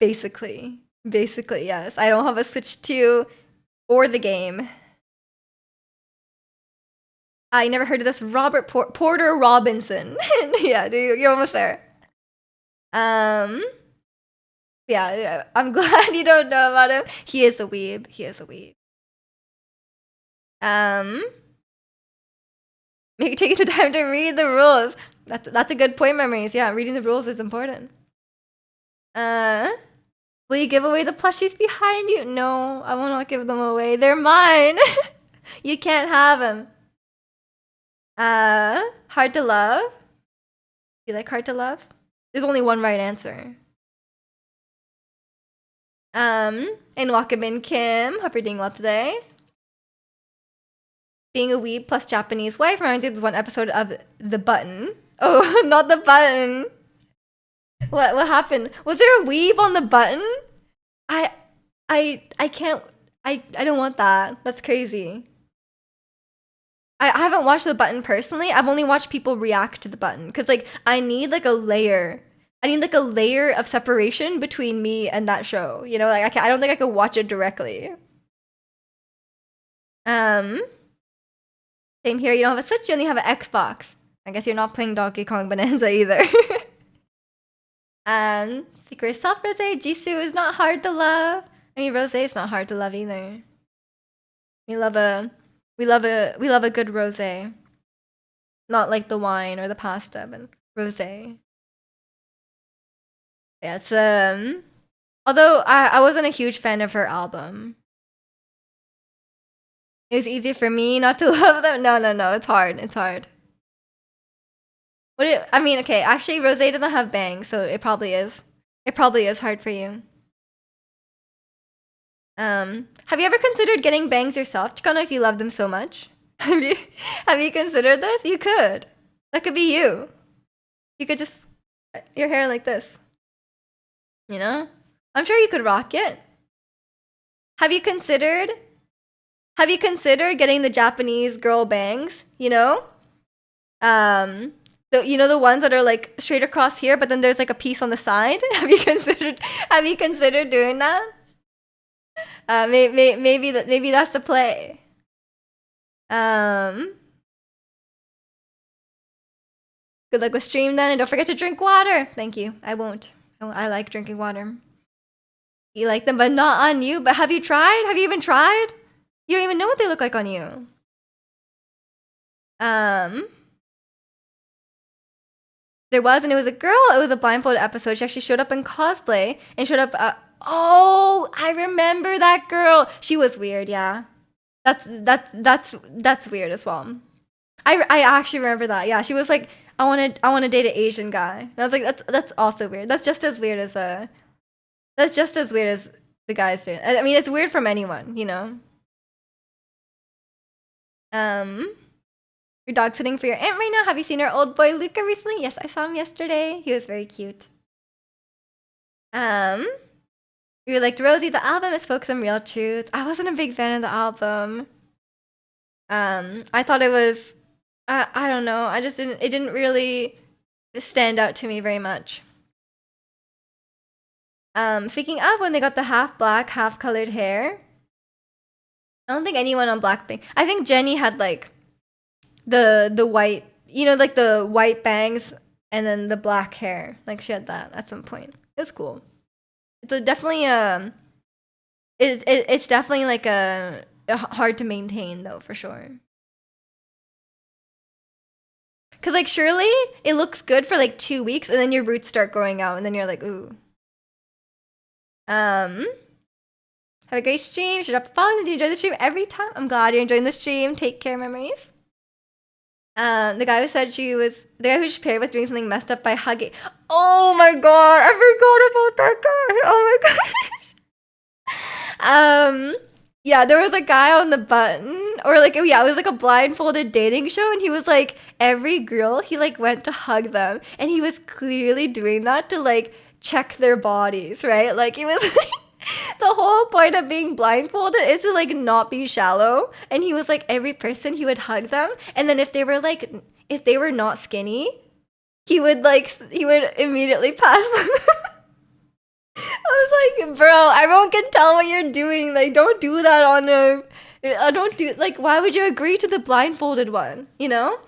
Basically, yes. I don't have a Switch 2 or the game. I never heard of this Robert Porter Robinson. Yeah, you're almost there. Yeah, I'm glad you don't know about him. He is a weeb. Maybe taking the time to read the rules. That's a good point, Memories. Yeah, reading the rules is important. Will you give away the plushies behind you? No, I will not give them away. They're mine. You can't have them. Hard to love. You like hard to love? There's only one right answer. And welcome in, Kim. Hope you're doing well today. Being a weeb plus Japanese wife reminds me of one episode of The Button. Oh, not The Button. What happened? Was there a weeb on The Button? I can't. I don't want that. That's crazy. I haven't watched The Button personally. I've only watched people react to The Button because like I need like a layer. I need like a layer of separation between me and that show. You know, like I don't think I could watch it directly. Same here. You don't have a Switch. You only have an Xbox. I guess you're not playing Donkey Kong Bonanza either. Secret Self Rose. Jisoo is not hard to love. I mean, Rose is not hard to love either. We love a good rosé. Not like the wine or the pasta, but rosé. Yeah, it's although I wasn't a huge fan of her album. It was easy for me not to love them. No, it's hard. I mean, okay, actually rosé doesn't have bangs, so it probably is. It probably is hard for you. Have you ever considered getting bangs yourself, Chikano, if you love them so much? Have you considered this? You could. That could be you. You could just your hair like this. You know? I'm sure you could rock it. Have you considered getting the Japanese girl bangs, you know? You know the ones that are like straight across here, but then there's like a piece on the side? Have you considered doing that? Maybe that's the play. Good luck with stream then, and don't forget to drink water. Thank you. I won't. I like drinking water. You like them, but not on you. But have you tried? Have you even tried? You don't even know what they look like on you. There was, and it was a girl. It was a blindfolded episode. She actually showed up in cosplay and showed up. Oh, I remember that girl. She was weird. Yeah, that's weird as well. I actually remember that. Yeah, she was like, I want to date an Asian guy. And I was like, that's also weird. That's just as weird as the guys doing. I mean, it's weird from anyone, you know. Your dog sitting for your aunt right now. Have you seen our old boy Luca recently? Yes, I saw him yesterday. He was very cute. You liked Rosie. The album is spoke some real truth. I wasn't a big fan of the album. I thought it was. I don't know. I just didn't. It didn't really stand out to me very much. Speaking of when they got the half black, half colored hair, I don't think anyone on Blackpink. I think Jennie had like the white, like the white bangs and then the black hair. Like she had that at some point. It was cool. It's definitely it's definitely like a hard to maintain though for sure. Cause like surely it looks good for like 2 weeks and then your roots start growing out and then you're like ooh. Have a great stream. Should drop a follow. Do you enjoy the stream every time? I'm glad you're enjoying the stream. Take care, memories. The guy who said the guy who she paired with doing something messed up by hugging. Oh my god, I forgot about that guy. Oh my gosh. Yeah, there was a guy on the button, or like, yeah, it was like a blindfolded dating show, and he was like, every girl, he like went to hug them, and he was clearly doing that to like check their bodies, right? Like, it was like, the whole point of being blindfolded is to like not be shallow, and he was like, every person, he would hug them, and then if they were not skinny, he would immediately pass them. I was like, bro, everyone can tell what you're doing. Like, don't do that on a. Don't do like. Why would you agree to the blindfolded one? You know,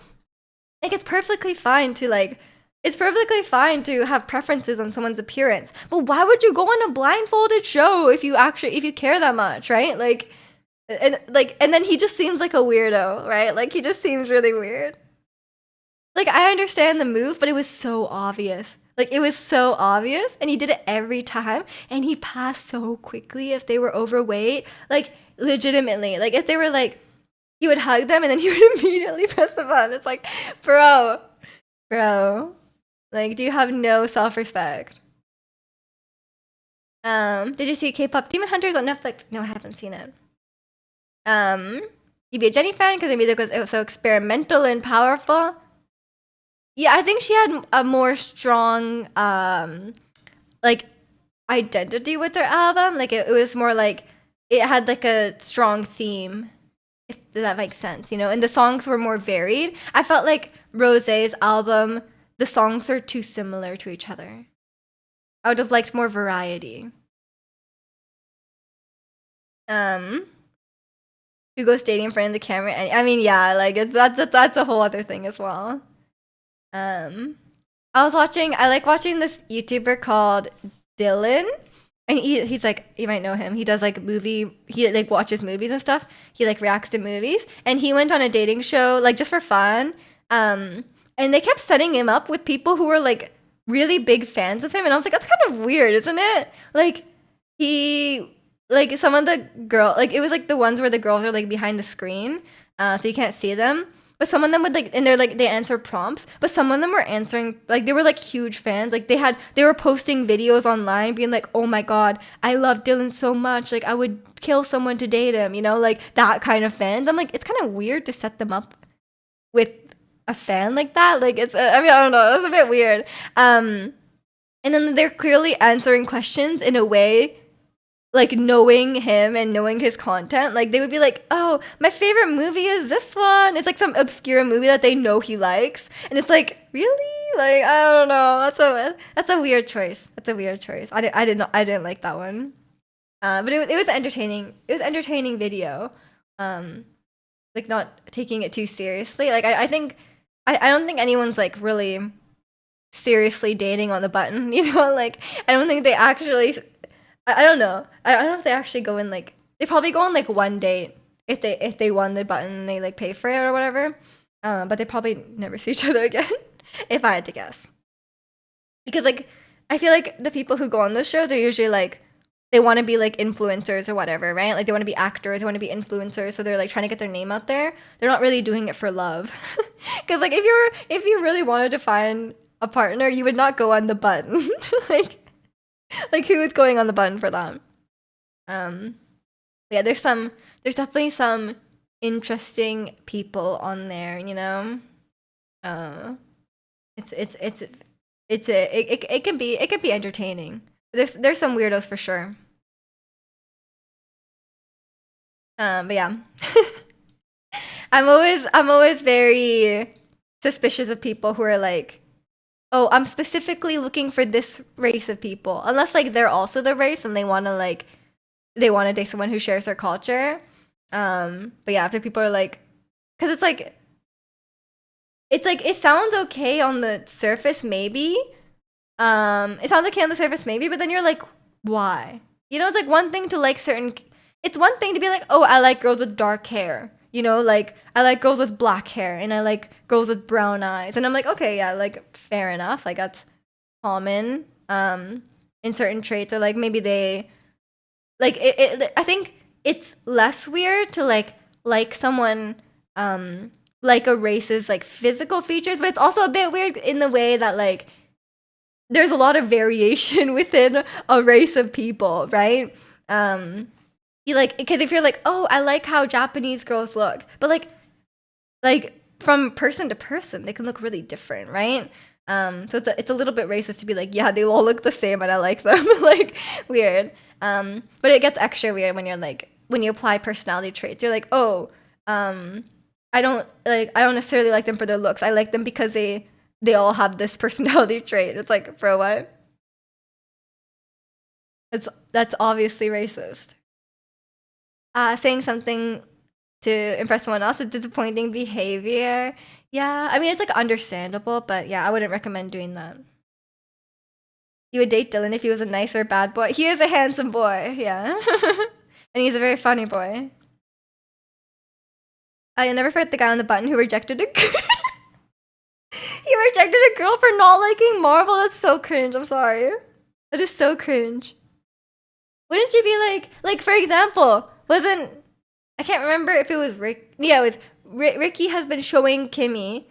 like it's perfectly fine to like. It's perfectly fine to have preferences on someone's appearance, but why would you go on a blindfolded show if you care that much, right? Like, and then he just seems like a weirdo, right? Like he just seems really weird. Like I understand the move, but it was so obvious. Like it was so obvious, and he did it every time, and he passed so quickly if they were overweight. Like legitimately, like if they were like, he would hug them, and then he would immediately press the button. It's like, bro, like, do you have no self-respect? Did you see K-pop Demon Hunters on Netflix? No, I haven't seen it. You'd be a Jennie fan because the music was so experimental and powerful. Yeah, I think she had a more strong like identity with her album. Like it was more like it had like a strong theme, if that makes sense, and the songs were more varied. I felt like Rosé's album, the songs are too similar to each other. I would have liked more variety. Who goes dating in front of the camera? And I mean, yeah, like that's a whole other thing as well. I like watching this YouTuber called Dylan, and he's like, you might know him. He does like he like watches movies and stuff. He like reacts to movies, and he went on a dating show like just for fun. And they kept setting him up with people who were like really big fans of him, and I was like, that's kind of weird, isn't it? Like some of the like it was like the ones where the girls are like behind the screen, so you can't see them. But some of them would like, and they're like, they answer prompts, but some of them were answering, like, they were like huge fans. Like, they were posting videos online being like, oh my God, I love Dylan so much. Like, I would kill someone to date him, like that kind of fans. I'm like, it's kind of weird to set them up with a fan like that. Like, I mean, I don't know. It's a bit weird. And then they're clearly answering questions in a way, like knowing him and knowing his content, like they would be like, oh, my favorite movie is this one. It's like some obscure movie that they know he likes, and it's like, really? Like, I don't know. That's a weird choice. That's a weird choice. I didn't like that one. But it was entertaining. It was entertaining video. Like not taking it too seriously. Like I think I don't think anyone's like really seriously dating on the button. Like I don't think they actually. I don't know. I don't know if they actually go in like, they probably go on like one date if they won the button and they like pay for it or whatever. But they probably never see each other again, if I had to guess. Because like I feel like the people who go on those shows are usually like, they want to be like influencers or whatever, right? Like they want to be actors, they want to be influencers, so they're like trying to get their name out there. They're not really doing it for love. Because like if you really wanted to find a partner, you would not go on the button. Like who is going on the button for that? Yeah, there's definitely some interesting people on there, it can be entertaining. There's some weirdos for sure. But yeah. I'm always very suspicious of people who are like, oh, I'm specifically looking for this race of people. Unless like they're also the race and they want to date someone who shares their culture. But yeah, if the people are like, because it's like it sounds okay on the surface, maybe. It sounds okay on the surface, maybe, but then you're like, why? You know, it's like one thing to like certain. It's one thing to be like, oh, I like girls with dark hair. You know, like I like girls with black hair, and I like girls with brown eyes, and I'm like, okay, yeah, like fair enough. Like that's common. In certain traits, or like maybe they like I think it's less weird to like someone like a race's like physical features, but it's also a bit weird in the way that like there's a lot of variation within a race of people, right? You like because if you're like, oh, I like how Japanese girls look, but like from person to person, they can look really different, right? So it's a little bit racist to be like, yeah, they all look the same and I like them, like weird. But it gets extra weird when you're like when you apply personality traits. You're like, oh, um, I don't necessarily like them for their looks. I like them because they all have this personality trait. It's like, bro, what? That's obviously racist. Saying something to impress someone else is disappointing behavior. Yeah, I mean it's like understandable, but yeah, I wouldn't recommend doing that. You would date Dylan if he was a nice or bad boy. He is a handsome boy, yeah. And he's a very funny boy. I never forget the guy on the button who rejected a he rejected a girl for not liking Marvel. That's so cringe. I'm sorry. That is so cringe. Wouldn't you be like for example, wasn't I can't remember if it was Rick. Yeah, it was Ricky has been showing Kimmy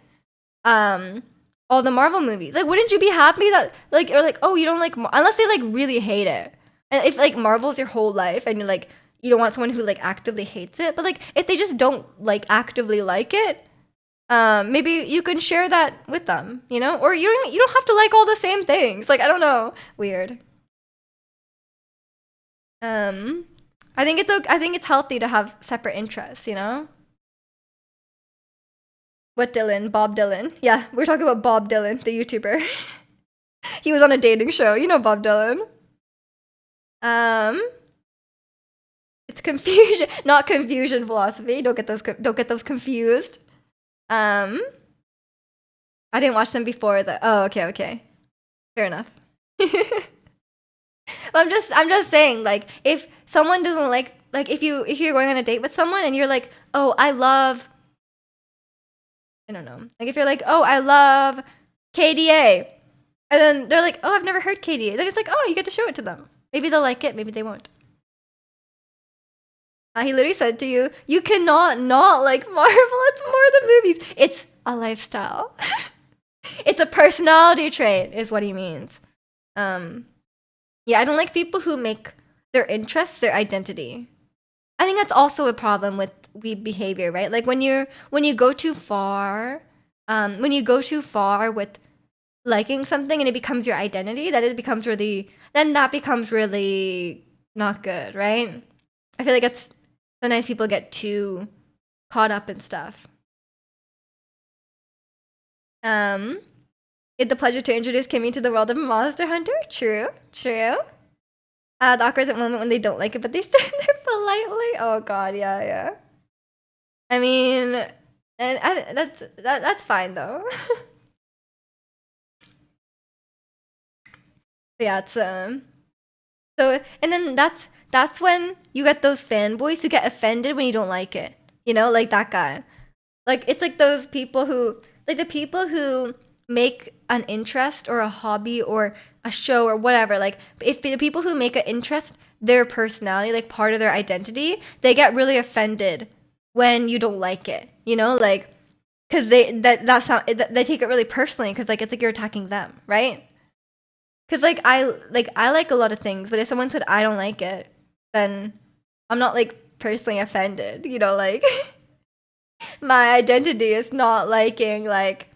um all the Marvel movies. Like, wouldn't you be happy that like or like oh you don't like unless they like really hate it. And if like Marvel's your whole life and you're like you don't want someone who like actively hates it, but like if they just don't like actively like it, maybe you can share that with them, you know? Or you don't have to like all the same things. Like I don't know, weird. Um, I think it's okay. I think it's healthy to have separate interests, you know? What Dylan? Bob Dylan. Yeah, we're talking about Bob Dylan, the YouTuber. He was on a dating show. You know Bob Dylan. Um, it's confusion, not confusion philosophy. Don't get those confused. Um, I didn't watch them before the. Oh, okay, okay, fair enough. I'm just saying, like, if someone doesn't like, if you're going on a date with someone and you're like, oh, I don't know, like if you're like, oh, I love KDA, and then they're like, oh, I've never heard KDA. Then it's like, oh, you get to show it to them. Maybe they'll like it, maybe they won't. He literally said to you, you cannot not like Marvel. It's more than movies. It's a lifestyle. It's a personality trait, is what he means. Um, yeah, I don't like people who make their interests their identity. I think that's also a problem with we behavior, right? Like when you go too far, when you go too far with liking something and it becomes your identity, that becomes really not good, right? I feel like it's sometimes people get too caught up in stuff. Um, it's the pleasure to introduce Kimmy to the world of Monster Hunter. True, true. The awkward moment when they don't like it, but they stand there politely. Oh God, yeah, yeah. I mean, that's fine though. Yeah, it's so and then that's when you get those fanboys who get offended when you don't like it. You know, like that guy. Like it's like those people who like the people who make an interest or a hobby or a show or whatever. Like if the people who make an interest their personality, like part of their identity, they get really offended when you don't like it. You know, like because that's how they take it really personally because like it's like you're attacking them, right? Because I like a lot of things, but if someone said I don't like it, then I'm not like personally offended. You know, like my identity is not liking like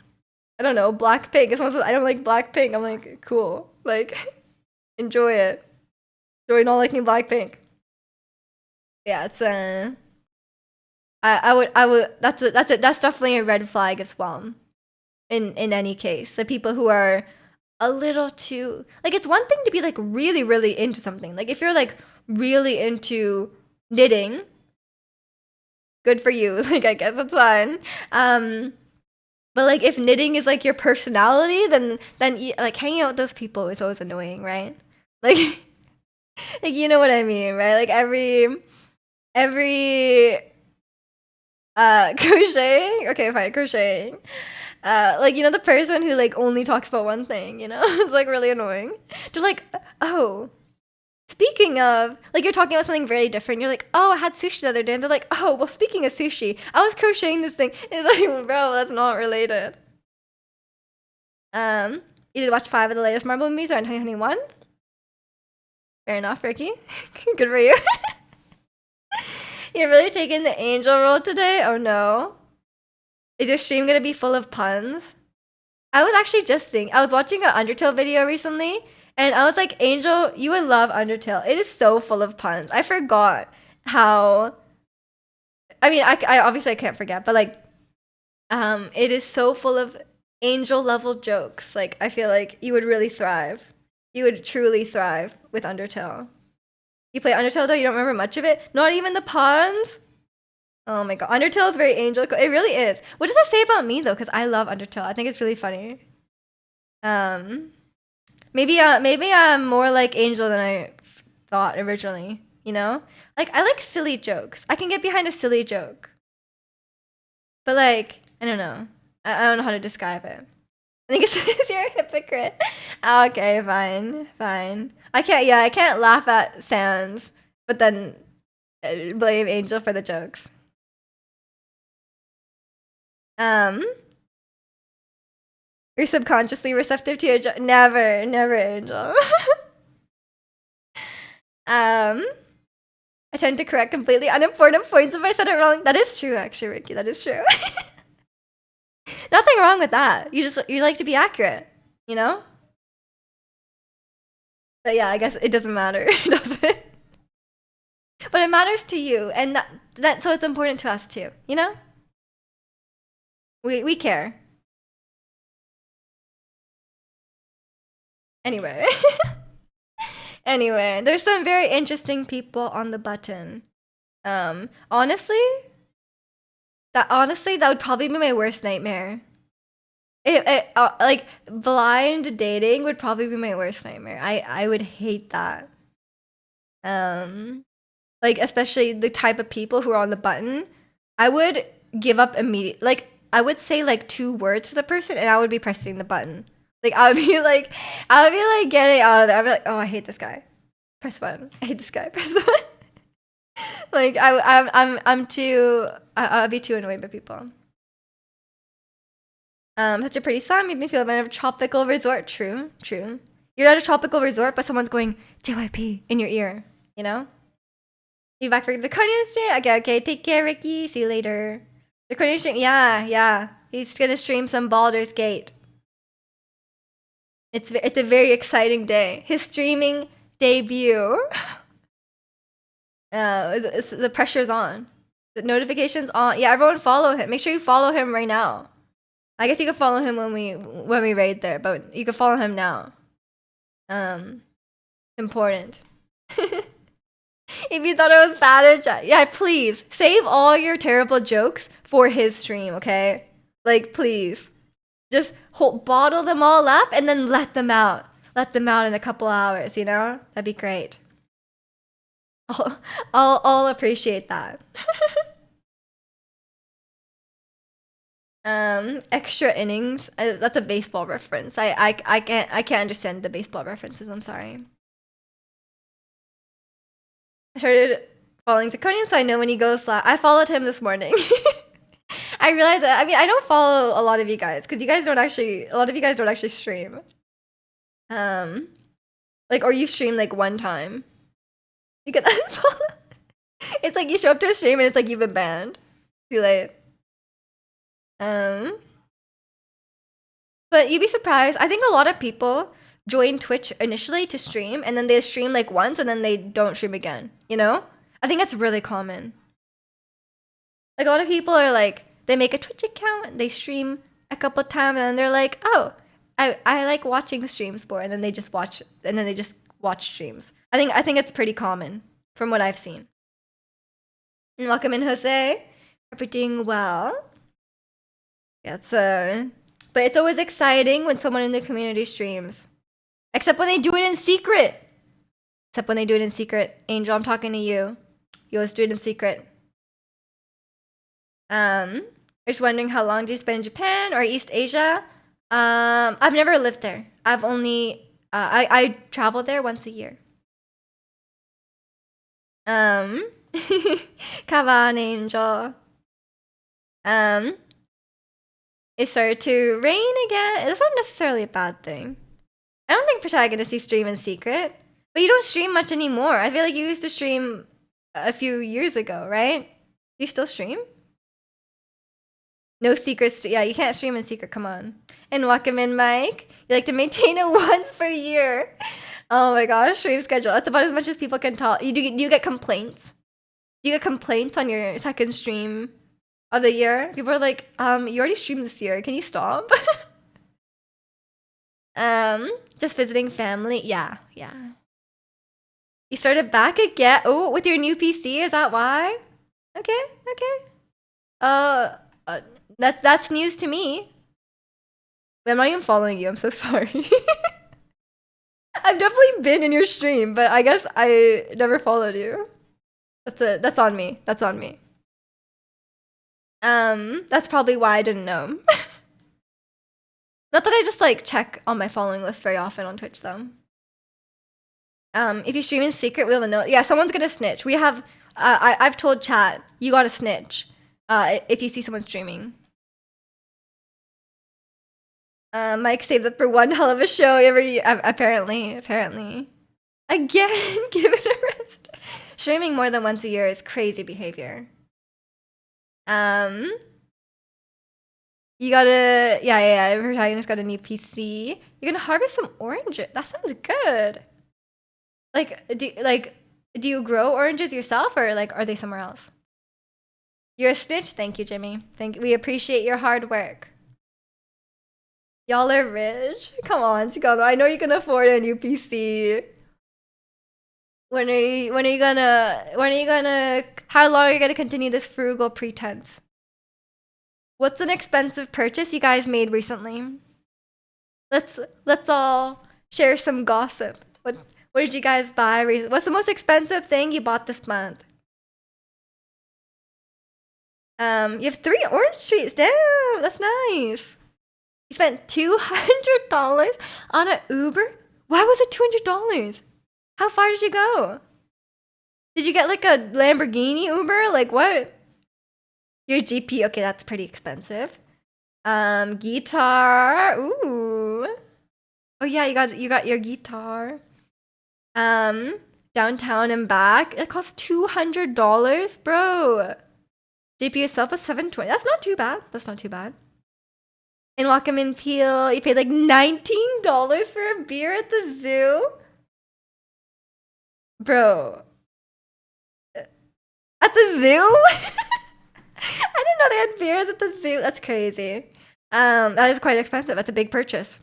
I don't know Blackpink. If someone says I don't like Blackpink, I'm like cool, like enjoy it, enjoy not liking Blackpink. Yeah, it's I would that's definitely a red flag as well. In any case, the people who are a little too like it's one thing to be like really really into something. Like if you're like really into knitting, good for you. Like I guess that's fine. Um but like if knitting is like your personality, then like hanging out with those people is always annoying, right? Like like you know what I mean, right? Like every crocheting. Okay, fine, crocheting. Like you know the person who like only talks about one thing, you know? It's like really annoying. Just like, oh, speaking of, like you're talking about something very different. You're like, oh, I had sushi the other day, and they're like, oh, well, speaking of sushi, I was crocheting this thing. It's like, bro, that's not related. Um, you did watch 5 of the latest Marvel movies are in 2021. Fair enough, Ricky. Good for you. You're really taking the angel role today? Oh no. Is your stream gonna be full of puns? I was actually just thinking, I was watching an Undertale video recently, and I was like, Angel, you would love Undertale. It is so full of puns. I forgot how. I mean, I obviously I can't forget, but like, it is so full of angel level jokes. Like, I feel like you would really thrive. You would truly thrive with Undertale. You play Undertale though, you don't remember much of it? Not even the puns? Oh my god, Undertale is very angel. It really is. What does that say about me though? Because I love Undertale. I think it's really funny. Um, maybe I'm more like Angel than I thought originally. You know, like I like silly jokes. I can get behind a silly joke, but like I don't know. I don't know how to describe it. I think it's you're a hypocrite. Okay, fine, fine. I can't. Yeah, I can't laugh at Sans, but then blame Angel for the jokes. Um, you're subconsciously receptive to your never, never, Angel. I tend to correct completely unimportant points if I said it wrong. That is true, actually, Ricky. That is true. Nothing wrong with that. You like to be accurate, you know? But yeah, I guess it doesn't matter, does it? But it matters to you, and that so it's important to us too, you know? We care. Anyway. Anyway, there's some very interesting people on the button. Honestly, that would probably be my worst nightmare. Like blind dating would probably be my worst nightmare. I would hate that. Like especially the type of people who are on the button. I would give up immediately. Like I would say like 2 words to the person, and I would be pressing the button. Like I would be like getting out of there. I'd be like, oh, I hate this guy. Press button. I hate this guy. Press the button. Like I'm too. I'll be too annoyed by people. Such a pretty song made me feel like I'm at a tropical resort. True, true. You're at a tropical resort, but someone's going JYP in your ear. You know. You back for the Korean stream? Okay, okay. Take care, Ricky. See you later. The Korean stream. Yeah, yeah. He's gonna stream some Baldur's Gate. It's a very exciting day. His streaming debut. The pressure's on. The notifications on. Yeah, everyone follow him. Make sure you follow him right now. I guess you can follow him when we raid there, but you can follow him now. Important. If you thought it was bad, yeah, please save all your terrible jokes for his stream, okay? Like, please, just bottle them all up and then let them out. Let them out in a couple hours. You know, that'd be great. I'll appreciate that. Extra innings. That's a baseball reference. I can't understand the baseball references. I'm sorry. I started following Zirconian, so I know when he goes live. I followed him this morning. I realized that. I mean, I don't follow a lot of you guys because a lot of you guys don't actually stream. Like, or you stream like one time. You get unfollow. It's like you show up to a stream and it's like you've been banned. Too late. But you'd be surprised. I think a lot of people join Twitch initially to stream, and then they stream like once, and then they don't stream again. You know? I think that's really common. Like a lot of people are like, they make a Twitch account, they stream a couple times, and then they're like, oh, I like watching streams more, and then they just watch, streams. I think it's pretty common from what I've seen. And welcome in, Jose. Hope you're doing well. Yeah, but it's always exciting when someone in the community streams. Except when they do it in secret. Angel, I'm talking to you. You always do it in secret. Just wondering, how long do you spend in Japan or East Asia? I've never lived there. I've only I travel there once a year. Come on, Angel. It started to rain again. It's not necessarily a bad thing. I don't think protagonists stream in secret, but you don't stream much anymore. I feel like you used to stream a few years ago, right? You still stream? No secrets. Yeah, you can't stream in secret. Come on. And welcome in, Mike. You like to maintain it once per year. Oh my gosh, stream schedule. That's about as much as people can talk. Do you get complaints? Do you get complaints on your second stream of the year? People are like, you already streamed this year. Can you stop? Just visiting family. Yeah. You started back again. Oh, with your new PC. Is that why? Okay. That's news to me. But I'm not even following you. I'm so sorry. I've definitely been in your stream, but I guess I never followed you. That's on me. That's probably why I didn't know. Not that I just like check on my following list very often on Twitch though. If you stream in secret, we'll know. Yeah, someone's gonna snitch. We have I've told chat, you gotta snitch if you see someone streaming. Mike saved up for one hell of a show every year. Apparently. Again, give it a rest. Streaming more than once a year is crazy behavior. You gotta, yeah. Protagonist got a new PC. You're gonna harvest some oranges. That sounds good. Do you grow oranges yourself, or like are they somewhere else? You're a snitch. Thank you, Jimmy. We appreciate your hard work. Y'all are rich. Come on, Chicano. I know you can afford a new PC. When are you gonna? How long are you gonna continue this frugal pretense? What's an expensive purchase you guys made recently? Let's all share some gossip. What did you guys buy recently? What's the most expensive thing you bought this month? You have 3 orange trees. Damn, that's nice. You spent $200 on an Uber? Why was it $200? How far did you go? Did you get like a Lamborghini Uber? Like what? Your GP, okay, that's pretty expensive. Guitar, ooh. Oh yeah, you got your guitar. Downtown and back. It costs $200, bro. GP itself was $720. That's not too bad. And welcome in Peel. You paid like $19 for a beer at the zoo? Bro. At the zoo? I didn't know they had beers at the zoo. That's crazy. That is quite expensive. That's a big purchase.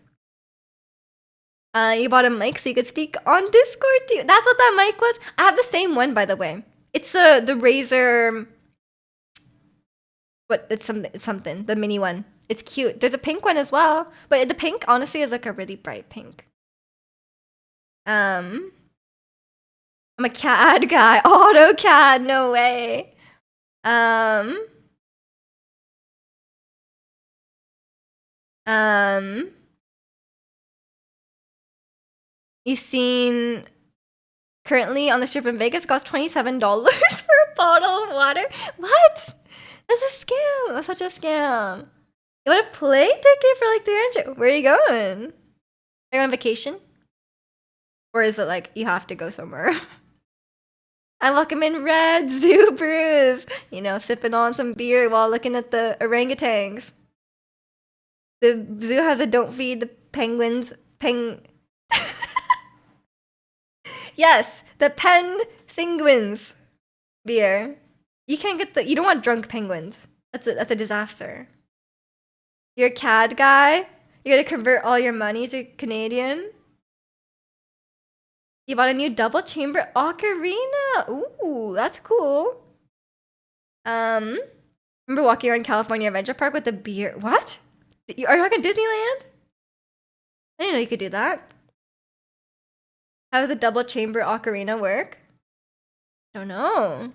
You bought a mic so you could speak on Discord too. That's what that mic was. I have the same one, by the way. It's the Razer. What? It's something. The mini one. It's cute. There's a pink one as well, but the pink honestly is like a really bright pink. I'm a CAD guy. AutoCAD, no way. You seen currently on the strip in Vegas costs $27 for a bottle of water? What? That's a scam. That's such a scam. You want a plane ticket for like 300? Where are you going? Are you on vacation? Or is it like you have to go somewhere? I'm welcome in Red Zoo Brews. You know, sipping on some beer while looking at the orangutans. The zoo has a don't feed the penguins Yes, the penguins beer. You can't get the. You don't want drunk penguins. That's a disaster. You're a CAD guy. You gotta convert all your money to Canadian. You bought a new double chamber ocarina. Ooh, that's cool. Remember walking around California Adventure Park with a beer? What? Are you talking Disneyland? I didn't know you could do that. How does a double chamber ocarina work? I don't know.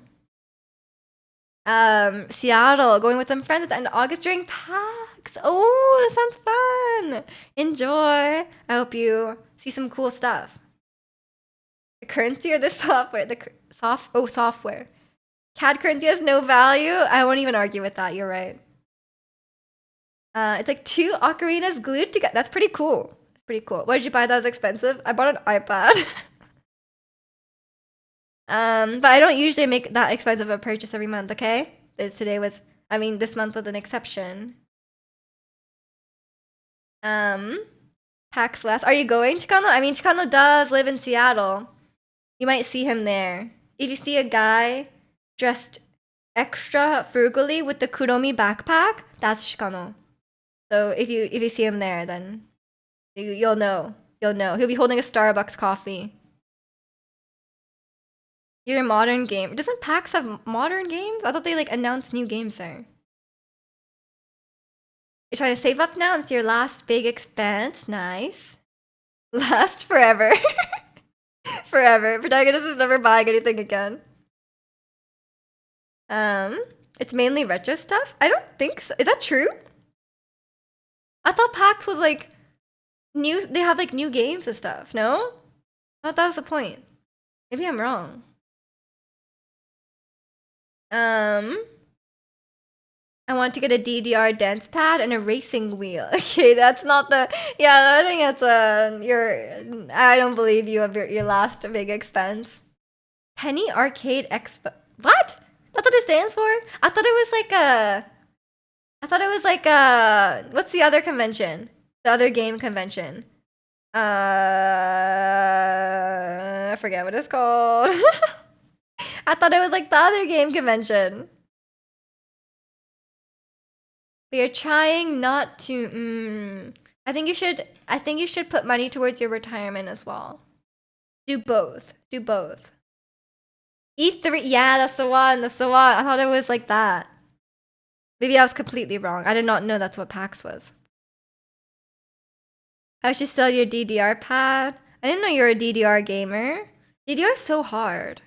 Seattle, going with some friends at the end of August during PAX. Oh, that sounds fun. Enjoy. I hope you see some cool stuff. The currency or the software? Software. CAD currency has no value. I won't even argue with that. You're right. It's like 2 ocarinas glued together. That's pretty cool. Pretty cool. What did you buy that was expensive? I bought an iPad. But I don't usually make that expensive a purchase every month, okay? This month was an exception. PAX West. Are you going, Chicano? I mean, Chicano does live in Seattle. You might see him there. If you see a guy dressed extra frugally with the Kuromi backpack, that's Chicano. So if you see him there, then you'll know. You'll know. He'll be holding a Starbucks coffee. You're a modern game. Doesn't PAX have modern games? I thought they like announced new games there. You're trying to save up now? It's your last big expense. Nice. Last forever. Forever. Protagonist is never buying anything again. It's mainly retro stuff? I don't think so. Is that true? I thought PAX was like new. They have like new games and stuff. No? I thought that was the point. Maybe I'm wrong. I want to get a DDR dance pad and a racing wheel. Okay, that's not the. Yeah, I think that's I don't believe you of your last big expense. Penny Arcade Expo. What? That's what it stands for? I thought it was like what's the other convention? The other game convention. I forget what it's called. I thought it was like the other game convention. We are trying not to. I think you should put money towards your retirement as well. Do both. Do both. E3. Yeah, that's the one. That's the one. I thought it was like that. Maybe I was completely wrong. I did not know that's what PAX was. I should sell your DDR pad. I didn't know you were a DDR gamer. DDR is so hard.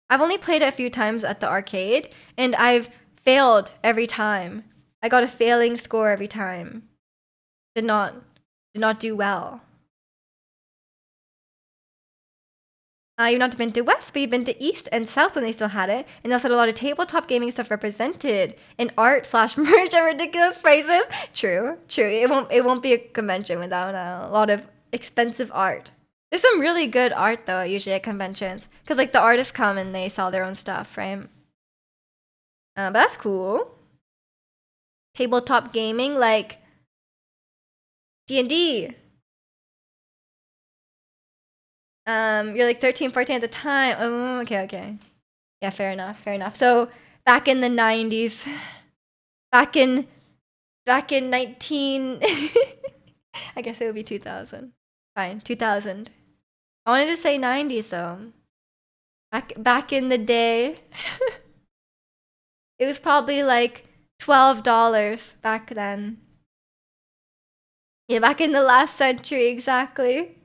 I've only played it a few times at the arcade, and I've failed every time. I got a failing score every time. Did not do well. You've not been to West, but you've been to East and South when they still had it. And they also had a lot of tabletop gaming stuff represented in art/merch at ridiculous prices. True. It won't be a convention without a lot of expensive art. There's some really good art though, usually at conventions. Because like the artists come and they sell their own stuff, right? But that's cool. Tabletop gaming like D&D. You're like 13, 14 at the time. Oh, okay. Yeah, fair enough. So back in the 90s, back in 19, I guess it would be 2000. Fine, 2000. I wanted to say 90s though. Back in the day, it was probably like $12 back then. Yeah, back in the last century, exactly.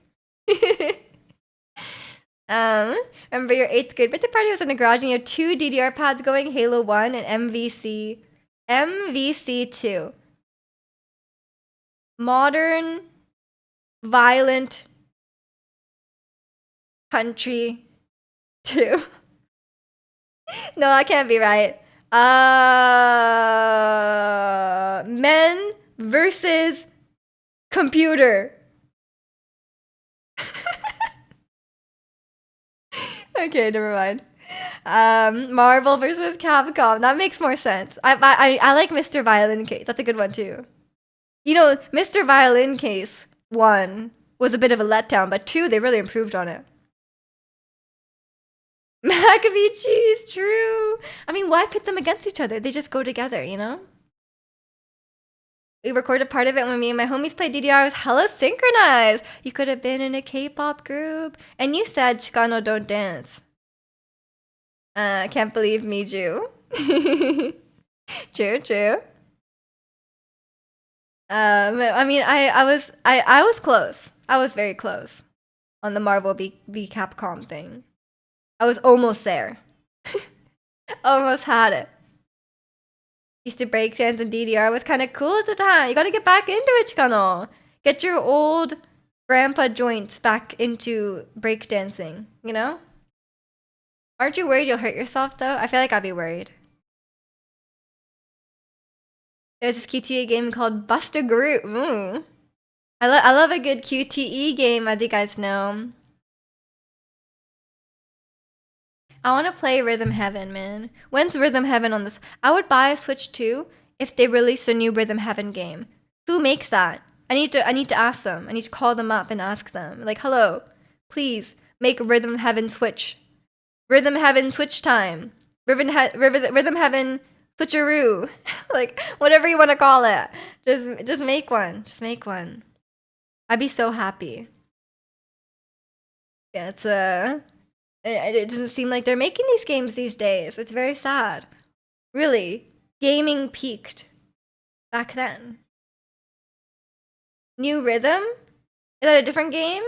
Remember your 8th grade birthday party was in the garage and you had 2 DDR pads going, Halo 1 and MVC 2. Modern, violent country 2. No, that can't be right. Men versus computer. Okay, never mind. Marvel versus Capcom. That makes more sense. I like Mr. Violin Case. That's a good one too. You know, Mr. Violin Case 1 was a bit of a letdown, but 2 they really improved on it. Mac and cheese, true. I mean, why pit them against each other? They just go together, you know? We recorded part of it when me and my homies played DDR. I was hella synchronized. You could have been in a K-pop group. And you said Chicano don't dance. I can't believe Miju. True, true. I mean, I was close. I was very close on the Marvel v Capcom thing. I was almost there. Almost had it. Used to breakdance and DDR was kind of cool at the time. You gotta get back into it, Chicano. Get your old grandpa joints back into breakdancing, you know? Aren't you worried you'll hurt yourself though? I feel like I'd be worried. There's this QTE game called Bust a Group. Ooh. I love a good QTE game, as you guys know. I want to play Rhythm Heaven, man. When's Rhythm Heaven on this? I would buy a Switch 2 if they release a new Rhythm Heaven game. Who makes that? I need to ask them. I need to call them up and ask them. Like, hello, please make Rhythm Heaven Switch. Rhythm Heaven Switch time. Rhythm Heaven Switcheroo. Like, whatever you want to call it. Just make one. Just make one. I'd be so happy. Yeah, it doesn't seem like they're making these games these days. It's very sad. Really, gaming peaked back then. New Rhythm? Is that a different game?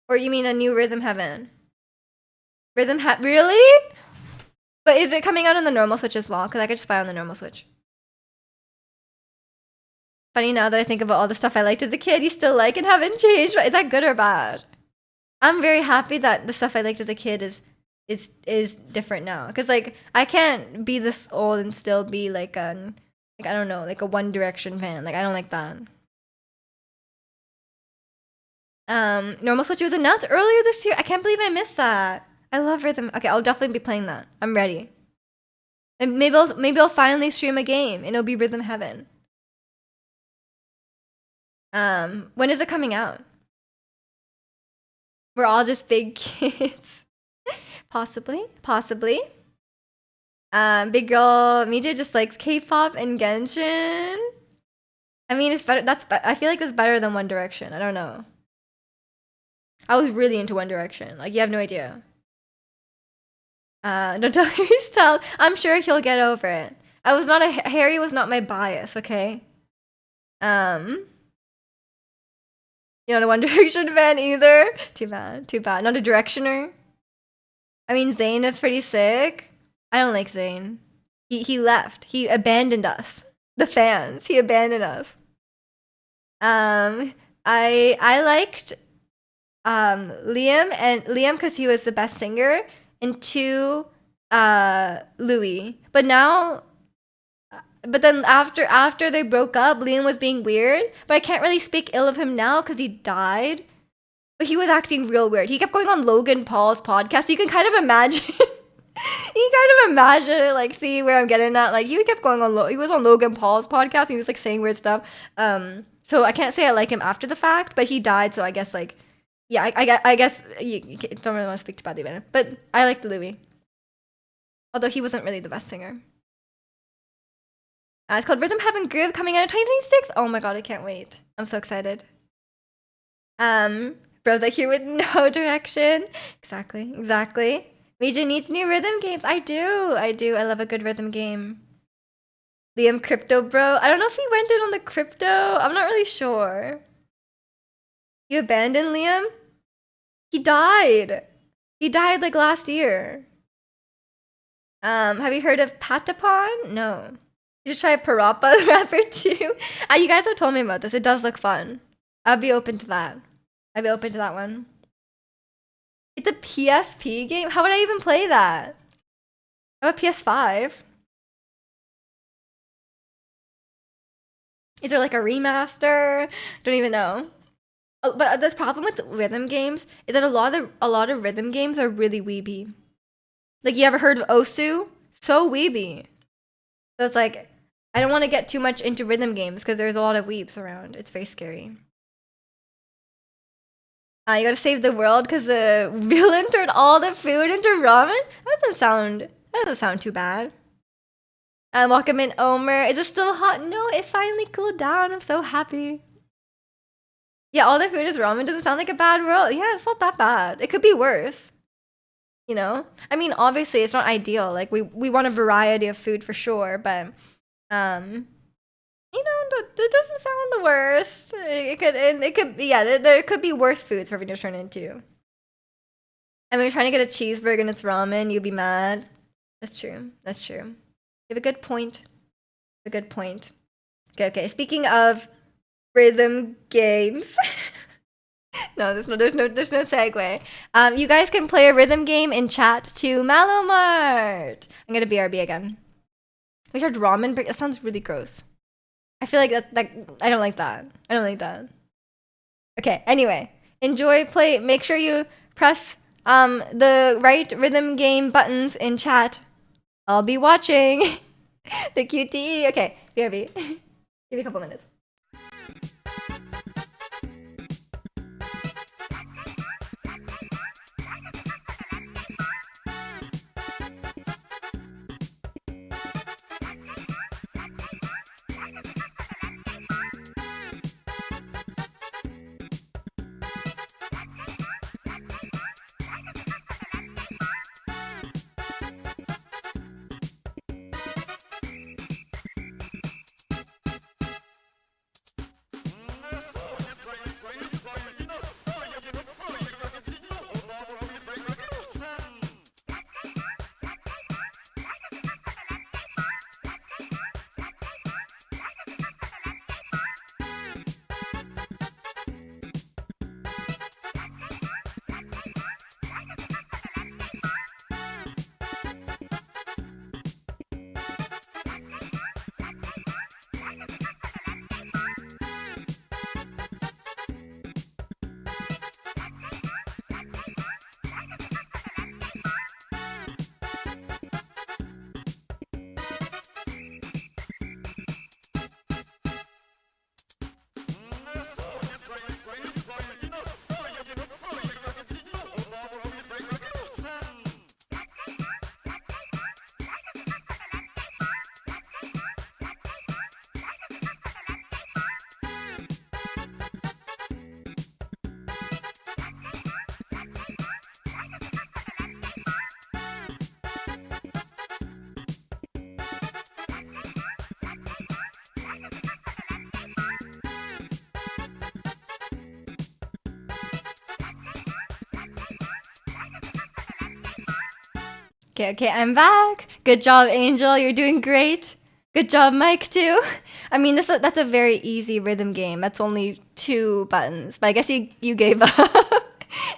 Or you mean a new Rhythm Heaven? Really? But is it coming out on the normal Switch as well? Because I could just buy on the normal Switch. Funny now that I think about all the stuff I liked as a kid, you still like and haven't changed. Is that good or bad? I'm very happy that the stuff I liked as a kid is different now. Cause like I can't be this old and still be like I don't know, like a One Direction fan. Like I don't like that. Normal Switch was announced earlier this year. I can't believe I missed that. I love Rhythm. Okay, I'll definitely be playing that. I'm ready. And maybe I'll finally stream a game and it'll be Rhythm Heaven. When is it coming out? We're all just big kids. Possibly. Big girl Mija just likes K-pop and Genshin. I mean, it's better. I feel like it's better than One Direction. I don't know. I was really into One Direction. Like you have no idea. Don't tell Harry's tell. I'm sure he'll get over it. Harry was not my bias. Okay. You're not a One Direction fan either. Too bad. Not a Directioner. I mean, Zayn is pretty sick. I don't like Zayn. He left. He abandoned us. The fans. He abandoned us. I liked Liam because he was the best singer, and two, Louis. But then after they broke up, Liam was being weird. But I can't really speak ill of him now because he died. But he was acting real weird. He kept going on Logan Paul's podcast. You can kind of imagine. Like, see where I'm getting at. Like, he kept going on. He was on Logan Paul's podcast. And he was like saying weird stuff. So I can't say I like him after the fact. But he died, so I guess like, yeah, I guess you don't really want to speak too badly about him. But I liked Louis, although he wasn't really the best singer. It's called Rhythm Heaven Groove, coming out in 2026. Oh my god, I can't wait. I'm so excited. Bros like here with no direction. Exactly. Mija needs new rhythm games. I do. I love a good rhythm game. Liam Crypto Bro. I don't know if he went in on the crypto. I'm not really sure. You abandoned Liam? He died. He died like last year. Have you heard of Patapon? No. You should try Parappa rapper too. You guys have told me about this. It does look fun. I'd be open to that. One. It's a PSP game? How would I even play that? I have a PS5. Is there like a remaster? Don't even know. But the problem with rhythm games is that a lot of rhythm games are really weeby. Like, you ever heard of Osu? So weeby. So it's like, I don't want to get too much into rhythm games because there's a lot of weeps around. It's very scary. You gotta save the world because the villain turned all the food into ramen. That doesn't sound too bad. Welcome in, Omer. Is it still hot? No, it finally cooled down. I'm so happy. Yeah, all the food is ramen. Doesn't sound like a bad world. Yeah, it's not that bad. It could be worse. You know? I mean, obviously, it's not ideal. Like we want a variety of food for sure, but um, it doesn't sound the worst. Yeah, there could be worse foods for me to turn into. I mean, you're trying to get a cheeseburger and it's ramen, you'd be mad. That's true. That's true. You have a good point. A good point. Okay. Speaking of rhythm games. No, there's no segue. You guys can play a rhythm game in chat to Malomart. I'm gonna BRB again. We tried ramen, but that sounds really gross. I feel like that I don't like that. I don't like that. Okay, anyway. Enjoy, play, make sure you press the right rhythm game buttons in chat. I'll be watching. The QTE. Okay, BRB. Give me a couple minutes. Okay, I'm back. Good job, Angel. You're doing great. Good job, Mike, too. I mean, that's a very easy rhythm game. That's only 2 buttons. But I guess you gave up.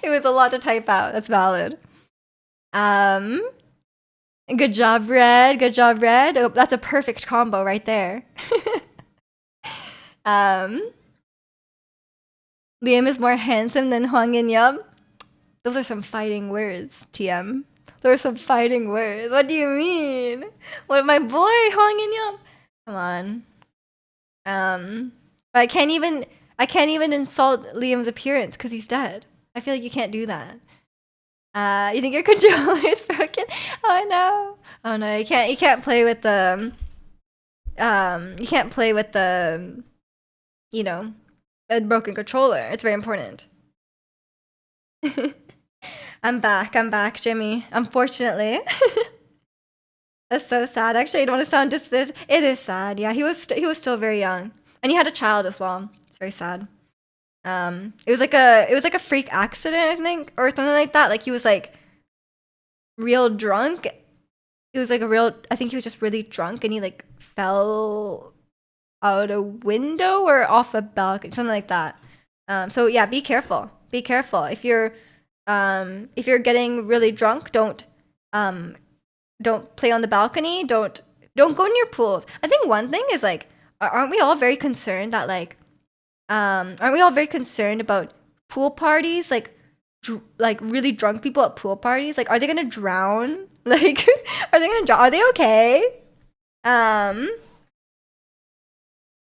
It was a lot to type out. That's valid. Good job, Red. Good job, Red. Oh, that's a perfect combo right there. Liam is more handsome than Hwang In Yup. Those are some fighting words, TM. Those are some fighting words. What do you mean? What, my boy Hwang In Yup? Come on. But I can't even insult Liam's appearance because he's dead. I feel like you can't do that. You think your controller is broken? Oh no. Oh no, you can't play with the you can't play with the a broken controller. It's very important. I'm back, Jimmy. Unfortunately. That's so sad. Actually, I don't want to sound dismissive. It is sad. Yeah, he was still very young. And he had a child as well. It's very sad. It was like a freak accident, I think, or something like that. Like he was like real drunk. It was like I think he was just really drunk and he like fell out a window or off a balcony, something like that. So yeah, be careful. Be careful. If you're getting really drunk, don't play on the balcony. Don't go near pools. I think one thing is like, aren't we all very concerned that like, aren't we all very concerned about pool parties? Like really drunk people at pool parties. Like, are they gonna drown? Like, are they gonna drown? Are they okay?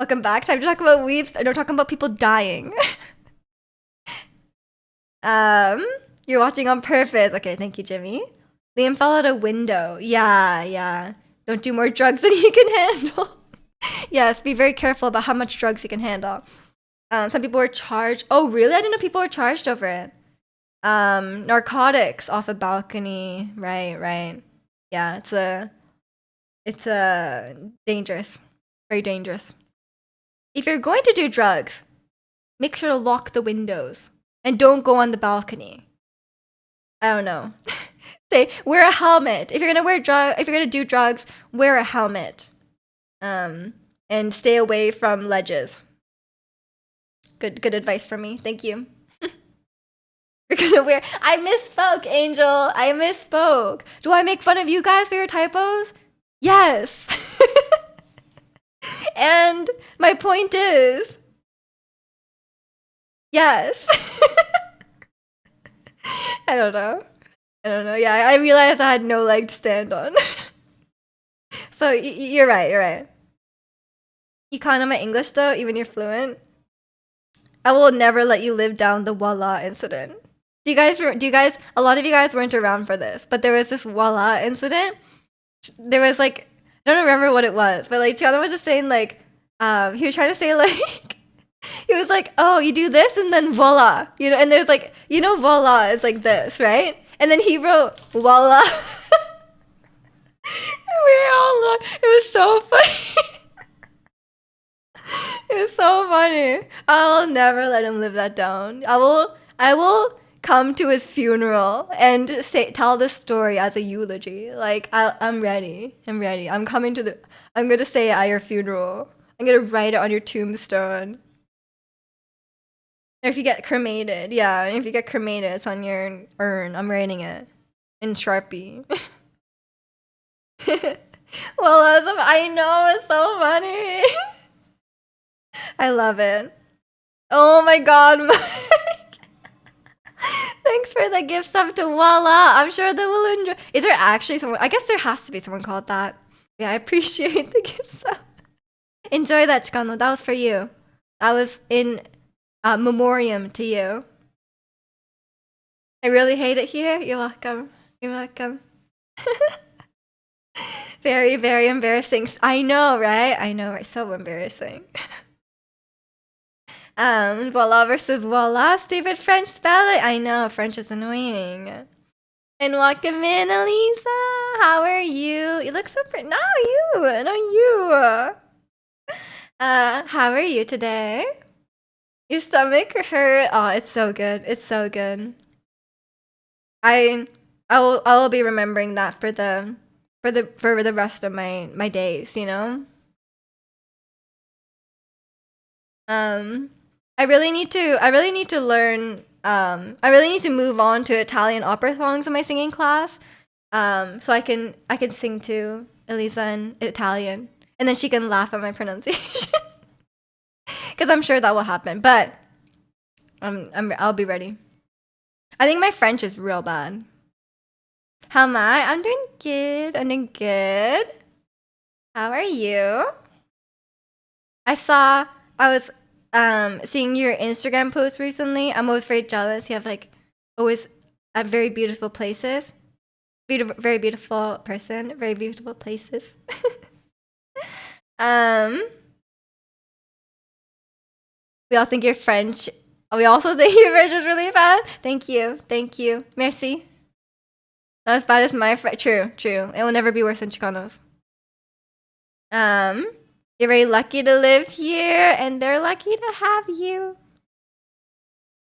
Welcome back. Time to talk about weaves. No, talking about people dying. Um, you're watching on purpose. Okay, thank you, Jimmy. Liam fell out a window. Yeah, yeah. Don't do more drugs than he can handle. Yes, be very careful about how much drugs he can handle. Some people were charged. Oh, really? I didn't know people were charged over it. Narcotics off a balcony. Right, right. Yeah, it's a dangerous. Very dangerous. If you're going to do drugs, make sure to lock the windows and don't go on the balcony. I don't know. Say wear a helmet. If you're gonna do drugs, wear a helmet. And stay away from ledges. Good advice from me. Thank you. You're gonna wear. I misspoke, Angel. I misspoke. Do I make fun of you guys for your typos? Yes. And my point is, yes. I don't know. I don't know. Yeah, I realized I had no leg to stand on. So you're right. You're right. You can't know my English though, even you're fluent. I will never let you live down the voila incident. Do you guys? A lot of you guys weren't around for this, but there was this voila incident. There was like, I don't remember what it was, but like Tiana was just saying like, he was trying to say like, he was like, oh, you do this and then voila, you know, and there's like, you know, voila is like this, right? And then he wrote voila. We all looked. It was so funny. It was so funny. I'll never let him live that down. I will come to his funeral and tell this story as a eulogy. Like I'm ready. I'm ready. I'm gonna say it at your funeral. I'm gonna write it on your tombstone. Or if you get cremated, yeah. If you get cremated, it's on your urn. I'm writing it in Sharpie. Well, I know it's so funny. I love it. Oh my god, Mike. Thanks for the gift sub to Voila. I'm sure they will enjoy. Is there actually someone? I guess there has to be someone called that. Yeah, I appreciate the gift sub. Enjoy that, Chikano. That was for you. That was in memoriam to you. I really hate it here. You're welcome. You're welcome. Very, very embarrassing. I know, right? I know, right? So embarrassing. Voila versus voila. Stupid French spelling. I know, French is annoying. And welcome in, Elisa. How are you? You look so pretty. No, you. How are you today? Your stomach hurt. Oh, it's so good. It's so good. I will be remembering that for the rest of my days, you know? I really need to learn I really need to move on to Italian opera songs in my singing class. So I can sing to Elisa in Italian and then she can laugh at my pronunciation. Cuz I'm sure that will happen, but I'll be ready. I think my French is real bad. How am I? I'm doing good. I'm doing good. How are you? I was seeing your Instagram post recently. I'm always very jealous. You have like always at very beautiful places. Very beautiful person. Very beautiful places. We all think you're French. We also think your French is really bad. Thank you. Merci. Not as bad as my French. True. It will never be worse than Chicano's. You're very lucky to live here, and they're lucky to have you.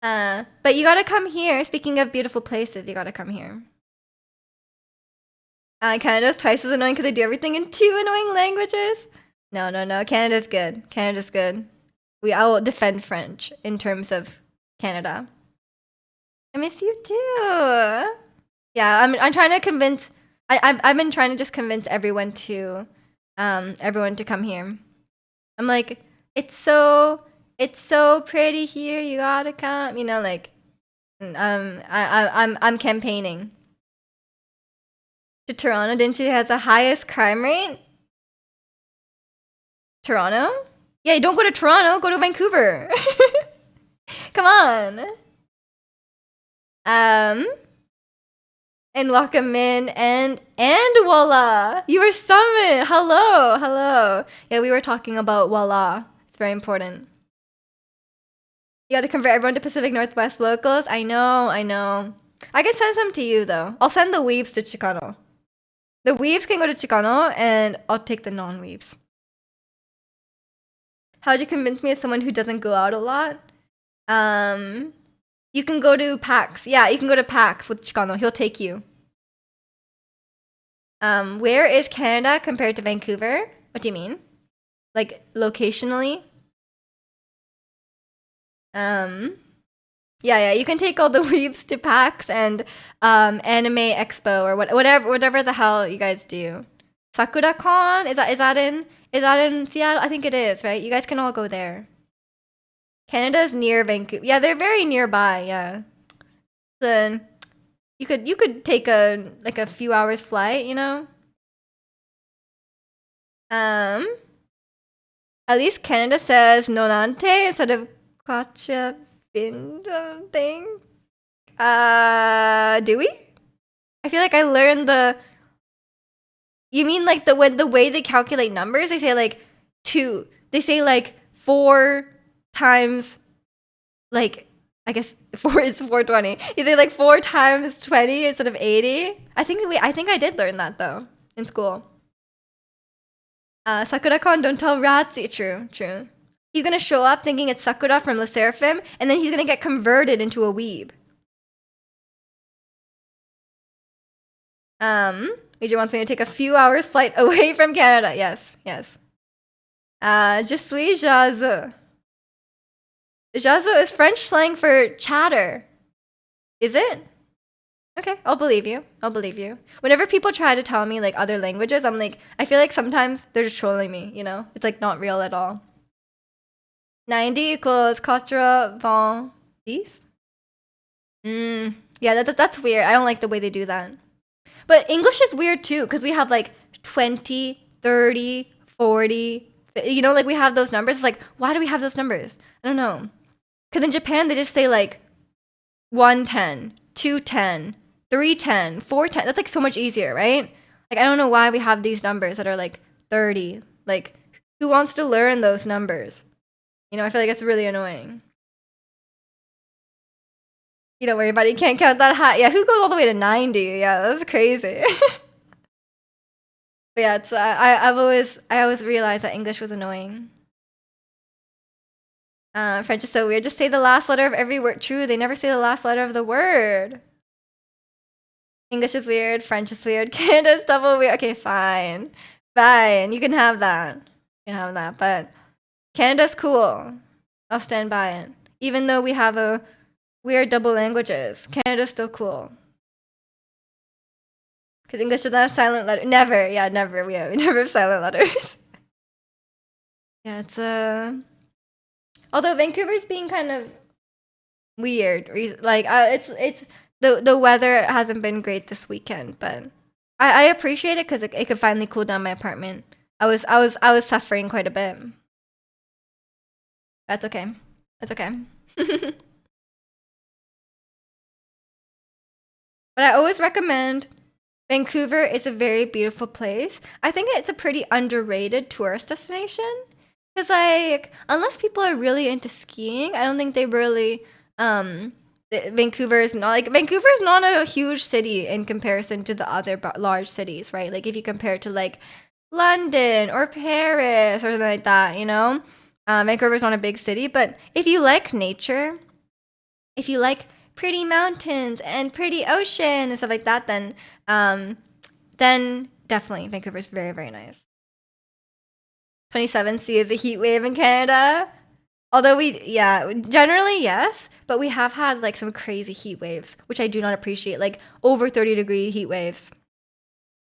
But you gotta come here. Speaking of beautiful places, you gotta come here. Canada's twice as annoying because they do everything in 2 annoying languages. No. Canada's good. I will defend French in terms of Canada. I miss you too. Yeah, I'm trying to convince. I've been trying to just convince everyone to come here. I'm like, it's so pretty here. You gotta come. You know, like, I'm campaigning. To Toronto, didn't she has the highest crime rate? Toronto? Yeah, don't go to Toronto. Go to Vancouver. Come on. Um, and welcome in and voila, you were summoned. Hello, hello. Yeah, we were talking about voila. It's very important. You got to convert everyone to Pacific Northwest locals. I know, I know. I can send some to you though. I'll send the weebs to Chicano. The weebs can go to Chicano, and I'll take the non-weebs. How'd you convince me as someone who doesn't go out a lot? You can go to PAX. Yeah, you can go to PAX with Chicano. He'll take you. Where is Canada compared to Vancouver? What do you mean? Like locationally? Yeah, you can take all the weebs to PAX and Anime Expo or whatever the hell you guys do. Sakura Con, is that in Seattle? I think it is, right? You guys can all go there. Canada's near Vancouver. Yeah, they're very nearby, yeah. Then you could take a few hours flight, you know? At least Canada says nonante instead of gotcha bin thing. Do we? I feel like I learned the. You mean like the way they calculate numbers? They say like two. They say like 4 times, like I guess four is 420. You say like 4 times 20 instead of 80. I think I did learn that though in school. Sakura-con, don't tell Ratzi. True. He's gonna show up thinking it's Sakura from Le Seraphim, and then he's gonna get converted into a weeb. Major wants me to take a few hours flight away from Canada. Yes. Je suis jazu. Jazu is French slang for chatter. Is it? Okay, I'll believe you. Whenever people try to tell me like other languages, I'm like, I feel like sometimes they're just trolling me, you know? It's like not real at all. 90 equals 90. Yeah, that's weird. I don't like the way they do that. But English is weird too, because we have like 20, 30, 40. You know, like we have those numbers. It's like, why do we have those numbers? I don't know. Because in Japan, they just say like 110, 210, 310, 410. That's like so much easier, right? Like, I don't know why we have these numbers that are like 30. Like, who wants to learn those numbers? You know, I feel like it's really annoying. You don't worry about it. You can't count that high. Yeah, who goes all the way to 90? Yeah, that's crazy. But yeah, it's I always realized that English was annoying. French is so weird. Just say the last letter of every word. True, they never say the last letter of the word. English is weird. French is weird. Canada's double weird. Okay, fine. You can have that. But Canada's cool. I'll stand by it. Even though we have weird double languages, Canada's still cool. Because English doesn't have silent letters. Never. Yeah, never. We never have silent letters. Yeah, it's although Vancouver's being kind of weird. Like it's the weather hasn't been great this weekend, but I appreciate it because it could finally cool down my apartment. I was suffering quite a bit. That's okay. But I always recommend Vancouver. Is a very beautiful place. I think it's a pretty underrated tourist destination. Because, like, unless people are really into skiing, I don't think they really. Vancouver is not a huge city in comparison to the other large cities, right? Like, if you compare it to, like, London or Paris or something like that, you know? Vancouver's not a big city, but if you like nature, if you like pretty mountains and pretty ocean and stuff like that, then definitely Vancouver's very, very nice. 27C is a heat wave in Canada. Although generally yes, but we have had like some crazy heat waves, which I do not appreciate, like over 30-degree heat waves.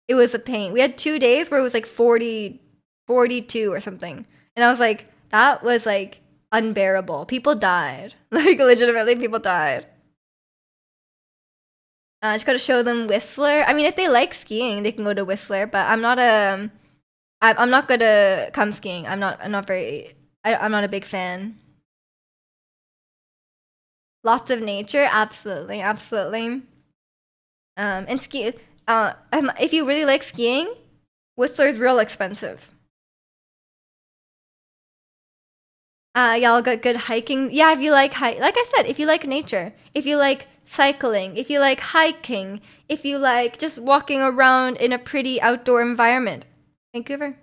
It was a pain. We had 2 days where it was like 40, 42 or something. And I was like, that was like unbearable. People died. Like legitimately people died. Just gotta show them Whistler. I mean, if they like skiing, they can go to Whistler, but I'm not gonna come skiing. I'm not a big fan. Lots of nature, absolutely, absolutely. And ski. If you really like skiing, Whistler's real expensive. Y'all got good hiking. Yeah, if you like like I said, if you like nature, if you like cycling, if you like hiking, if you like just walking around in a pretty outdoor environment, Vancouver.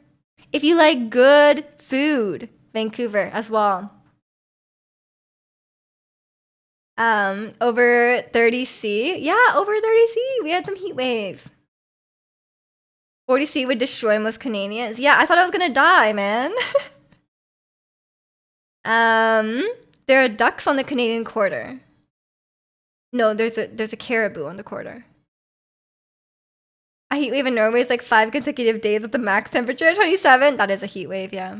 If you like good food, Vancouver as well. Over 30°C. Yeah, over 30°C. We had some heat waves. 40°C would destroy most Canadians. Yeah, I thought I was gonna die, man. There are ducks on the Canadian quarter. No, there's a caribou on the quarter. A heat wave in Norway is like 5 consecutive days with the max temperature 27. That is a heat wave, yeah.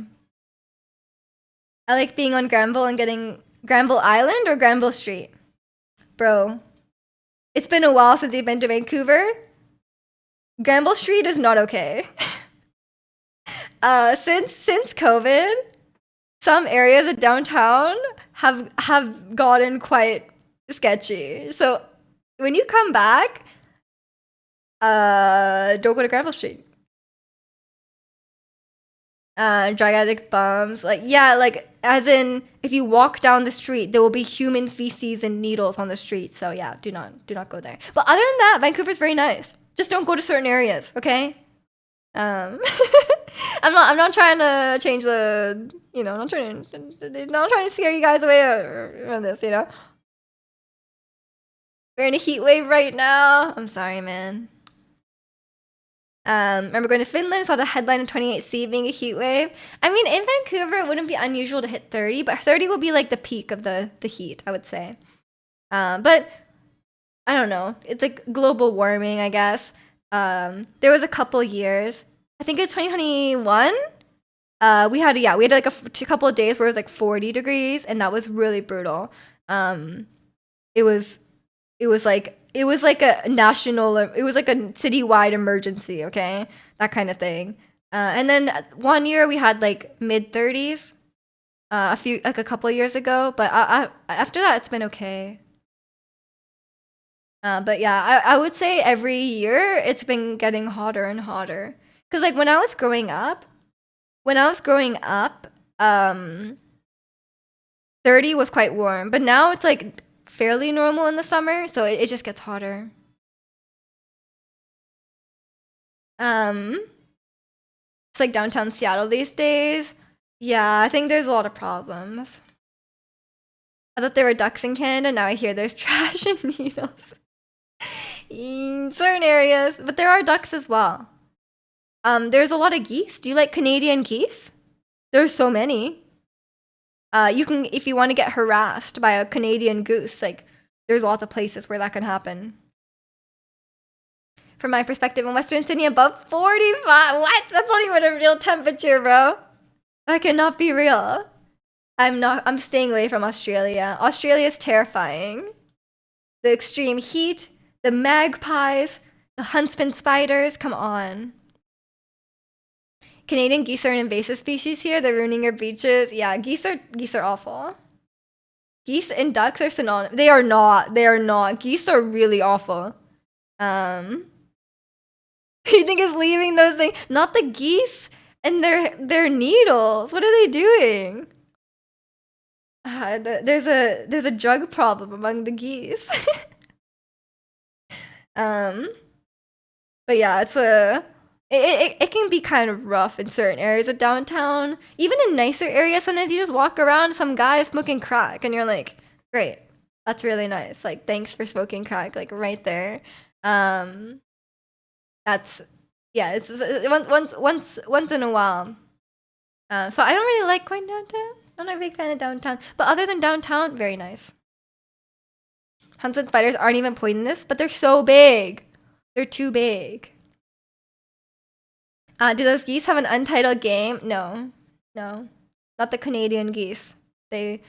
I like being on Granville and getting Granville Island or Granville Street. Bro, it's been a while since you've been to Vancouver. Granville Street is not okay. Since COVID, some areas of downtown have gotten quite sketchy. So when you come back, don't go to Granville Street. Drug addict bums, like yeah, like as in if you walk down the street, there will be human feces and needles on the street. So yeah, do not go there. But other than that, Vancouver's very nice. Just don't go to certain areas, okay? Um, I'm not trying to change the, not trying to scare you guys away from this, We're in a heat wave right now. I'm sorry, man. Remember going to Finland, saw the headline of 28°C being a heat wave. I mean, in Vancouver, it wouldn't be unusual to hit 30, but 30 will be like the peak of the heat, I would say. But I don't know. It's like global warming, I guess. There was a couple years. I think it was 2021. We had like a couple of days where it was like 40 degrees, and that was really brutal. It was like a national, it was like a citywide emergency, okay? That kind of thing. And then one year we had like mid 30s, a couple of years ago, but after that it's been okay. But yeah, I would say every year it's been getting hotter and hotter. Cause like when I was growing up, 30 was quite warm, but now it's like fairly normal in the summer, so it just gets hotter. It's like downtown Seattle these days. Yeah, I think there's a lot of problems. I thought there were ducks in Canada, now I hear there's trash and needles. In certain areas, but there are ducks as well. There's a lot of geese. Do you like Canadian geese? There's so many. You can, if you want to get harassed by a Canadian goose, like there's lots of places where that can happen. From my perspective, in Western Sydney, above 45. What? That's not even a real temperature, bro. That cannot be real. I'm staying away from Australia. Australia is terrifying. The extreme heat, the magpies, the huntsman spiders. Come on. Canadian geese are an invasive species here. They're ruining our beaches. Yeah, geese are awful. Geese and ducks are synonymous. They are not. They are not. Geese are really awful. Who do you think is leaving those things? Not the geese and their needles. What are they doing? There's a drug problem among the geese. But yeah, it can be kind of rough in certain areas of downtown. Even in nicer areas, sometimes you just walk around, some guy is smoking crack, and you're like, great, that's really nice. Like, thanks for smoking crack, like right there. That's it's once in a while. So I don't really like going downtown. I'm not a big fan of downtown. But other than downtown, very nice. Huntsman spiders aren't even poisonous, but they're so big. They're too big. Do those geese have an untitled game? No. Not the Canadian geese. The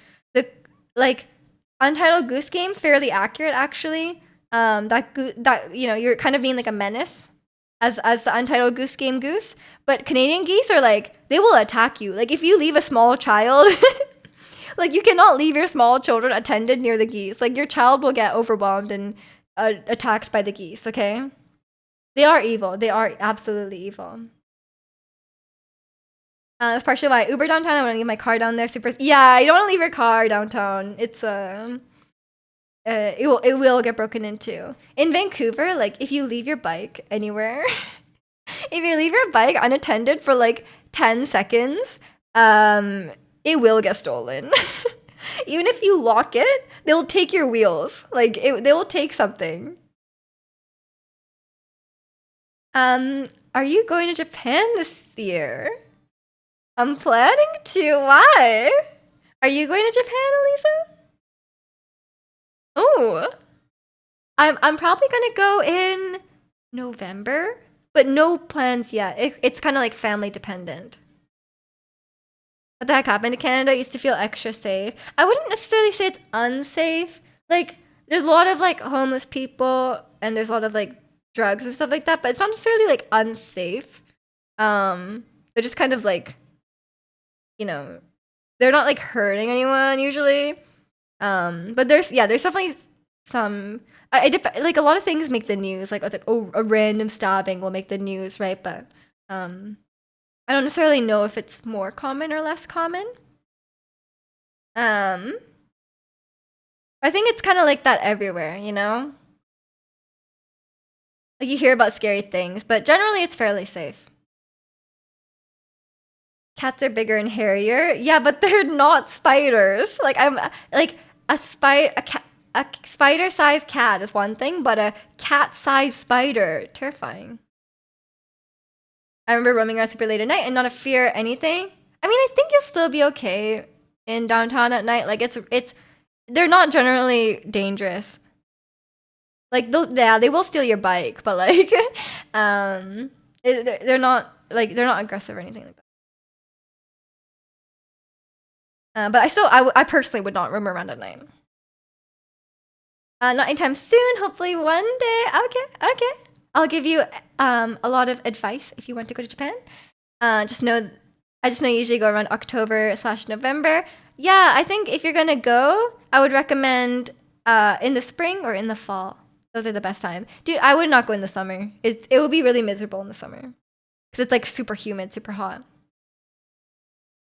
Untitled Goose Game, fairly accurate actually. That you're kind of being like a menace as the Untitled Goose Game goose. But Canadian geese are like, they will attack you. Like if you leave a small child Like you cannot leave your small children attended near the geese. Like your child will get overwhelmed and attacked by the geese. Okay, they are evil. They are absolutely evil. That's partially why I Uber downtown. I want to leave my car down there. Super. Yeah, you don't want to leave your car downtown. It's it will get broken into. In Vancouver, like if you leave your bike anywhere, if you leave your bike unattended for like 10 seconds, it will get stolen. Even if you lock it, they'll take your wheels. Like they will take something. Are you going to Japan this year? I'm planning to. Why? Are you going to Japan, Elisa? Oh, I'm probably gonna go in November, but no plans yet. It's kind of like family dependent. What the heck happened to Canada? I used to feel extra safe. I wouldn't necessarily say it's unsafe. Like there's a lot of like homeless people and there's a lot of like drugs and stuff like that, but it's not necessarily like unsafe. They're just kind of like, you know, they're not like hurting anyone usually. But there's definitely some. Like a lot of things make the news. Like it's like, oh, a random stabbing will make the news, right? But I don't necessarily know if it's more common or less common. I think it's kind of like that everywhere, you know. Like you hear about scary things, but generally it's fairly safe. Cats are bigger and hairier. Yeah, but they're not spiders. Like I'm like a spider-sized cat is one thing, but a cat-sized spider, terrifying. I remember roaming around super late at night and not a fear anything. I mean, I think you'll still be okay in downtown at night. Like they're not generally dangerous. Like they will steal your bike, but like they're not aggressive or anything like that. But I personally would not roam around at night. Not anytime soon. Hopefully one day. Okay. I'll give you a lot of advice if you want to go to Japan. I just know you usually go around October/November. Yeah, I think if you're gonna go, I would recommend in the spring or in the fall. Those are the best time. Dude, I would not go in the summer. It will be really miserable in the summer because it's like super humid, super hot.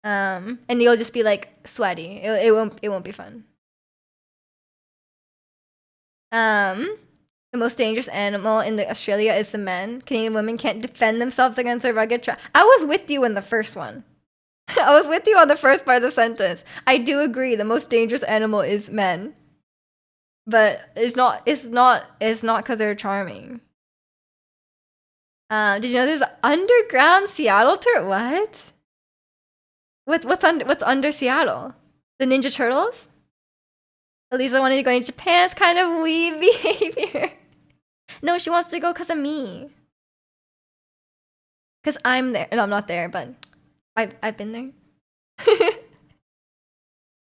And you'll just be like sweaty. It won't be fun. The most dangerous animal in Australia is the men. Canadian women can't defend themselves against a rugged I was with you in the first one. I was with you on the first part of the sentence. I do agree the most dangerous animal is men. But it's not because they're charming. Did you know there's underground Seattle tour? What? What's under Seattle? The Ninja Turtles? Elisa wanted to go to Japan. It's kind of weeb behavior. No, she wants to go because of me. Because I'm there. No, I'm not there, but I've been there.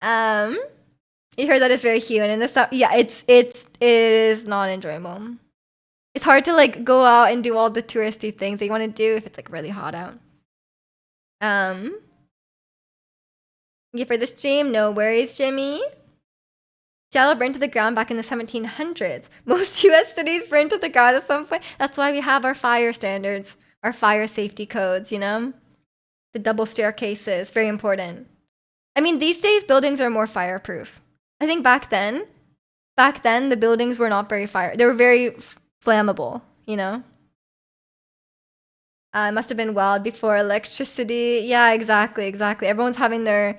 You heard that it's very human in the yeah, it is not enjoyable. It's hard to like go out and do all the touristy things that you want to do if it's like really hot out. Thank you for the stream. No worries, Jimmy. Seattle burned to the ground back in the 1700s. Most US cities burned to the ground at some point. That's why we have our fire standards, our fire safety codes, you know? The double staircases, very important. I mean, these days buildings are more fireproof. I think back then the buildings were not very they were very flammable, you know? It must have been wild before electricity. Yeah, exactly. Everyone's having their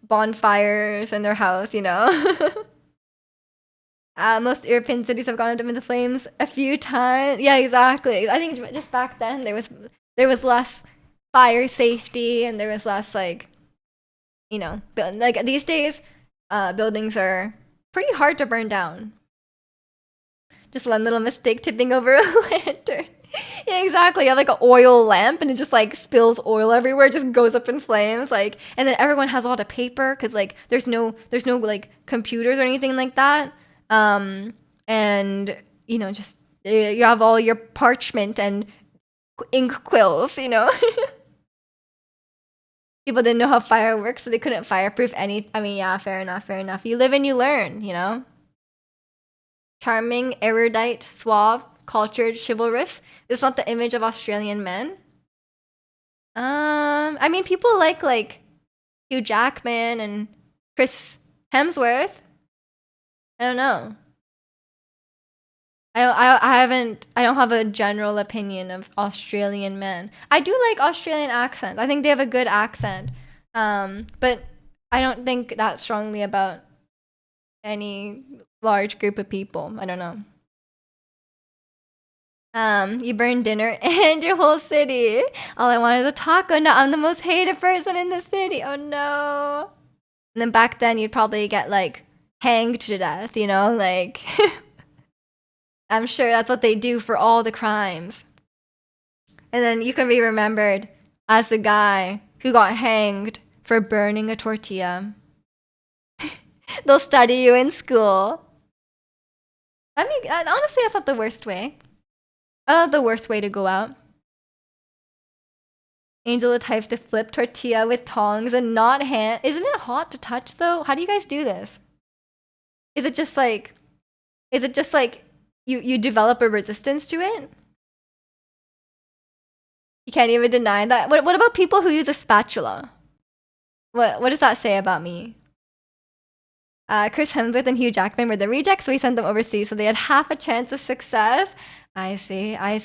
bonfires in their house, you know? Most European cities have gone up into flames a few times. Yeah, exactly. I think just back then there was less fire safety and there was less like, you know, like these days, buildings are pretty hard to burn down. Just one little mistake, tipping over a lantern. Yeah, exactly. You have like an oil lamp and it just like spills oil everywhere, it just goes up in flames, like, and then everyone has a lot of paper because like there's no like computers or anything like that. And you know, just you have all your parchment and ink quills, you know. People didn't know how fire works, so they couldn't fireproof any. I mean, yeah, fair enough, fair enough. You live and you learn, you know? Charming, erudite, suave, cultured, chivalrous. It's not the image of Australian men. I mean, people like Hugh Jackman and Chris Hemsworth. I don't know. I don't have a general opinion of Australian men. I do like Australian accents. I think they have a good accent. But I don't think that strongly about any large group of people. I don't know. You burn dinner and your whole city. All I wanted is a taco. Now I'm the most hated person in the city. Oh no. And then back then you'd probably get like hanged to death, you know, like I'm sure that's what they do for all the crimes. And then you can be remembered as the guy who got hanged for burning a tortilla. They'll study you in school. I mean, honestly, that's not the worst way. The worst way to go out. Angel the type to flip tortilla with tongs and not hand. Isn't it hot to touch though? How do you guys do this? Is it just like you develop a resistance to it? You can't even deny that. What about people who use a spatula? What does that say about me? Chris Hemsworth and Hugh Jackman were the rejects, so we sent them overseas so they had half a chance of success. I see. I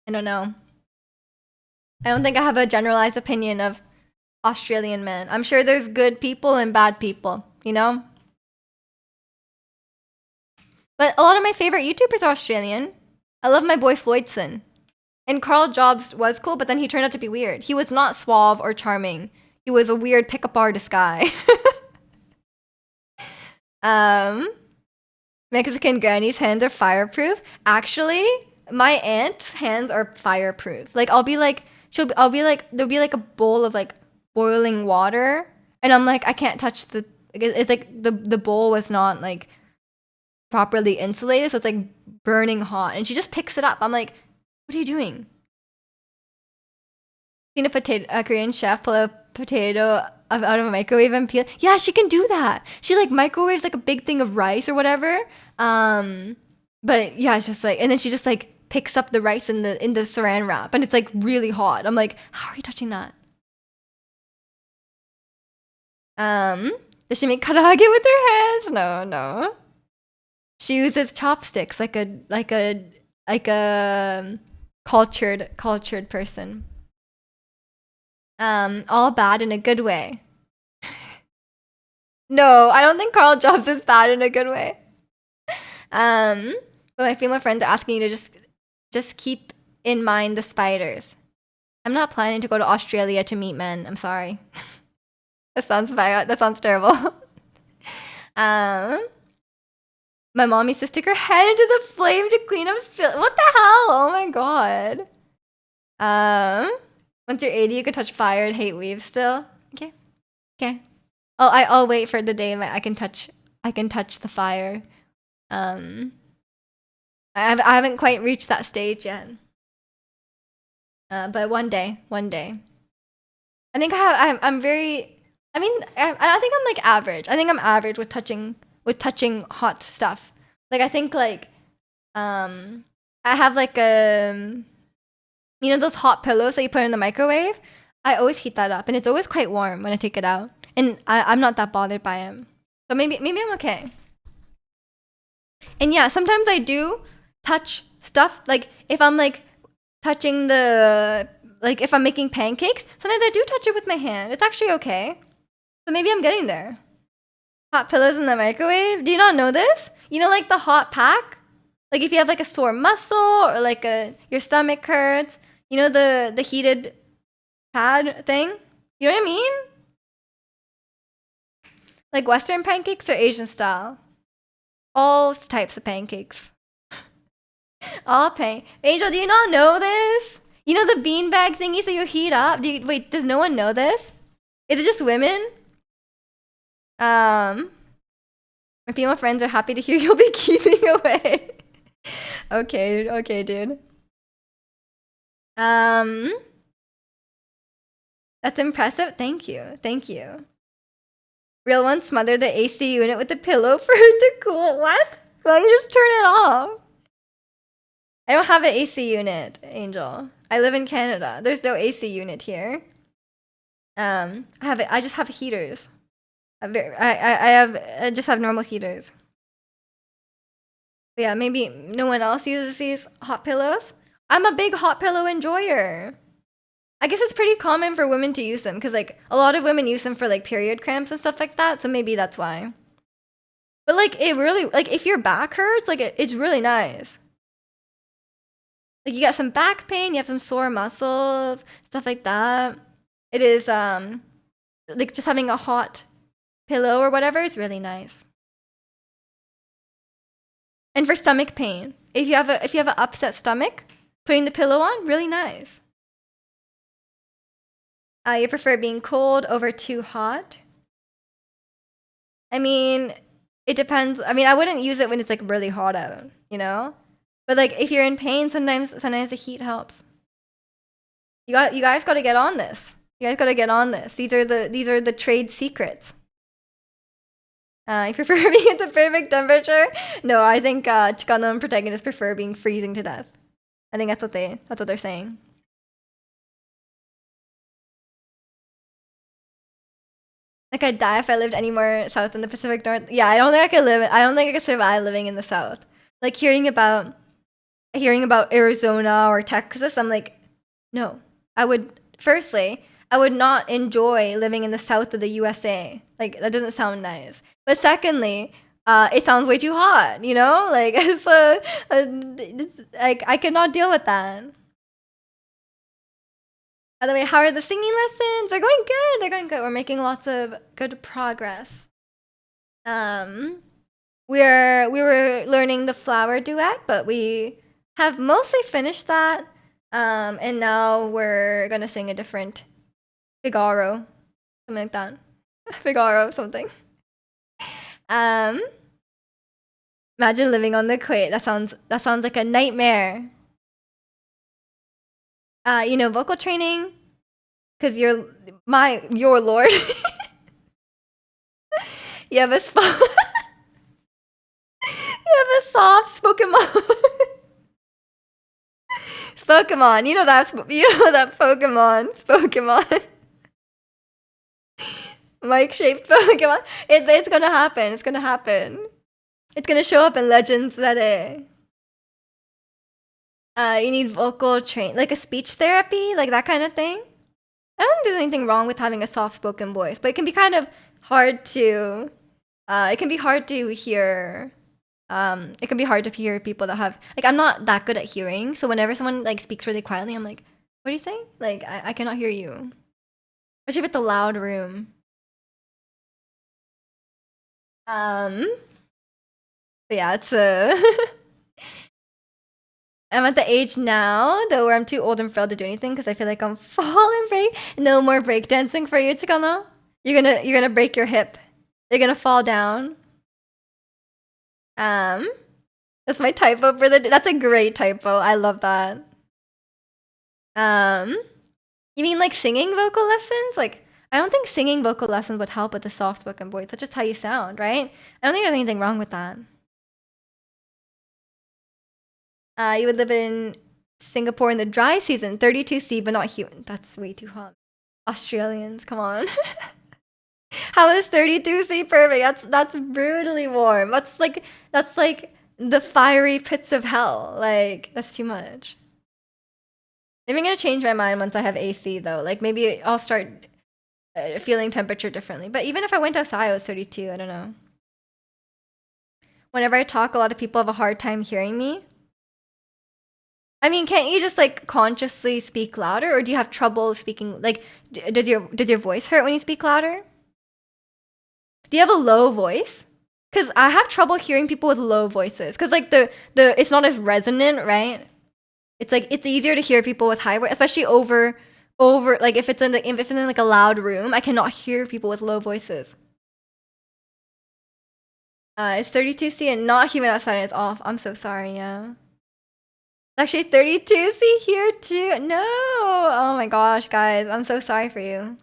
don't know. I don't think I have a generalized opinion of Australian men. I'm sure there's good people and bad people, you know? But a lot of my favorite YouTubers are Australian. I love my boy Floydson. And Carl Jobs was cool, but then he turned out to be weird. He was not suave or charming. He was a weird pickup artist guy. Mexican granny's hands are fireproof. Actually, my aunt's hands are fireproof. Like I'll be like there'll be like a bowl of like boiling water, and I'm like I can't touch the. It's like the bowl was not like properly insulated, so it's like burning hot, and she just picks it up. I'm like, what are you doing? Seen a Korean chef pull a potato out of a microwave and peel. Yeah, she can do that. She like microwaves like a big thing of rice or whatever. But yeah, it's just like, and then she just like picks up the rice in the saran wrap, and it's like really hot. I'm like, how are you touching that? Does she make karaage with her hands? No, no. She uses chopsticks like a cultured person. All bad in a good way. No, I don't think Carl Jobs is bad in a good way. But my female friends are asking you to just keep in mind the spiders. I'm not planning to go to Australia to meet men. I'm sorry. That sounds bad. That sounds terrible. My mom used to stick her head into the flame to clean up spill. What the hell? Oh my god. Once you're 80, you can touch fire and hate weaves still. Okay. Okay. I'll wait for the day I can touch the fire. I haven't quite reached that stage yet. But one day. I think I'm very. I mean, I think I'm like average. I think I'm average with touching hot stuff. Like I think like I have like you know those hot pillows that you put in the microwave? I always heat that up and it's always quite warm when I take it out. And I'm not that bothered by it. So maybe I'm okay. And yeah, sometimes I do touch stuff. Like if I'm like touching if I'm making pancakes, sometimes I do touch it with my hand. It's actually okay. So maybe I'm getting there. Hot pillows in the microwave? Do you not know this? You know, like the hot pack? Like if you have like a sore muscle or like your stomach hurts, you know the heated pad thing? You know what I mean? Like Western pancakes or Asian style? All types of pancakes. Angel, do you not know this? You know the beanbag thingies that you heat up? Wait, does no one know this? Is it just women? My female friends are happy to hear you'll be keeping away. Okay, dude. Um, that's impressive. Thank you. Thank you. Real one smothered the AC unit with a pillow for her to cool. What? Why don't you just turn it off? I don't have an AC unit, Angel. I live in Canada. There's no AC unit here. I just have heaters. I just have normal heaters. But yeah, maybe no one else uses these hot pillows. I'm a big hot pillow enjoyer. I guess it's pretty common for women to use them because like a lot of women use them for like period cramps and stuff like that. So maybe that's why. But like it really like if your back hurts, like it's really nice. Like you got some back pain, you have some sore muscles, stuff like that. It is like just having a hot pillow or whatever is really nice. And for stomach pain, if you have an upset stomach, putting the pillow on, really nice. You prefer being cold over too hot? I mean, it depends. I mean, I wouldn't use it when it's like really hot out, you know? But like if you're in pain, sometimes the heat helps. You guys got to get on this. You guys got to get on this. These are the trade secrets. You prefer being at the perfect temperature? No, I think Chicano and protagonists prefer being freezing to death. I think that's what they're saying. Like I'd die if I lived anywhere south in the Pacific North. Yeah, I don't think I could survive living in the South. Like hearing about Arizona or Texas, I'm like, no. I would not enjoy living in the south of the USA. Like that doesn't sound nice. But secondly, it sounds way too hot, you know? Like like I could not deal with that. By the way, how are the singing lessons? They're going good. They're going good. We're making lots of good progress. We were learning the flower duet, but we have mostly finished that. And now we're gonna sing a different Figaro, something like that. Figaro something. Um, Imagine living on the equator. That sounds like a nightmare. Vocal training, because your lord. you have a you have a soft Pokemon. Pokemon. You know that Pokemon. Mic-shaped Pokemon. It's gonna happen. It's gonna happen. It's gonna show up in Legends that you need vocal train, like a speech therapy, like that kind of thing. I don't think there's anything wrong with having a soft-spoken voice, but it can be kind of hard to. It can be hard to hear. It can be hard to hear people that have like I'm not that good at hearing, so whenever someone like speaks really quietly, I'm like, "What are you saying?" Like I cannot hear you, especially with the loud room. But yeah, it's I'm at the age now though where I'm too old and frail to do anything because I feel like I'm falling break. No more breakdancing for you, Chicano. You're gonna break your hip. You're gonna fall down. That's my typo for the. That's a great typo. I love that. You mean like singing vocal lessons? Like I don't think singing vocal lessons would help with the soft spoken voice. That's just how you sound, right? I don't think there's anything wrong with that. You would live in Singapore in the dry season, 32°C, but not humid. That's way too hot. Australians, come on. How is 32°C perfect? That's brutally warm. That's like the fiery pits of hell. Like that's too much. Maybe I'm gonna change my mind once I have AC though. Like maybe I'll start feeling temperature differently. But even if I went outside, it was 32. I don't know. Whenever I talk, a lot of people have a hard time hearing me. I mean, can't you just like consciously speak louder, or do you have trouble speaking? Like, does your voice hurt when you speak louder? Do you have a low voice? Because I have trouble hearing people with low voices. Because like the it's not as resonant, right? It's like it's easier to hear people with high voice, especially over like if it's in like a loud room, I cannot hear people with low voices. It's 32°C and not humid outside. And it's off. I'm so sorry. Yeah. Actually 32. See here too. No. Oh my gosh, guys. I'm so sorry for you.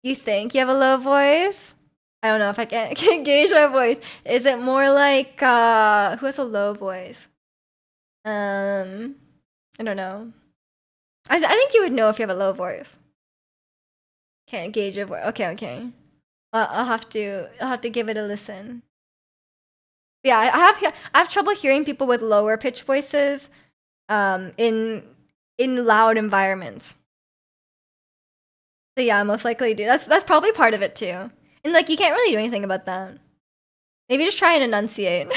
You think you have a low voice? I don't know if I can gauge my voice. Is it more like who has a low voice? I don't know. I think you would know if you have a low voice. Can't gauge your voice. Okay, okay. I'll have to give it a listen. Yeah, I have trouble hearing people with lower pitch voices in loud environments. So yeah, I most likely do. That's probably part of it too. And like you can't really do anything about that. Maybe just try and enunciate.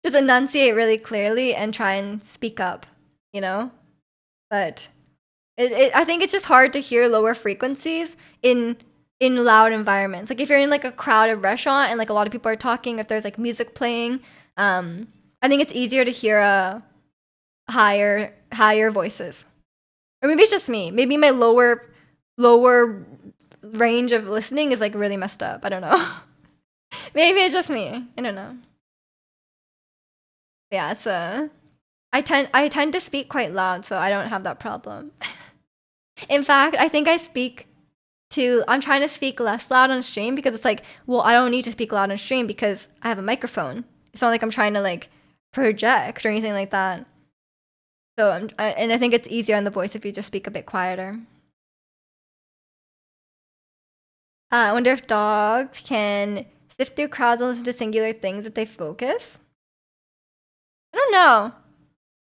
Just enunciate really clearly and try and speak up, you know? But I think it's just hard to hear lower frequencies in loud environments. Like if you're in like a crowded restaurant and like a lot of people are talking, if there's like music playing, I think it's easier to hear higher voices. Or maybe it's just me. Maybe my lower range of listening is like really messed up. I don't know. Maybe it's just me. I don't know. Yeah, it's I tend to speak quite loud, so I don't have that problem. In fact, I think I'm trying to speak less loud on stream because it's like, well, I don't need to speak loud on stream because I have a microphone. It's not like I'm trying to like project or anything like that. So and I think it's easier on the voice if you just speak a bit quieter. I wonder if dogs can sift through crowds and listen to singular things if they focus. I don't know.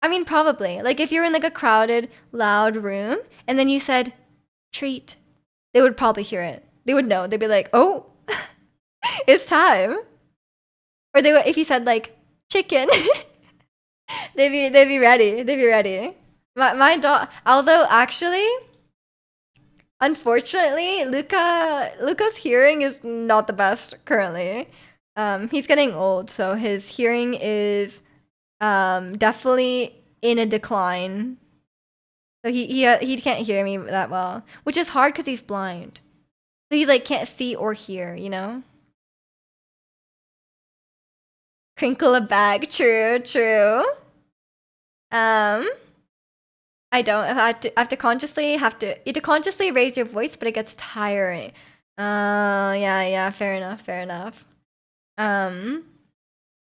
I mean, probably. Like if you're in like a crowded, loud room and then you said treat, they would probably hear it. They would know. They'd be like, "Oh, it's time." Or they would if you said like chicken, they'd be ready. They'd be ready. My dog, although actually, unfortunately, Luca's hearing is not the best currently. He's getting old, so his hearing is definitely in a decline. So he can't hear me that well, which is hard because he's blind. So he like can't see or hear, you know? Crinkle a bag, true, true. I don't. I have to you have to consciously raise your voice, but it gets tiring. Yeah, fair enough, fair enough.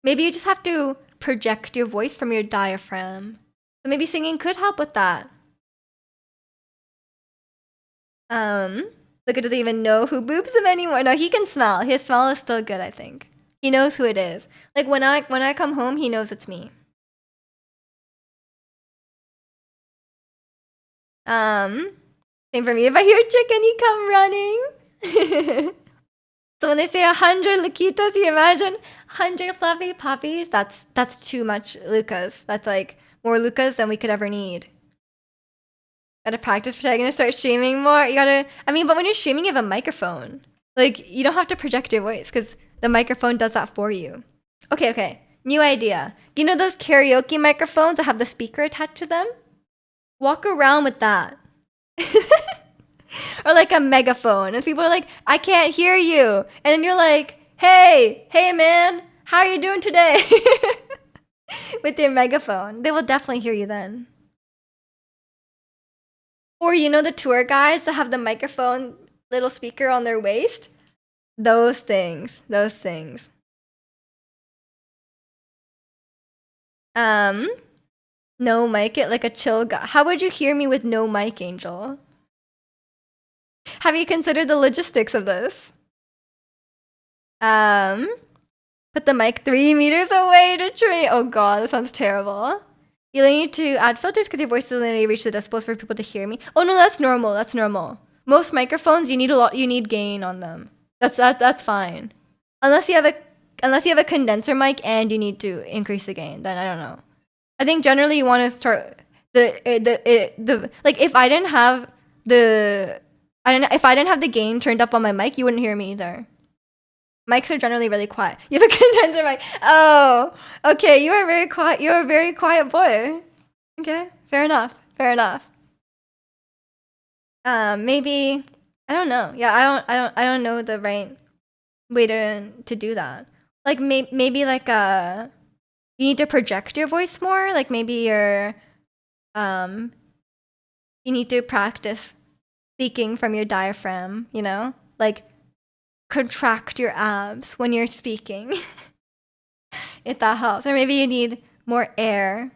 Maybe you just have to project your voice from your diaphragm. So maybe singing could help with that. Luca doesn't even know who boobs him anymore. No, he can smell. His smell is still good, I think. He knows who it is. Like when I come home, he knows it's me. Same for me. If I hear chicken, you come running. So when they say 100 Lakitas, you imagine 100 fluffy puppies? That's too much Lucas. That's like more Lucas than we could ever need. Gotta practice protecting and start streaming more. I mean, but when you're streaming, you have a microphone. Like, you don't have to project your voice because the microphone does that for you. Okay. New idea. You know those karaoke microphones that have the speaker attached to them? Walk around with that. Or like a megaphone. And people are like, I can't hear you. And then you're like, hey man, how are you doing today? With your megaphone. They will definitely hear you then. Or you know the tour guides that have the microphone little speaker on their waist? Those things. No mic it like a chill guy. How would you hear me with no mic, Angel? Have you considered the logistics of this? Put the mic 3 meters away to tree. Oh god, that sounds terrible. You need to add filters because your voice doesn't really reach the decibels for people to hear me. Oh no, that's normal. Most microphones you need gain on them. That's fine. Unless you have a condenser mic and you need to increase the gain, then I don't know. I think generally you want to start the like if I didn't have the gain turned up on my mic, you wouldn't hear me either. Mics are generally really quiet. You have a condenser mic. Oh, okay. You are very quiet. You're a very quiet boy. Okay, fair enough. Maybe I don't know. Yeah, I don't know the right way to do that. Like maybe like a you need to project your voice more. Like maybe um you need to practice speaking from your diaphragm, you know? Like contract your abs when you're speaking. If that helps. Or maybe you need more air.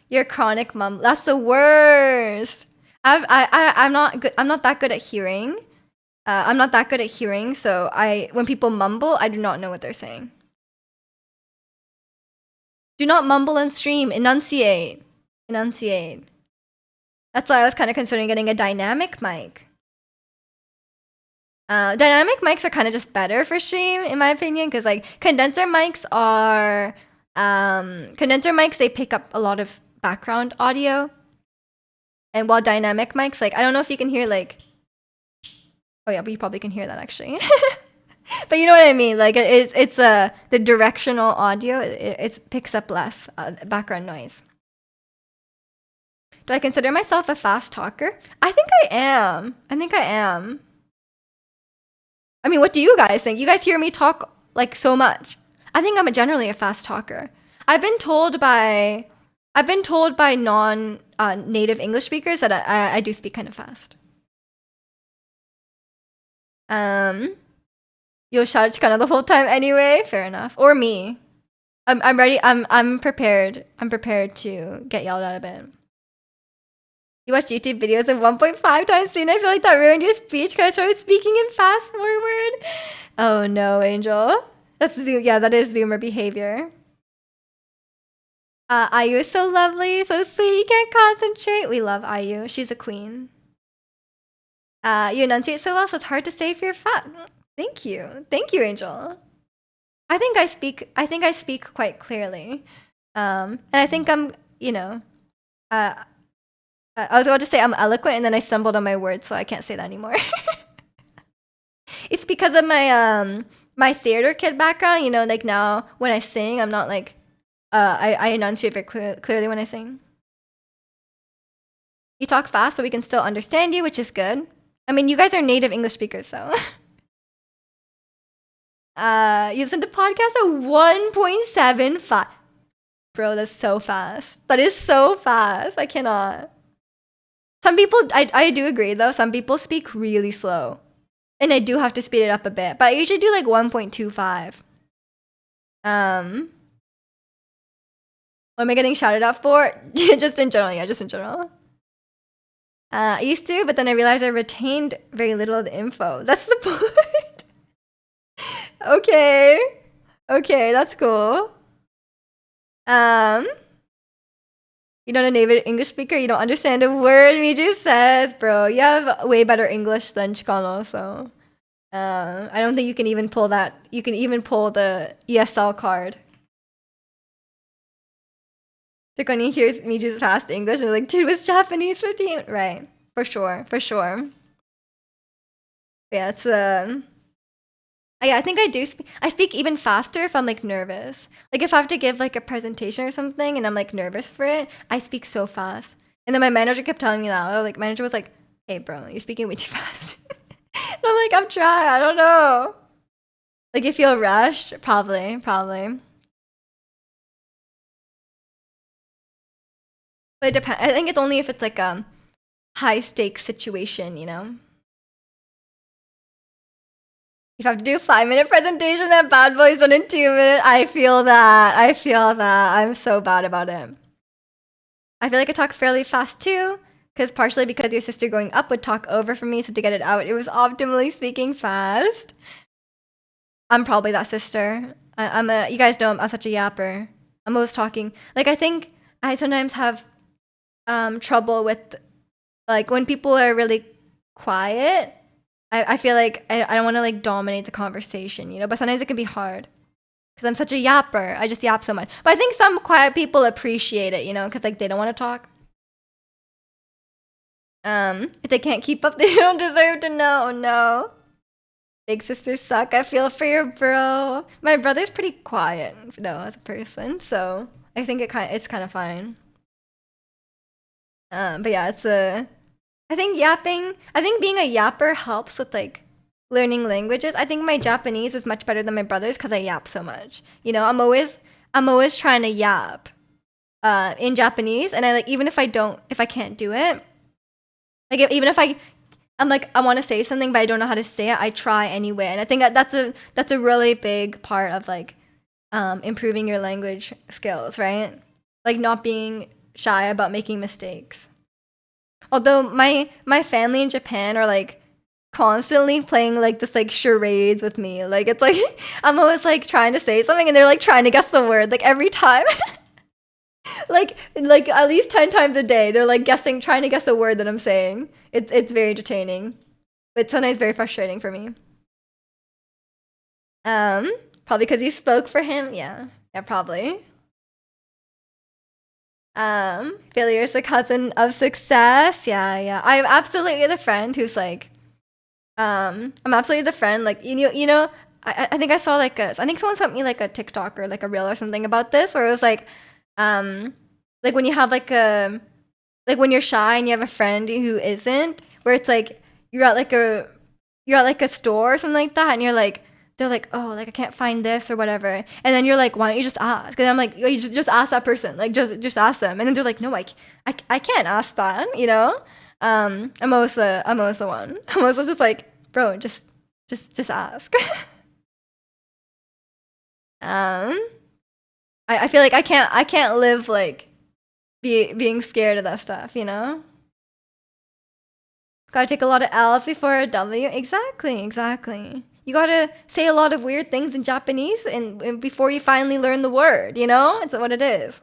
You're chronic mum. That's the worst. I'm not good. I'm not that good at hearing. I'm not that good at hearing, so when people mumble, I do not know what they're saying. Do not mumble and stream. Enunciate. Enunciate. That's why I was kind of considering getting a dynamic mic. Dynamic mics are kind of just better for stream, in my opinion, because like condenser mics they pick up a lot of background audio, and while dynamic mics, like I don't know if you can hear like, oh yeah, but you probably can hear that actually. But you know what I mean, like it's the directional audio, it picks up less background noise. Do I consider myself a fast talker? I think I am. I mean, what do you guys think? You guys hear me talk like so much. I think I'm generally a fast talker. I've been told by non native English speakers that I do speak kind of fast. You'll shout Chicana the whole time anyway. Fair enough. Or me. I'm ready. I'm prepared. I'm prepared to get yelled at a bit. You watch YouTube videos of 1.5 times speed. I feel like that ruined your speech because I started speaking in fast forward. Oh no, Angel. That is Zoomer behavior. IU is so lovely, so sweet. You can't concentrate. We love IU. She's a queen. You enunciate so well, so it's hard to say if you're fat. Thank you, Angel. I think I speak quite clearly, and I think I'm, I was about to say I'm eloquent, and then I stumbled on my words, so I can't say that anymore. It's because of my my theater kid background. You know, like now when I sing, I'm not like I enunciate very clearly when I sing. You talk fast, but we can still understand you, which is good. I mean, you guys are native English speakers, so. You listen to podcasts at 1.75. Bro, that's so fast. That is so fast. I cannot. Some people, I do agree though, some people speak really slow. And I do have to speed it up a bit. But I usually do like 1.25. What am I getting shouted out for? Just in general, yeah, just in general. I used to, but then I realized I retained very little of the info. That's the point. Okay. Okay, that's cool. You're not a native English speaker, you don't understand a word Miju says, bro. You have way better English than Chicano, so I don't think you can even pull that. You can even pull the ESL card. They're gonna hear Miju's fast English and like, dude, was Japanese for team, right? For sure, for sure. Yeah, it's yeah, I think I do speak. I speak even faster if I'm like nervous. Like if I have to give like a presentation or something and I'm like nervous for it, I speak so fast. And then my manager kept telling me that. Like manager was like, "Hey, bro, you're speaking way too fast." And I'm like, "I'm trying. I don't know." Like you feel rushed, probably. But it depends. I think it's only if it's like a high stakes situation, you know. If I have to do a 5-minute presentation, that bad boy's done in 2 minutes. I feel that. I'm so bad about it. I feel like I talk fairly fast too, partially because your sister growing up would talk over for me, so to get it out, it was optimally speaking fast. I'm probably that sister. You guys know I'm such a yapper. I'm always talking. Like I think I sometimes have trouble with like when people are really quiet. I feel like I don't want to like dominate the conversation, you know, but sometimes it can be hard because I'm such a yapper. I just yap so much. But I think some quiet people appreciate it, you know, because like they don't want to talk. If they can't keep up, they don't deserve to know. Oh, no. Big sisters suck. I feel for your bro. My brother's pretty quiet though as a person, so I think it's kind of fine. But yeah, I think being a yapper helps with like learning languages. I think my Japanese is much better than my brother's because I yap so much. You know, I'm always trying to yap in Japanese, and I like even if I can't do it, like even if I'm like I want to say something but I don't know how to say it, I try anyway. And I think that's a really big part of like improving your language skills, right? Like not being shy about making mistakes. Although my family in Japan are like constantly playing like this like charades with me. Like it's like I'm always like trying to say something and they're like trying to guess the word like every time. Like at least 10 times a day. They're like guessing trying to guess a word that I'm saying. It's very entertaining. But sometimes very frustrating for me. Um Probably because he spoke for him. Yeah. Yeah, probably. Failure is the cousin of success. Yeah, yeah. I'm absolutely the friend who's like, I'm absolutely the friend. Like, I think I saw I think someone sent me like a TikTok or like a reel or something about this where it was um, like when you have like when you're shy and you have a friend who isn't, where it's like you're at like a you're at like a store or something like that, and you're like, they're like, oh, like I can't find this or whatever, and then you're like, why don't you just ask? And I'm like, "Oh, you just ask that person, like just ask them, and then they're like, no, I can't ask that, you know. I'm also one. I'm also just like, bro, just ask. um, I feel like I can't live like being scared of that stuff, you know. Gotta take a lot of L's before a W. Exactly, exactly. You gotta say a lot of weird things in Japanese and before you finally learn the word, you know? It's what it is.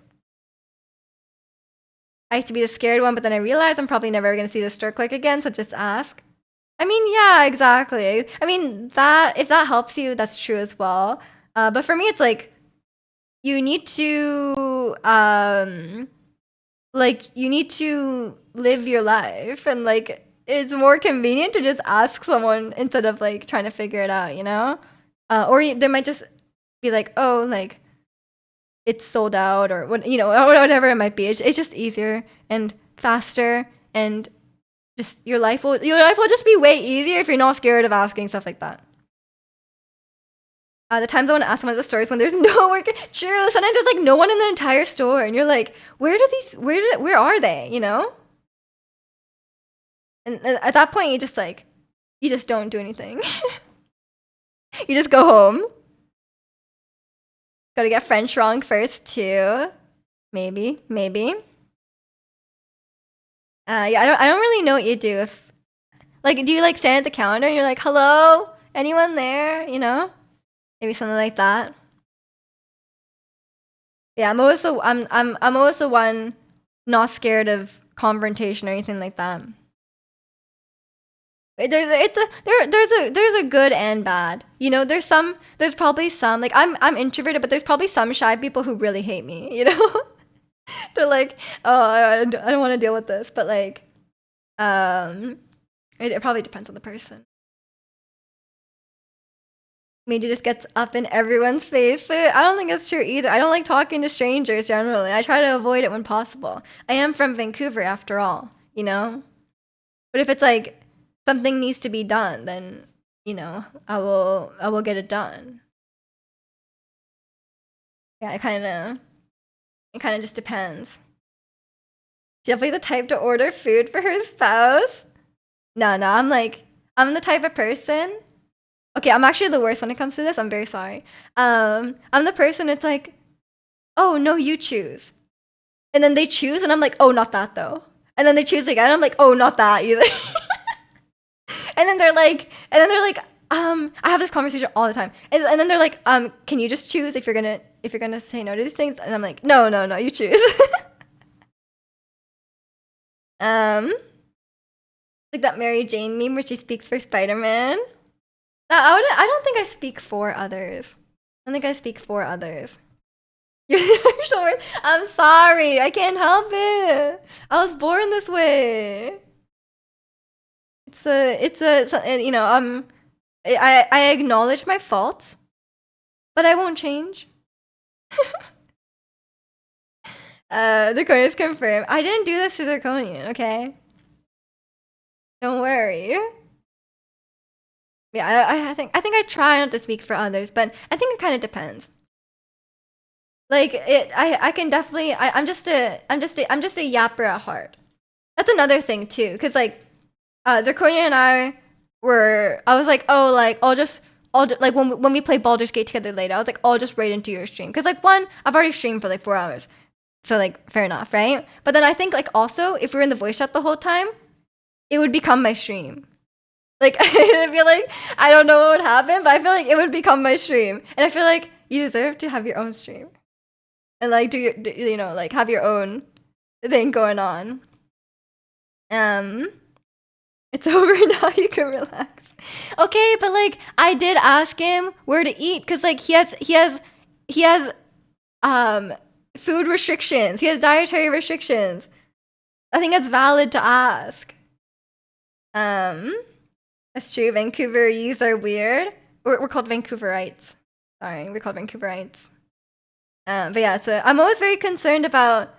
I used to be the scared one, but then I realized I'm probably never gonna see the stir click again, so just ask. I mean, yeah, exactly. I mean, that if that helps you, that's true as well. But for me, it's like you need to you need to live your life and like it's more convenient to just ask someone instead of like trying to figure it out, you know? There might just be like, oh, like it's sold out or what, you know, or whatever it might be. It's just easier and faster and just your life will just be way easier if you're not scared of asking stuff like that. The times I want to ask someone at the stores when there's no work. True. Sometimes there's like no one in the entire store, and you're like, where are they? You know? And at that point, you just don't do anything. You just go home. Gotta get French wrong first too. Maybe, maybe. Yeah, I don't really know what you do if like do you like stand at the counter and you're like, hello, anyone there? You know, maybe something like that. Yeah, I'm always the one not scared of confrontation or anything like that. There's a good and bad. You know, there's probably some like I'm introverted, but there's probably some shy people who really hate me. You know, they're like, oh, I don't want to deal with this. But like, um, it probably depends on the person. Media just gets up in everyone's face. I don't think it's true either. I don't like talking to strangers generally. I try to avoid it when possible. I am from Vancouver after all, you know? But if it's like something needs to be done, then, you know, I will get it done. Yeah, it kind of just depends. Definitely the type to order food for her spouse. No, I'm the type of person. Okay, I'm actually the worst when it comes to this. I'm very sorry. I'm the person it's like, "Oh, no, you choose." And then they choose and I'm like, "Oh, not that though." And then they choose again. I'm like, "Oh, not that either." And then they're like, I have this conversation all the time. And then they're like, can you just choose if you're gonna say no to these things? And I'm like, no, you choose. um, like that Mary Jane meme where she speaks for Spider-Man. I don't think I speak for others. I don't think I speak for others. You're sure? I'm sorry. I can't help it. I was born this way. You know, I acknowledge my faults, but I won't change. Draconian is confirmed. I didn't do this to Draconian, okay? Don't worry. Yeah, I think I try not to speak for others, but I think it kind of depends. Like it, I can definitely. I'm just a yapper at heart. That's another thing too, cause like, the Korean and I was like, oh, like like when we play Baldur's Gate together later, I was like, I'll just raid into your stream, cause like one, I've already streamed for like 4 hours, so like fair enough, right? But then I think like also if we were in the voice chat the whole time, it would become my stream. Like I feel like I don't know what would happen, but I feel like it would become my stream, and I feel like you deserve to have your own stream and like like have your own thing going on. Um, it's over now. You can relax. Okay, but like I did ask him where to eat because like he has um food restrictions. He has dietary restrictions. I think it's valid to ask. Um, that's true. Vancouverese are weird. We're called Vancouverites. Sorry, we're called Vancouverites. But yeah, so I'm always very concerned about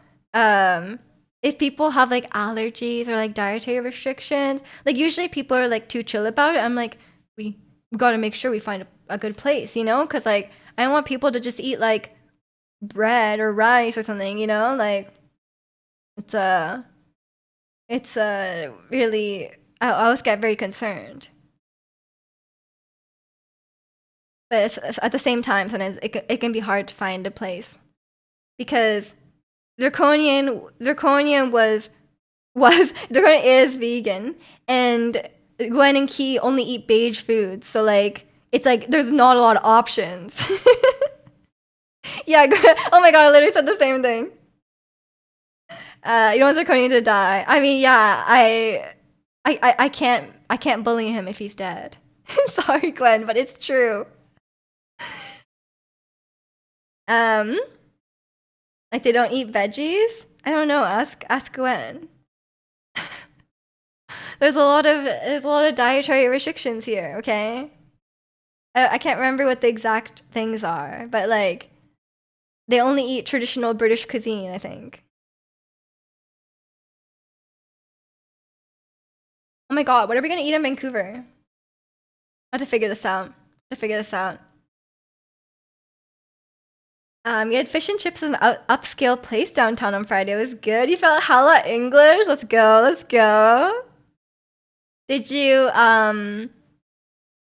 if people have like allergies or like dietary restrictions. Like usually people are like too chill about it. I'm like, we got to make sure we find a good place, you know? Because like I don't want people to just eat like bread or rice or something, you know? Like it's really I always get very concerned. But at the same time, sometimes it can be hard to find a place because Zirconian Zirconian is vegan, and Gwen and Key only eat beige foods, so like it's like there's not a lot of options. Yeah, oh my god, I literally said the same thing. You don't want Zirconian to die. I mean, yeah, I can't bully him if he's dead. Sorry, Gwen, but it's true. Um, like they don't eat veggies. I don't know. Ask Gwen. There's a lot of dietary restrictions here. Okay, I can't remember what the exact things are, but like they only eat traditional British cuisine, I think. Oh my god, what are we gonna eat in Vancouver? I have to figure this out. We had fish and chips in an upscale place downtown on Friday. It was good. You felt hella English. Let's go. Let's go. Did you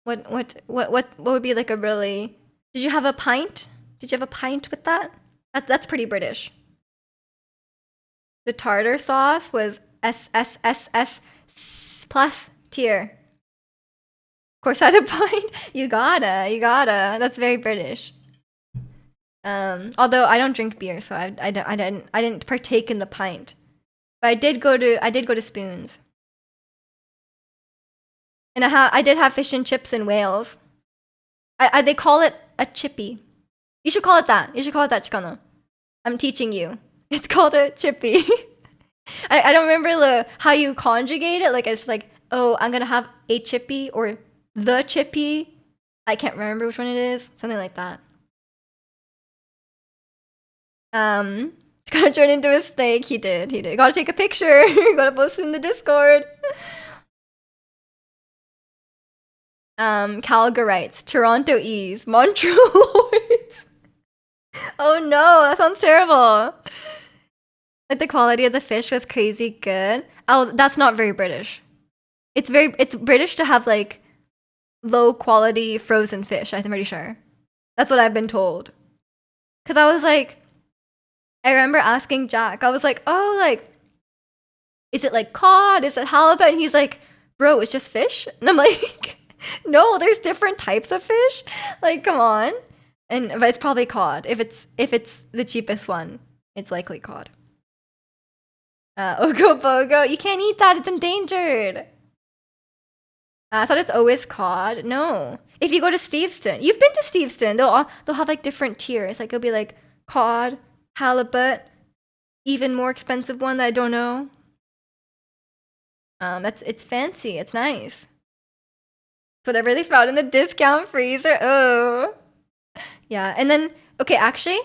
what would be like a really? Did you have a pint? Did you have a pint with that? That's pretty British. The tartar sauce was S plus tier. Of course, I had a pint. You gotta. That's very British. Although I don't drink beer, so I didn't partake in the pint, but I did go to Spoons, and I did have fish and chips in Wales. They call it a chippy. You should call it that. You should call it that, Chicano. I'm teaching you. It's called a chippy. I don't remember how you conjugate it. Like it's like, oh, I'm gonna have a chippy or the chippy. I can't remember which one it is. Something like that. It's gonna turn into a snake. He did. Gotta take a picture. Gotta post it in the Discord. Calgarites, Torontoese, Montrealoids. Oh no, that sounds terrible. Like the quality of the fish was crazy good. Oh, that's not very British. It's British to have like low quality frozen fish, I'm pretty sure. That's what I've been told. Cause I was like, I remember asking Jack, I was like, oh, like, is it like cod? Is it halibut? And he's like, bro, it's just fish. And I'm like, no, there's different types of fish. Like, come on. But it's probably cod. If it's the cheapest one, it's likely cod. Ogobogo, you can't eat that. It's endangered. I thought it's always cod. No. If you go to Steveston, you've been to Steveston. They'll have like different tiers. Like it'll be like cod, halibut, even more expensive one that I don't know. It's fancy. It's nice. It's whatever they found in the discount freezer. Oh, yeah. And then okay, actually,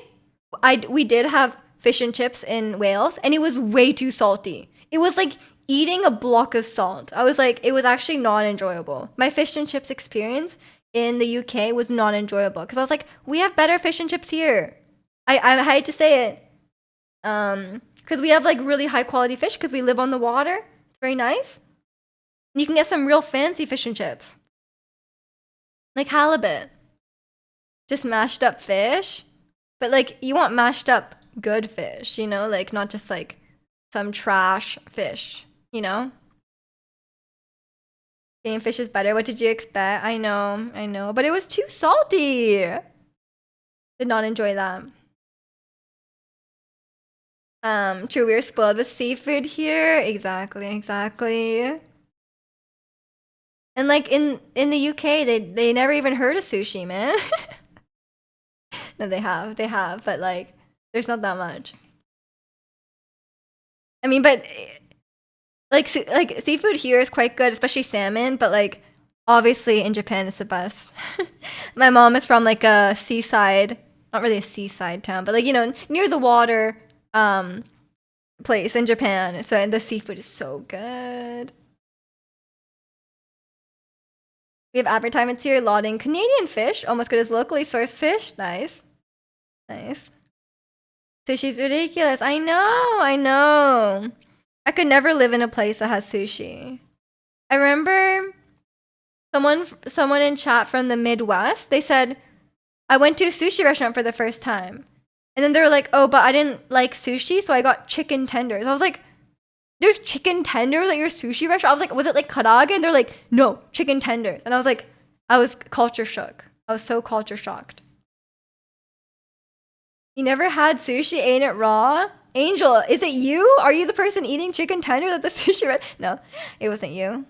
we did have fish and chips in Wales, and it was way too salty. It was like eating a block of salt. I was like, it was actually not enjoyable. My fish and chips experience in the UK was not enjoyable because I was like, we have better fish and chips here. I hate to say it. Because we have like really high quality fish because we live on the water. It's very nice. And you can get some real fancy fish and chips. Like halibut. Just mashed up fish. But like you want mashed up good fish, you know? Like not just like some trash fish, you know? Game fish is better. What did you expect? I know. But it was too salty. Did not enjoy that. True, we're spoiled with seafood here. Exactly. And like in the UK, they never even heard of sushi, man. No, they have, but like there's not that much. I mean, but like seafood here is quite good, especially salmon. But like obviously in Japan, it's the best. My mom is from like a seaside, not really a seaside town, but like you know near the water place in Japan. So and the seafood is so good. We have advertisements here lauding Canadian fish, almost good as locally sourced fish. Nice. Sushi's ridiculous. I know. I could never live in a place that has sushi. I remember someone in chat from the Midwest, they said, I went to a sushi restaurant for the first time. And then they were like, oh, but I didn't like sushi, so I got chicken tenders. I was like, there's chicken tenders at your sushi restaurant? I was like, was it like karaage? And they're like, no, chicken tenders. And I was like, I was culture shook. I was so culture shocked. You never had sushi? Ain't it raw? Angel, is it you? Are you the person eating chicken tenders at the sushi restaurant? No, it wasn't you.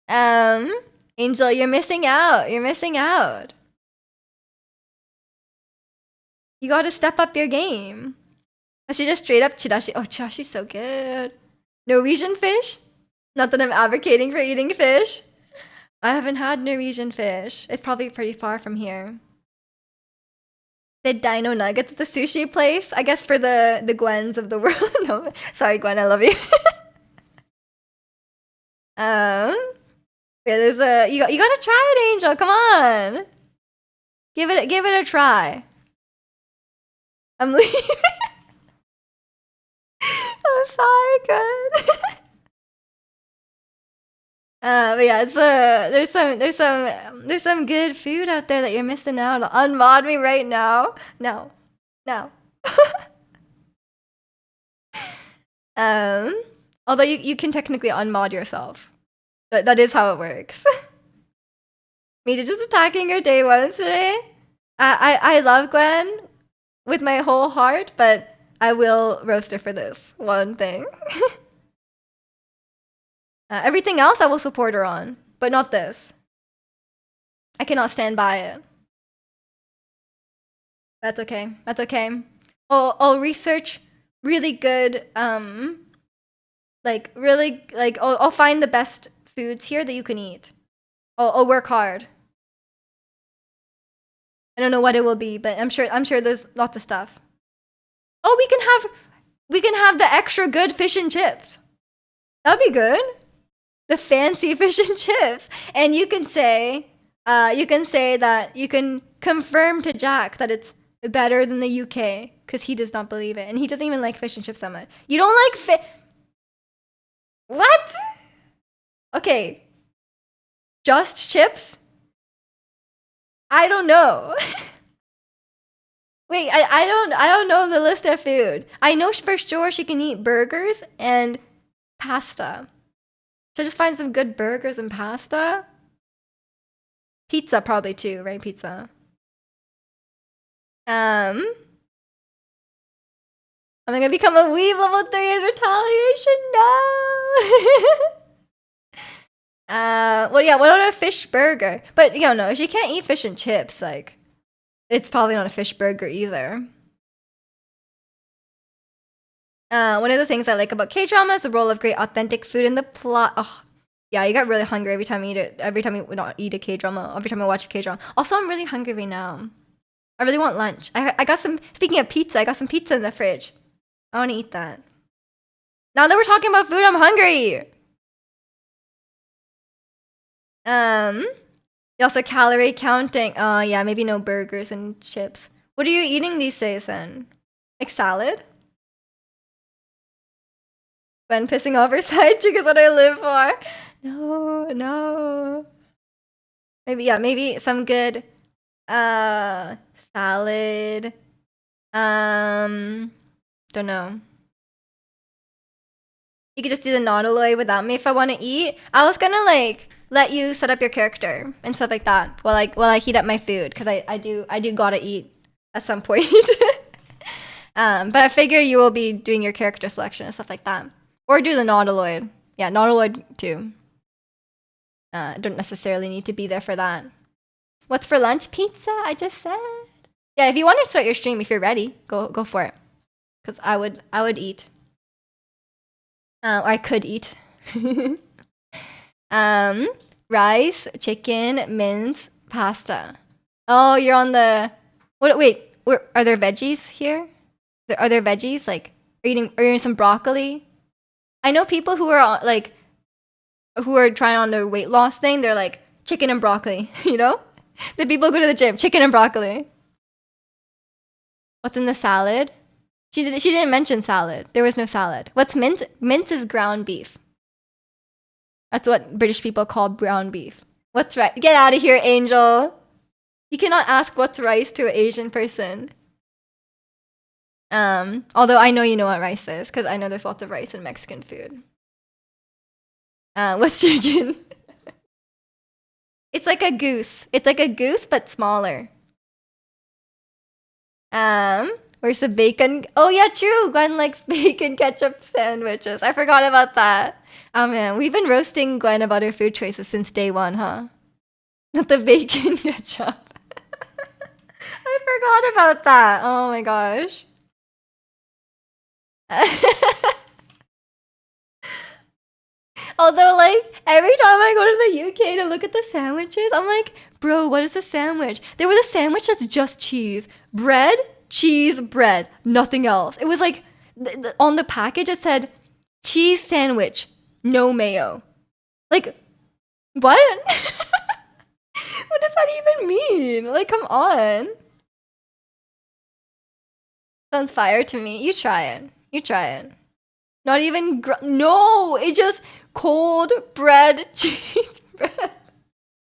Angel, you're missing out. You gotta step up your game. I should just straight up chirashi. Oh, chirashi's so good. Norwegian fish? Not that I'm advocating for eating fish. I haven't had Norwegian fish. It's probably pretty far from here. The dino nuggets at the sushi place. I guess for the Gwens of the world. No, sorry Gwen, I love you. Yeah, there's a you gotta try it, Angel. Come on, give it a try. I'm leaving. I'm sorry, Gwen. But yeah, it's there's some good food out there that you're missing out on. Unmod me right now. No. Although you can technically unmod yourself. That is how it works. Me just attacking her day one today. I love Gwen with my whole heart, but I will roast her for this one thing. Everything else I will support her on, but not this. I cannot stand by it. That's okay. I'll research really good, I'll find the best foods here that you can eat. I'll work hard. I don't know what it will be, but I'm sure there's lots of stuff. Oh, we can have the extra good fish and chips. That'd be good. The fancy fish and chips. And you can say that you can confirm to Jack that it's better than the UK because he does not believe it. And he doesn't even like fish and chips that much. You don't like What? Okay. Just chips? I don't know. Wait, I don't know the list of food. I know for sure she can eat burgers and pasta. So just find some good burgers and pasta. Pizza probably too, right? Pizza. I'm gonna become a weeb level 3 as retaliation. No. What about a fish burger? But you know, if she can't eat fish and chips, like it's probably not a fish burger either. One of the things I like about K-drama is the role of great authentic food in the plot. Oh, yeah, you get really hungry every time you eat it. Every time you not eat a K-drama. Every time I watch a K-drama. Also, I'm really hungry right now. I really want lunch. I got some. Speaking of pizza, I got some pizza in the fridge. I want to eat that. Now that we're talking about food, I'm hungry. Also calorie counting. Oh yeah, maybe no burgers and chips. What are you eating these days then? Like salad? When pissing off her side chick is what I live for. No, no. Maybe yeah, maybe some good salad. Don't know. You could just do the nautiloid without me if I want to eat. I was gonna like let you set up your character and stuff like that while I heat up my food because I do gotta eat at some point. But I figure you will be doing your character selection and stuff like that, or do the nautiloid. Yeah, nautiloid too. Don't necessarily need to be there for that. What's for lunch? Pizza. I just said. Yeah, if you want to start your stream, if you're ready, go for it. Cause I would eat. Or I could eat. Rice, chicken, mince, pasta. Oh, you're on the. What? Wait, are there veggies here? Are there veggies? Like, are you eating some broccoli? I know people who are like, who are trying on the weight loss thing. They're like chicken and broccoli. You know, the people go to the gym, chicken and broccoli. What's in the salad? She didn't mention salad. There was no salad. What's mince? Mince is ground beef. That's what British people call brown beef. What's rice? Get out of here, Angel. You cannot ask what's rice to an Asian person. Although I know you know what rice is, because I know there's lots of rice in Mexican food. What's chicken? It's like a goose. It's like a goose, but smaller. Where's the bacon? Oh yeah, true. Gwen likes bacon ketchup sandwiches. I forgot about that. Oh man, we've been roasting Gwen about her food choices since day one, huh? Not the bacon ketchup. I forgot about that. Oh my gosh. Although, like, every time I go to the UK to look at the sandwiches, I'm like, bro, what is a sandwich? There was a sandwich that's just cheese. Bread, cheese, bread. Nothing else. It was like, on the package, it said, cheese sandwich, no mayo. Like, what? What does that even mean? Like, come on. Sounds fire to me. You try it. You try it. Not even no, it's just cold bread, cheese bread. Like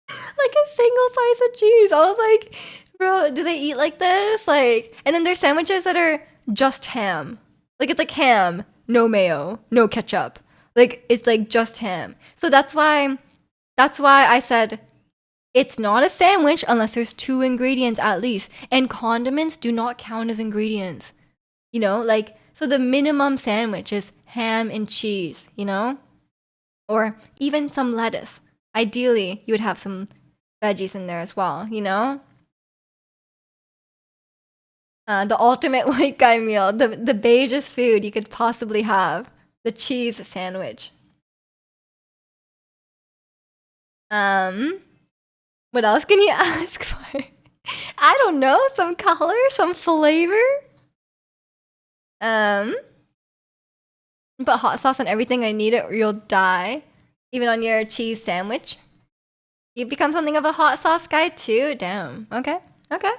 a single slice of cheese. I was like, bro, do they eat like this? Like, and then there's sandwiches that are just ham. Like it's like ham, no mayo, no ketchup. Like it's like just ham. So that's why I said it's not a sandwich unless there's 2 ingredients at least. And condiments do not count as ingredients. You know, like so the minimum sandwich is ham and cheese, you know? Or even some lettuce. Ideally, you would have some veggies in there as well, you know? The ultimate white guy meal, the beigest food you could possibly have, the cheese sandwich. What else can you ask for? I don't know, some color, some flavor. Put hot sauce on everything. I need it or you'll die. Even on your cheese sandwich. You become something of a hot sauce guy too? Damn. Okay. Okay.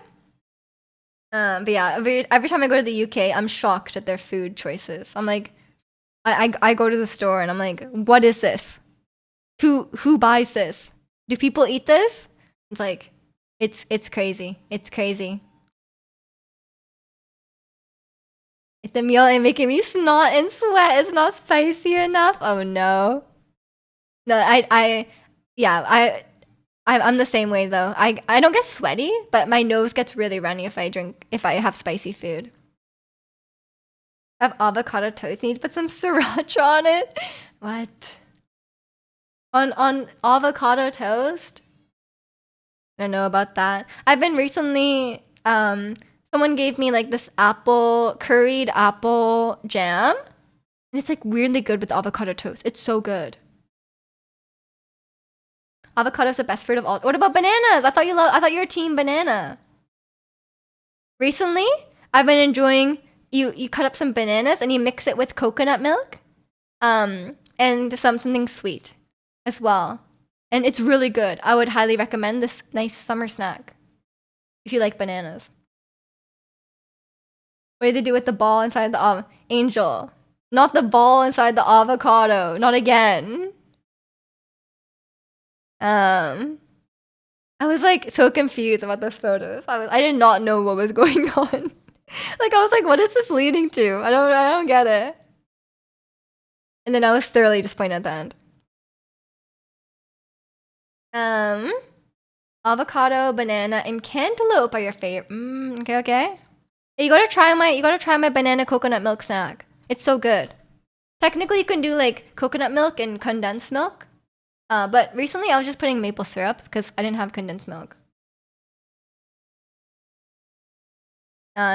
But yeah, every time I go to the UK, I'm shocked at their food choices. I'm like, I go to the store and I'm like, what is this? Who buys this? Do people eat this? It's like, it's crazy. It's crazy. The meal ain't making me snot and sweat. It's not spicy enough. Oh no. No, I'm the same way though. I don't get sweaty, but my nose gets really runny if I have spicy food. I have avocado toast. You need to put some sriracha on it. What? On avocado toast? I don't know about that. I've been recently someone gave me like this curried apple jam. And it's like weirdly good with avocado toast. It's so good. Avocado is the best fruit of all. What about bananas? I thought you were team banana. Recently, I've been enjoying you cut up some bananas and you mix it with coconut milk. And something sweet as well. And it's really good. I would highly recommend this nice summer snack if you like bananas. What did they do with the ball inside the Angel? Not the ball inside the avocado. Not again. I was like so confused about those photos. I did not know what was going on. Like I was like, what is this leading to? I don't get it. And then I was thoroughly disappointed at the end. Avocado, banana, and cantaloupe are your favorite. Okay, okay. Hey, you gotta try my banana coconut milk snack. It's so good. Technically, you can do like coconut milk and condensed milk. But recently I was just putting maple syrup because I didn't have condensed milk.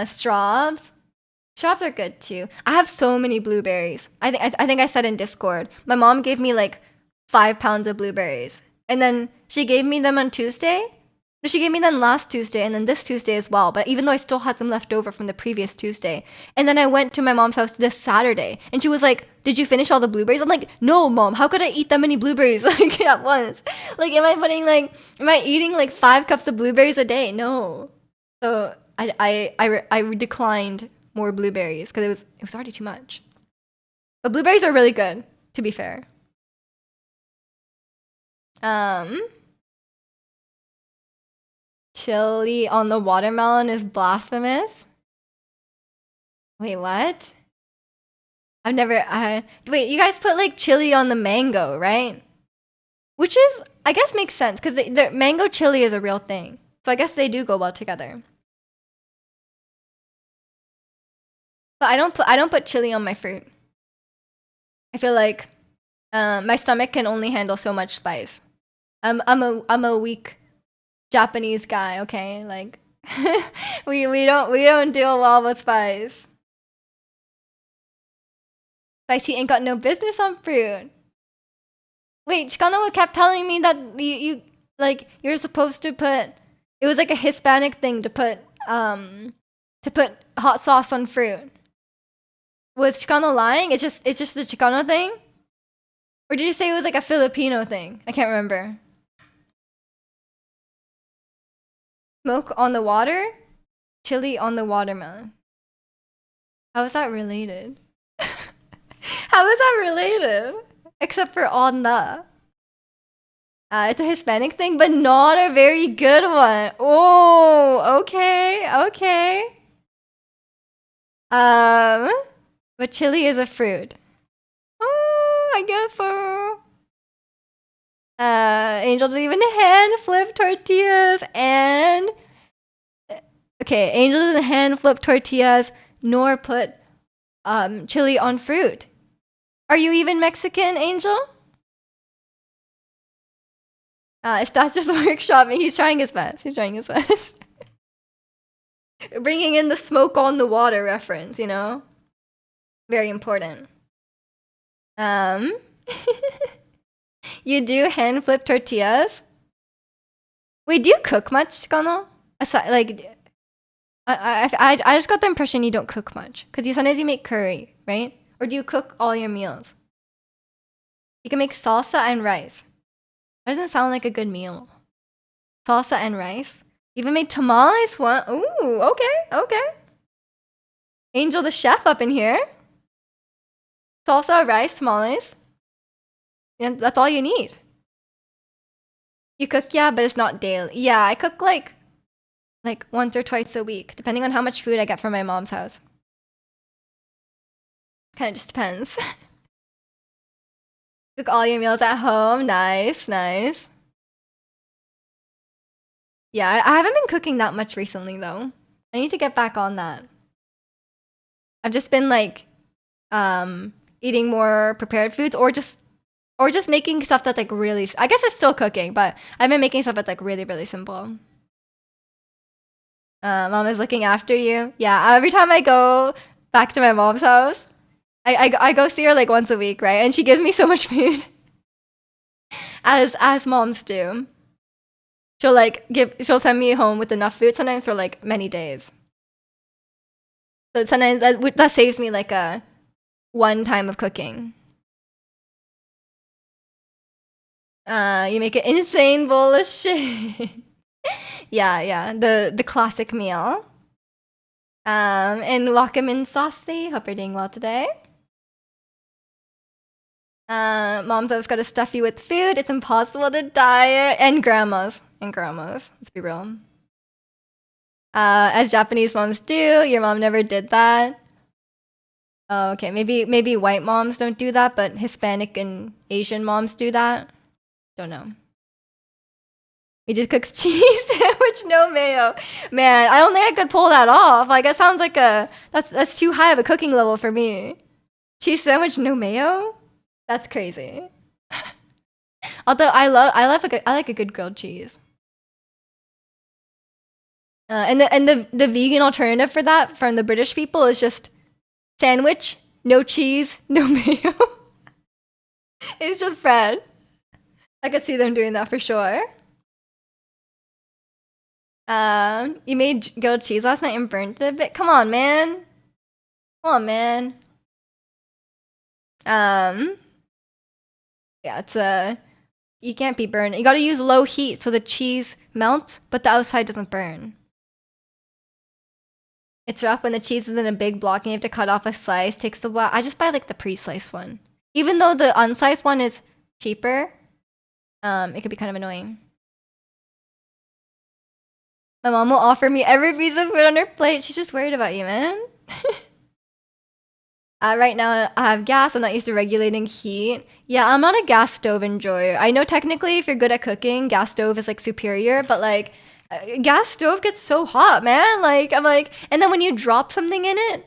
Straws. Straws are good too. I have so many blueberries. I think I said in Discord. My mom gave me like 5 pounds of blueberries. And then she gave me them on Tuesday. She gave me them last Tuesday and then this Tuesday as well. But even though I still had some left over from the previous Tuesday. And then I went to my mom's house this Saturday. And she was like, did you finish all the blueberries? I'm like, no, mom. How could I eat that many blueberries like at once? Like, am I eating like 5 cups of blueberries a day? No. So I declined more blueberries because it was already too much. But blueberries are really good, to be fair. Chili on the watermelon is blasphemous. Wait, what? I've never. Wait, you guys put like chili on the mango, right? Which is, I guess, makes sense because the mango chili is a real thing. So I guess they do go well together. But I don't put chili on my fruit. I feel like my stomach can only handle so much spice. I'm a weak Japanese guy, okay? Like we don't deal well with spice. Spicy ain't got no business on fruit. Wait, Chikano kept telling me that you like you're supposed to put, it was like a Hispanic thing to put hot sauce on fruit. Was Chicano lying? It's just the Chicano thing? Or did you say it was like a Filipino thing? I can't remember. Smoke on the water? Chili on the watermelon. How is that related? How is that related? Except for on the. It's a Hispanic thing, but not a very good one. Oh, okay, okay. But chili is a fruit. Oh, I guess so. Angel didn't even hand flip tortillas and okay, Angel doesn't hand flip tortillas nor put chili on fruit. Are you even Mexican, Angel? If that's just workshopping, he's trying his best. He's trying his best. Bringing in the smoke on the water reference, you know? Very important. You do hand flip tortillas? Wait, do you cook much, Kano? Aside, like, I just got the impression you don't cook much. Because sometimes you make curry, right? Or do you cook all your meals? You can make salsa and rice. That doesn't sound like a good meal. Salsa and rice? Even made tamales one. Ooh, okay, okay. Angel the chef up in here. Salsa, rice, tamales. And that's all you need. You cook, yeah, but it's not daily. Yeah, I cook like once or twice a week, depending on how much food I get from my mom's house. Kind of just depends. Cook all your meals at home. Nice, nice. Yeah, I haven't been cooking that much recently though. I need to get back on that. I've just been like eating more prepared foods or just making stuff that's like really, I guess it's still cooking, but I've been making stuff that's like really, really simple. Mom is looking after you. Yeah, every time I go back to my mom's house, I go see her like once a week, right? And she gives me so much food. As moms do. She'll send me home with enough food sometimes for like many days. So sometimes that saves me like a one time of cooking. You make an insane bowl of shit. Yeah, the classic meal. And welcome in Saucy. Hope you're doing well today. Mom's always got to stuff you with food. It's impossible to diet. And grandmas. Let's be real. As Japanese moms do. Your mom never did that. Oh, okay. Maybe white moms don't do that, but Hispanic and Asian moms do that. Don't know. We just cooked cheese sandwich, no mayo. Man, I don't think I could pull that off. Like, it sounds like that's too high of a cooking level for me. Cheese sandwich, no mayo? That's crazy. Although I like a good grilled cheese. And the vegan alternative for that from the British people is just sandwich, no cheese, no mayo. It's just bread. I could see them doing that for sure. You made grilled cheese last night and burnt it a bit. Come on, man. Yeah, you can't be burned. You gotta use low heat so the cheese melts, but the outside doesn't burn. It's rough when the cheese is in a big block and you have to cut off a slice. Takes a while. I just buy like the pre-sliced one. Even though the unsliced one is cheaper, it could be kind of annoying. My mom will offer me every piece of food on her plate. She's just worried about you, man. Right now, I have gas. I'm not used to regulating heat. Yeah, I'm not a gas stove enjoyer. I know technically if you're good at cooking, gas stove is like superior, but like gas stove gets so hot, man. Like I'm like, and then when you drop something in it,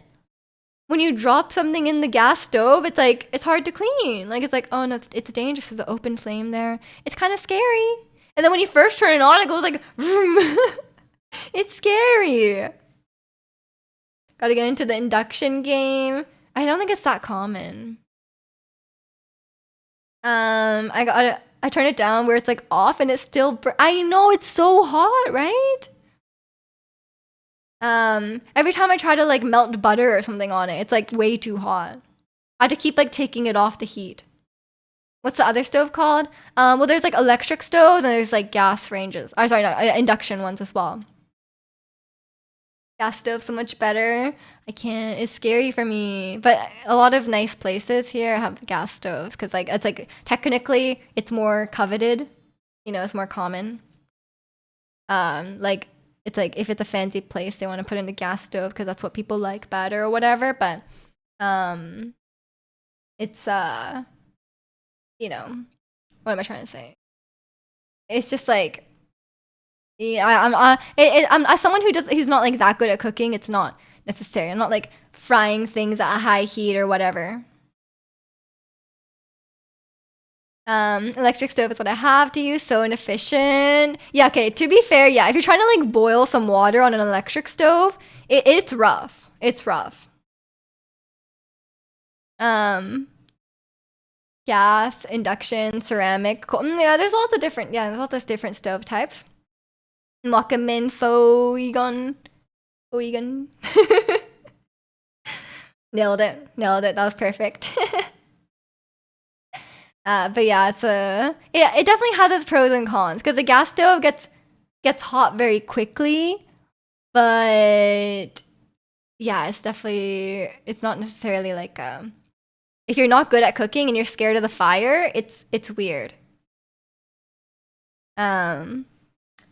when you drop something in the gas stove, it's like it's hard to clean. Like it's like, oh no, it's dangerous. There's an open flame there. It's kind of scary. And then when you first turn it on, it goes like, vroom. It's scary. Gotta get into the induction game. I don't think it's that common. I turn it down where it's like off and it's still I know it's so hot, right? Every time I try to like melt butter or something on it, it's like way too hot. I have to keep like taking it off the heat. What's the other stove called? Well, there's like electric stoves and there's like gas ranges. Oh, sorry, no, induction ones as well. Gas stove so much better. I can't. It's scary for me. But a lot of nice places here have gas stoves because like it's like technically it's more coveted. You know, it's more common. Like it's like if it's a fancy place, they want to put in a gas stove because that's what people like better or whatever. But it's you know, what am I trying to say? It's just like yeah, I'm as someone who's not like that good at cooking. It's not necessary. I'm not like frying things at a high heat or whatever. Electric stove is what I have to use. So inefficient. Yeah, okay. To be fair, yeah, if you're trying to like boil some water on an electric stove, it's rough. It's rough. Gas, induction, ceramic. Yeah, there's lots of different stove types. Wakamin Foigon. Nailed it. That was perfect. But yeah, it definitely has its pros and cons because the gas stove gets hot very quickly, but yeah, it's not necessarily like if you're not good at cooking and you're scared of the fire, it's weird.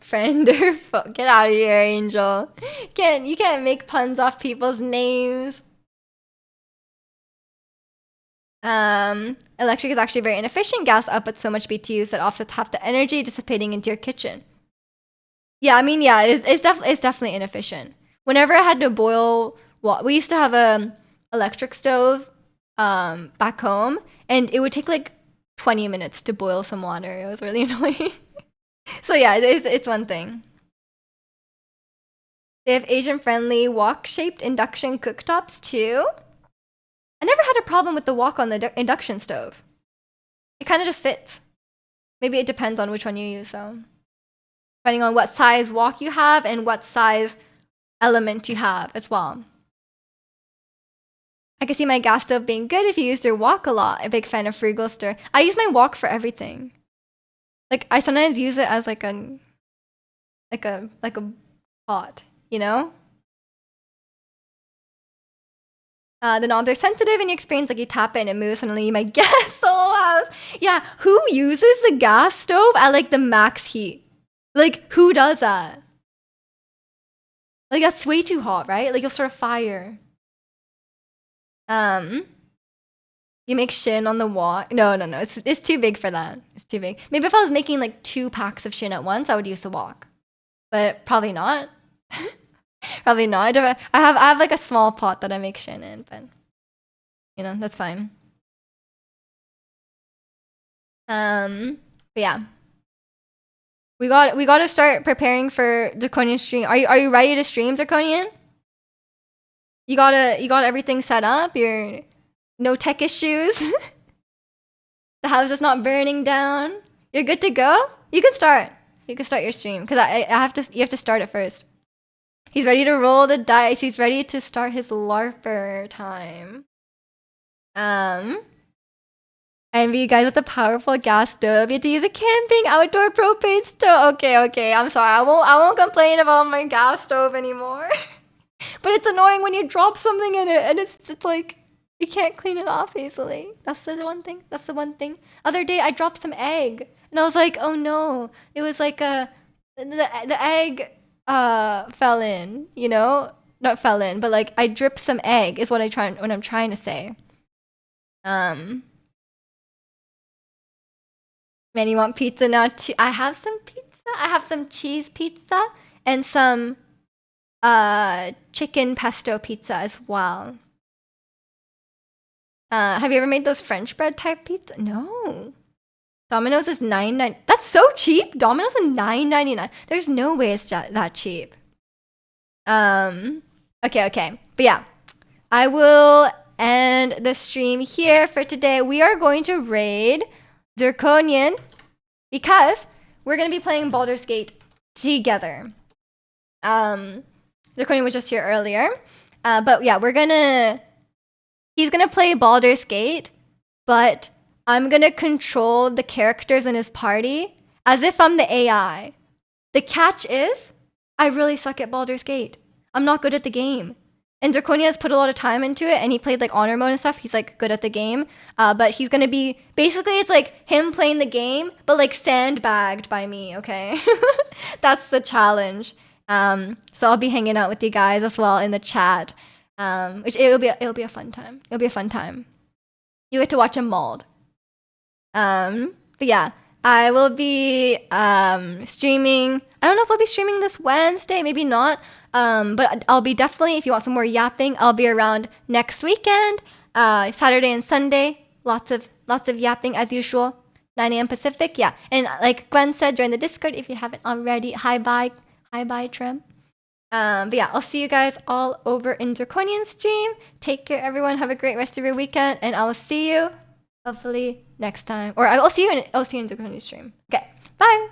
Friend or get out of here, Angel. You can't make puns off people's names. Electric is actually very inefficient. Gas outputs so much BTUs that offsets half the energy dissipating into your kitchen. Yeah, I mean, yeah, it's definitely inefficient. Whenever I had to boil, we used to have a electric stove back home, and it would take like 20 minutes to boil some water. It was really annoying. So yeah, it's one thing. They have Asian-friendly wok-shaped induction cooktops too. I never had a problem with the wok on the induction stove. It kind of just fits. Maybe it depends on which one you use, though. Depending on what size wok you have and what size element you have as well. I can see my gas stove being good if you used your wok a lot. A big fan of frugal stir. I use my wok for everything. Like I sometimes use it as like a pot, you know? The knobs are sensitive and you experience like you tap it and it moves. Suddenly you might gas the whole house. Yeah, who uses the gas stove at like the max heat? Like, who does that? Like, that's way too hot, right? Like, you'll start a fire. You make shin on the wall. No. It's too big for that. It's too big. Maybe if I was making like 2 packs of shin at once, I would use the wok. But probably not. Probably not. I have like a small pot that I make shin in, but you know, that's fine. But yeah. We got to start preparing for Draconian stream. Are you ready to stream, Draconian? You got everything set up? You're no tech issues? The house is not burning down? You're good to go? You can start. You can start your stream cuz you have to start it first. He's ready to roll the dice. He's ready to start his LARPer time. I envy you guys with the powerful gas stove. You have to use a camping outdoor propane stove. Okay. I'm sorry. I won't complain about my gas stove anymore. But it's annoying when you drop something in it and it's like you can't clean it off easily. That's the one thing. Other day I dropped some egg and I was like, oh no. It was like the egg fell in, you know? Not fell in, but like I dripped some egg is what I'm trying to say. Man, you want pizza now too? I have some pizza. I have some cheese pizza and some chicken pesto pizza as well. Have you ever made those French bread type pizza? No. Domino's is $9.99. That's so cheap. Domino's is $9.99. There's no way it's that cheap. Okay. But yeah, I will end the stream here for today. We are going to raid Draconian because we're gonna be playing Baldur's Gate together. Draconian was just here earlier, but yeah, he's gonna play Baldur's Gate, but I'm gonna control the characters in his party as if I'm the AI. The catch is, I really suck at Baldur's Gate. I'm not good at the game. And Draconian has put a lot of time into it, and he played like honor mode and stuff. He's like good at the game, but he's gonna be basically it's like him playing the game, but like sandbagged by me. Okay, that's the challenge. So I'll be hanging out with you guys as well in the chat, which it'll be a fun time. It'll be a fun time. You get to watch him mauled. But yeah, I will be streaming. I don't know if I'll be streaming this Wednesday, maybe not. But I'll be definitely, if you want some more yapping, I'll be around next weekend, Saturday and Sunday. Lots of yapping as usual. 9 a.m. Pacific, yeah. And like Gwen said, join the Discord if you haven't already. Hi bye, Trim. But yeah, I'll see you guys all over in Draconian stream. Take care, everyone. Have a great rest of your weekend, and I will see you hopefully next time. Or I'll see you in Draconian stream. Okay, bye.